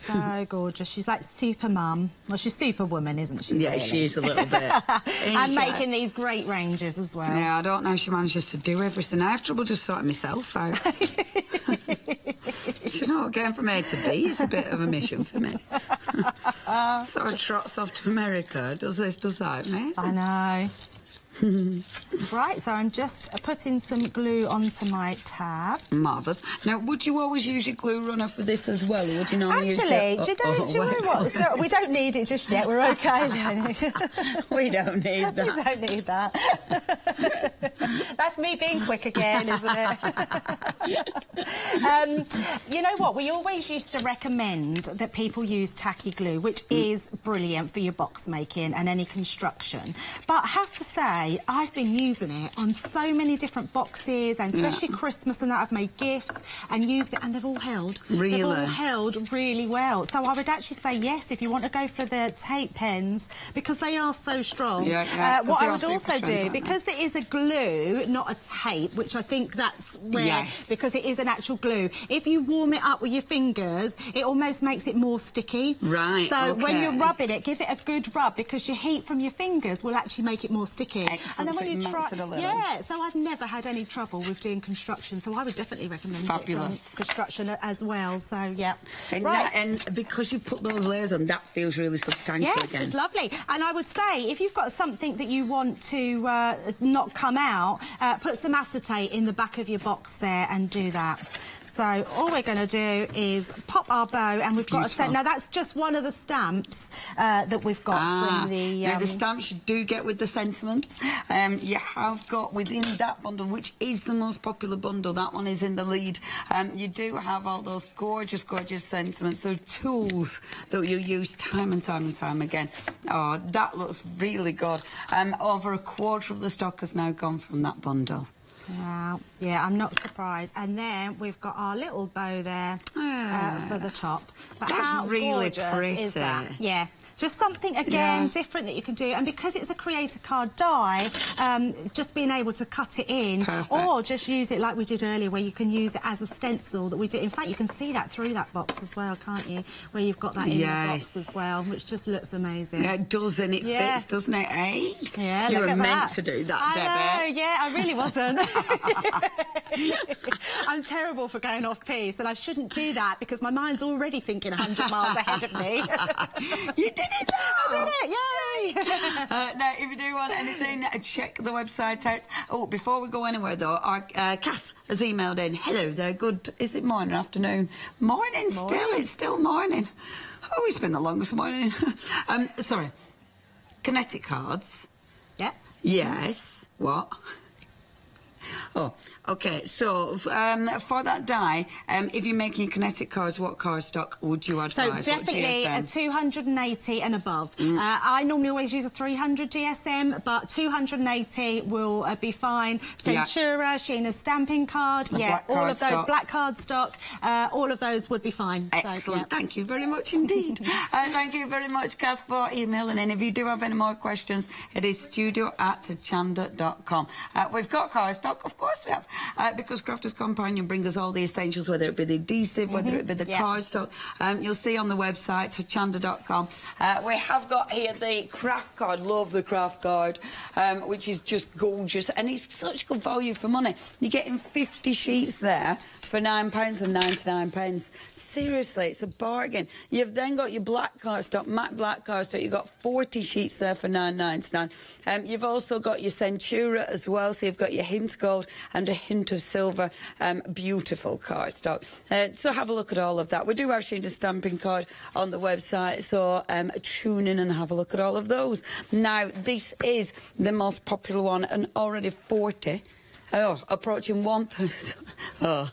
So gorgeous. She's like super mum. Well, she's superwoman, isn't she? Yeah, really? she is a little bit. And making these great ranges as well. Yeah, I don't know how she manages to do everything. I have trouble just sorting myself out. You know, going from A to B is a bit of a mission for me. Sort of trots off to America. Does this, does that. Amazing. I know. Right, so I'm just putting some glue onto my tabs. Marvellous. Now, would you always use your glue runner for this as well, or would you normally use it? Do you know what? So we don't need it just yet. We're okay. We don't need that. We don't need that. That's me being quick again, isn't it? You know what? We always used to recommend that people use tacky glue, which is brilliant for your box making and any construction. But I have to say, say, I've been using it on so many different boxes, and especially Christmas and that, I've made gifts and used it, and they've all held. Really? They've all held really well. So I would actually say yes, if you want to go for the tape pens, because they are so strong. What I would also do, because it is a glue, not a tape, which I think that's where, because it is an actual glue, if you warm it up with your fingers, it almost makes it more sticky. Right, so when you're rubbing it, give it a good rub, because your heat from your fingers will actually make it more sticky. Excellent. And then when So you it melts it a little. Yeah, so I've never had any trouble with doing construction, so I would definitely recommend it for construction as well. So yeah. And because you put those layers on, that feels really substantial again. It's lovely. And I would say, if you've got something that you want to not come out, put some acetate in the back of your box there and do that. So all we're going to do is pop our bow, and we've got a set. Now that's just one of the stamps that we've got from the... Now the stamps you do get with the sentiments. You have got within that bundle, which is the most popular bundle, that one is in the lead. You do have all those gorgeous, gorgeous sentiments, those tools that you use time and time and time again. Oh, that looks really good. Over a quarter of the stock has now gone from that bundle. Wow, yeah, I'm not surprised. And then we've got our little bow there for the top. But that's really pretty. Is that? Yeah. Just something, again, different that you can do. And because it's a creator card die, just being able to cut it in, or just use it like we did earlier, where you can use it as a stencil that we did. In fact, you can see that through that box as well, can't you? Where you've got that in the box as well, which just looks amazing. Yeah, it does, and it fits, doesn't it, eh? Yeah, you were meant to do that, Debbie. Yeah, I really wasn't. I'm terrible for going off piece, and I shouldn't do that because my mind's already thinking 100 miles ahead of me. You did it, though! I did it, yay! Now, if you do want anything, check the website out. Oh, before we go anywhere, though, our Kath has emailed in. Hello there, good, is it morning or afternoon? Morning still, it's still morning. Oh, it's been the longest morning. Sorry. Kinetic cards. Yeah. Yes. What? Oh, okay. So for that die, if you're making kinetic cards, what cardstock would you advise? So definitely a 280 and above. I normally always use a 300 GSM, but 280 will be fine. Centura, Sheena's stamping card, all of those, black cardstock, all of those would be fine. Excellent. So, thank you very much indeed. Thank you very much, Kath, for emailing in. If you do have any more questions, it is studio@hochanda.com. We've got cardstock, of course we have, because Crafters Companion bring us all the essentials, whether it be the adhesive, whether it be the cardstock. You'll see on the website, hochanda.com. We have got here the craft card. Love the craft card, which is just gorgeous, and it's such good value for money. You're getting 50 sheets there for £9.99. Seriously, it's a bargain. You've then got your black cardstock, matte black cardstock. You've got 40 sheets there for £9.99. You've also got your Centura as well, so you've got your hint gold and a hint of silver. Beautiful cardstock. So have a look at all of that. We do have Sheena's stamping card on the website, so tune in and have a look at all of those. Now, this is the most popular one, and already 40. Oh, approaching 1,000. Oh.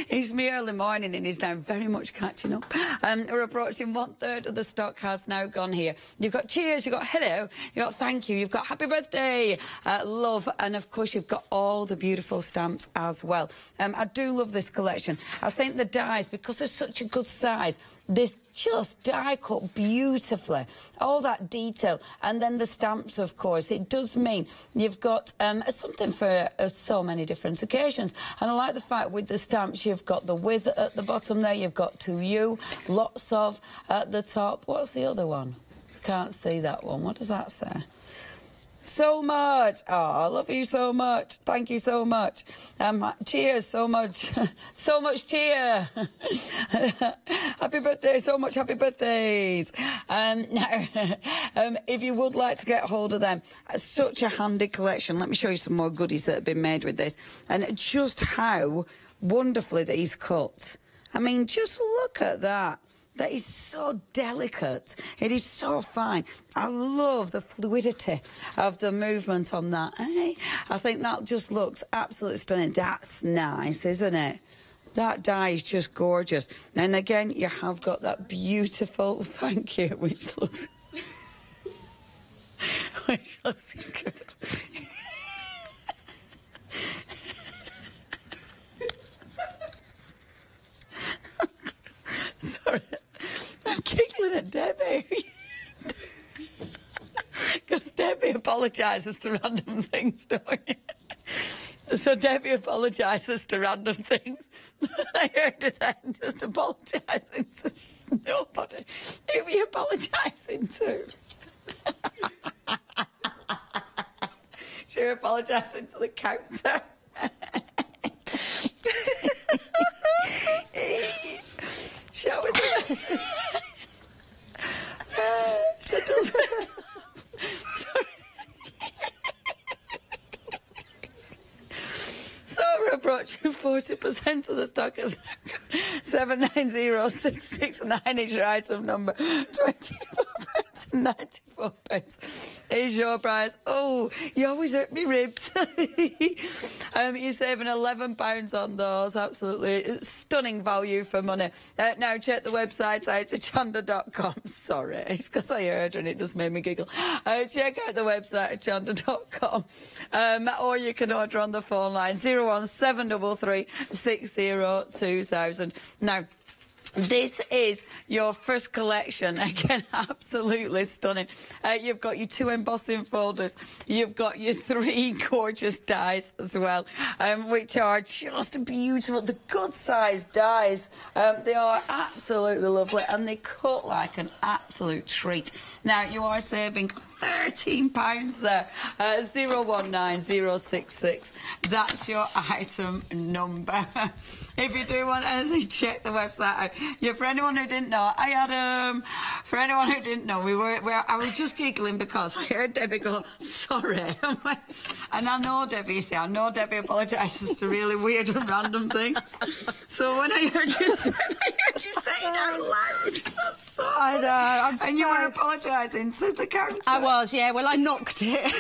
It's me early morning and he's now very much catching up. We're approaching 1/3 of the stock has now gone here. You've got cheers, you've got hello, you've got thank you, you've got happy birthday, love, and of course you've got all the beautiful stamps as well. I do love this collection. I think the dies, because they're such a good size, this just die cut beautifully, all that detail, and then the stamps, of course. It does mean you've got something for so many different occasions. And I like the fact with the stamps you've got the with at the bottom there, you've got to you, lots of at the top. What's the other one? Can't see that one. What does that say? So much. Oh, I love you so much. Thank you so much. Cheers so much. So much cheer. Happy birthday. So much happy birthdays. Now, if you would like to get hold of them, such a handy collection. Let me show you some more goodies that have been made with this, and just how wonderfully these cut. I mean, just look at that. That is so delicate. It is so fine. I love the fluidity of the movement on that. Eh? I think that just looks absolutely stunning. That's nice, isn't it? That die is just gorgeous. And again, you have got that beautiful, thank you, which looks... it looks good. Sorry, I'm giggling at Debbie. Because Debbie apologises to random things, don't you? So Debbie apologises to random things. I heard her then just apologising to nobody. Who are you apologising to? She's apologising to the counter. Show us. She does. Sorry. So we're approaching 40% of the stock is 790669 is your item number. 24.94 is your price. Oh, you always hurt me ribs. You're saving £11 on those. Absolutely stunning value for money. Now check the website out, hochanda.com. Sorry, it's because I heard her and it just made me giggle. Check out the website, hochanda.com. Or you can order on the phone line 01733 602000. Now, this is your first collection. Again, absolutely stunning. You've got your 2 embossing folders. You've got your 3 gorgeous dies as well, which are just beautiful. The good-sized dies. They are absolutely lovely, and they cut like an absolute treat. Now, you are saving £13 there. 019066. That's your item number. If you do want anything, check the website out. Yeah, for anyone who didn't know, I had for anyone who didn't know, I was just giggling because I heard Debbie go, sorry. And I know Debbie, you see, I know Debbie apologises to really weird and random things. So when I heard you say it out loud, that's so I know. And you were apologising to the counter. I was, yeah. Well, I knocked it.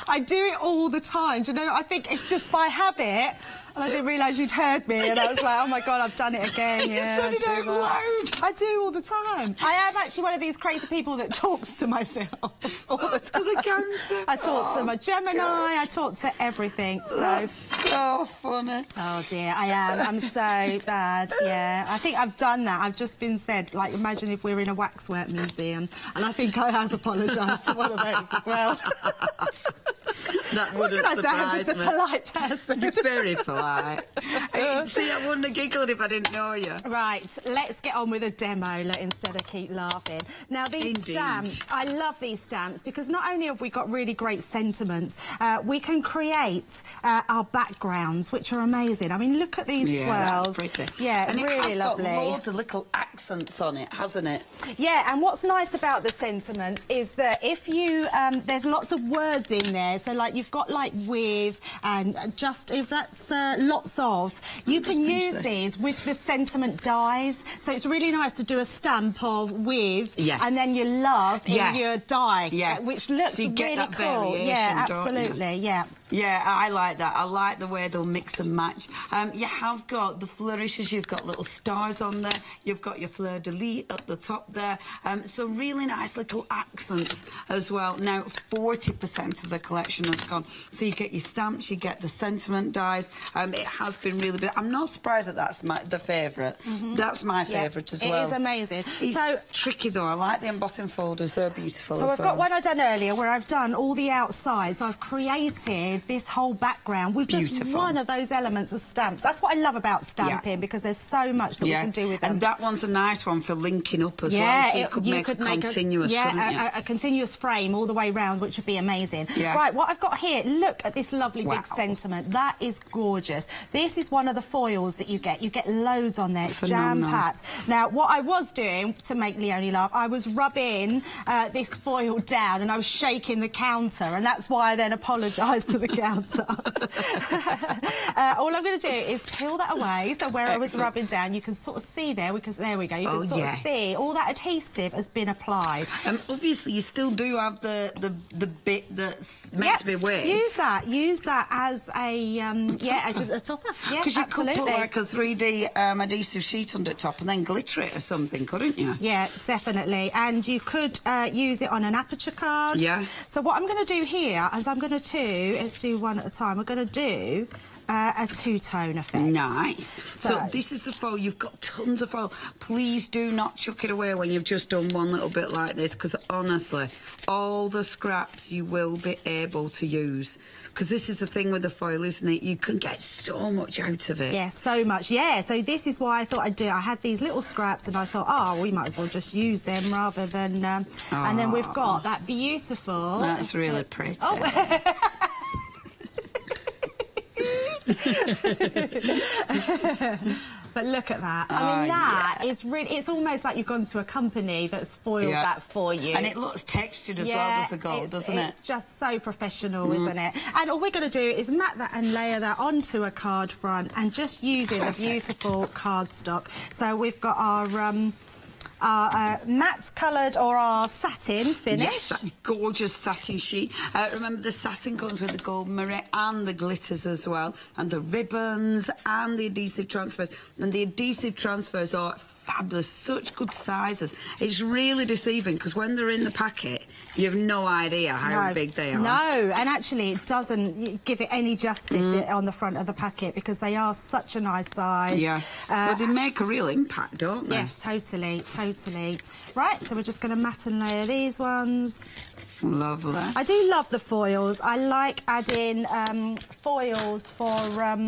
I do it all the time. Do you know? I think it's just by habit. And I didn't realise you'd heard me, and I was like, oh my God, I've done it again. Yeah, you said it out loud. I do all the time. I am actually one of these crazy people that talks to myself all the time. To the counter. I talk to my Gemini, gosh. I talk to everything. So. That's so funny. Oh dear, I am. I'm so bad, yeah. I think I've done that. I've just been said, like, imagine if we're in a waxwork museum, and I think I have apologised to one of those as well. That wouldn't surprise me. I'm just a polite person. You're very polite. See, I wouldn't have giggled if I didn't know you. Right, let's get on with a demo instead of keep laughing. Now, these stamps, I love these stamps because not only have we got really great sentiments, we can create our backgrounds, which are amazing. I mean, look at these swirls. That's pretty. Yeah, and really it has lovely. got loads of little accents on it, hasn't it? Yeah, and what's nice about the sentiments is that if you, there's lots of words in there, so like you've got like with and just, if that's lots of, you can use these with the sentiment dies. So it's really nice to do a stamp of with and then your love in your die, which looks so you get really that cool. Variation, yeah, absolutely, yeah. Yeah, I like that. I like the way they'll mix and match. You have got the flourishes, you've got little stars on there, you've got your fleur-de-lis at the top there. So really nice little accents as well. Now, 40% of the collection has gone. So you get your stamps, you get the sentiment dies. It has been really big. I'm not surprised that that's the favourite. That's my favourite as well. It is amazing. It's so tricky though. I like the embossing folders. They're beautiful so as I've got one I done earlier where I've done all the outside. So I've created this whole background with just one of those elements of stamps. That's what I love about stamping because there's so much that we can do with them. And that one's a nice one for linking up as well. So you could make a continuous, a continuous frame all the way round, which would be amazing. Right, what I've got here, look at this lovely big sentiment. That is gorgeous. This is one of the foils that you get. You get loads on there. It's jam-packed. Now, what I was doing to make Leonie laugh, I was rubbing this foil down and I was shaking the counter, and that's why I then apologised to the counter. All I'm going to do is peel that away. So where I was rubbing down, you can sort of see there, because there we go. You can sort of see all that adhesive has been applied. Obviously, you still do have the bit that's meant to be waste. Use that as a as a topper. Because you could put like a 3D adhesive sheet on the top and then glitter it or something, couldn't you? Yeah, definitely. And you could use it on an aperture card. Yeah. So what I'm going to do here is I'm going to let's do one at a time. We're going to do a two-tone effect. Nice. So this is the foil. You've got tons of foil. Please do not chuck it away when you've just done one little bit like this, because honestly, all the scraps you will be able to use. Because this is the thing with the foil, isn't it? You can get so much out of it. Yeah, so much. Yeah, so this is why I thought I'd do it. I had these little scraps and I thought, oh, we might as well just use them rather than... And then we've got that beautiful... That's really pretty. Oh. But look at that. I mean, that is really... It's almost like you've gone to a company that's foiled that for you. And it looks textured as well, does the gold, doesn't it? It's just so professional, isn't it? And all we're going to do is mat that and layer that onto a card front and just using the beautiful cardstock. So we've got our matte coloured or our satin finish. Yes, that gorgeous satin sheet. Remember, the satin comes with the gold mirror and the glitters as well, and the ribbons and the adhesive transfers. And the adhesive transfers are fabulous, such good sizes. It's really deceiving because when they're in the packet, you have no idea how big they are. No, and actually it doesn't give it any justice on the front of the packet because they are such a nice size. Yeah, but they make a real impact, don't they? Yeah, totally, totally. Right, so we're just going to mat and layer these ones. Lovely. I do love the foils. I like adding foils for...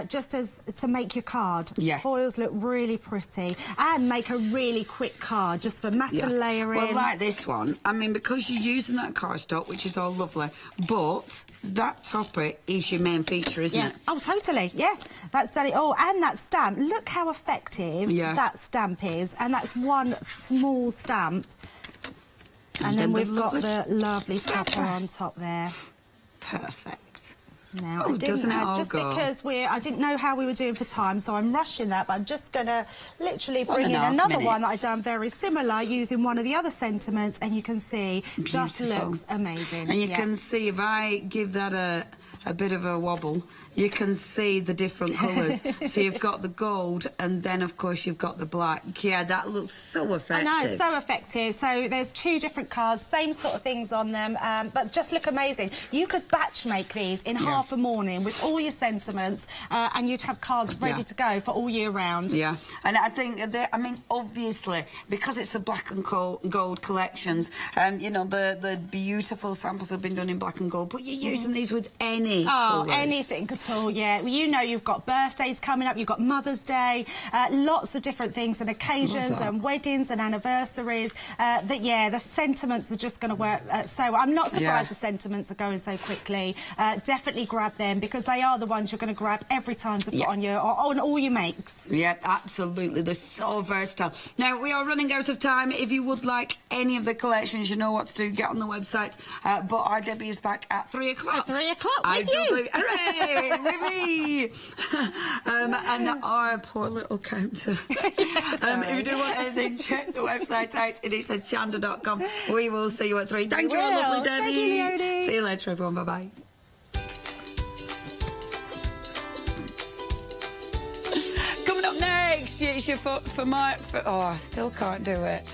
just as to make your card. Yes. Foils look really pretty and make a really quick card just for mat and layering. Well, like this one, I mean, because you're using that cardstock, which is all lovely, but that topper is your main feature, isn't it? Oh, totally, yeah. That's done it. Oh, and that stamp. Look how effective that stamp is. And that's one small stamp. And then we've got the lovely topper on top there. Perfect. Now, doesn't it all go? Because I didn't know how we were doing for time, so I'm rushing that, but I'm just going to literally bring in another one that I've done very similar using one of the other sentiments, and you can see just looks amazing. And you can see if I give that a bit of a wobble, you can see the different colours. So you've got the gold, and then, of course, you've got the black. Yeah, that looks so effective. I know, so effective. So there's two different cards, same sort of things on them, but just look amazing. You could batch make these in half a morning with all your sentiments, and you'd have cards ready to go for all year round. Yeah, and I think, I mean, obviously, because it's the black and gold collections, you know, the beautiful samples have been done in black and gold, but you're using these with any colours. Anything at all, yeah. You know, you've got birthdays coming up, you've got Mother's Day, lots of different things and occasions and weddings and anniversaries. The sentiments are just going to work. So I'm not surprised the sentiments are going so quickly. Definitely grab them because they are the ones you're going to grab every time to put on on all your makes. Yeah, absolutely. They're so versatile. Now, we are running out of time. If you would like any of the collections, you know what to do. Get on the website. But our Debbie is back at 3 o'clock. At 3 o'clock with you. Hooray! With me! And our poor little counter. If you do want anything, check the website out. It is hochanda.com. We will see you at 3. Thank you, lovely Debbie. Thank you, Leonie. See you later, everyone. Bye-bye. Coming up next, it's your I still can't do it.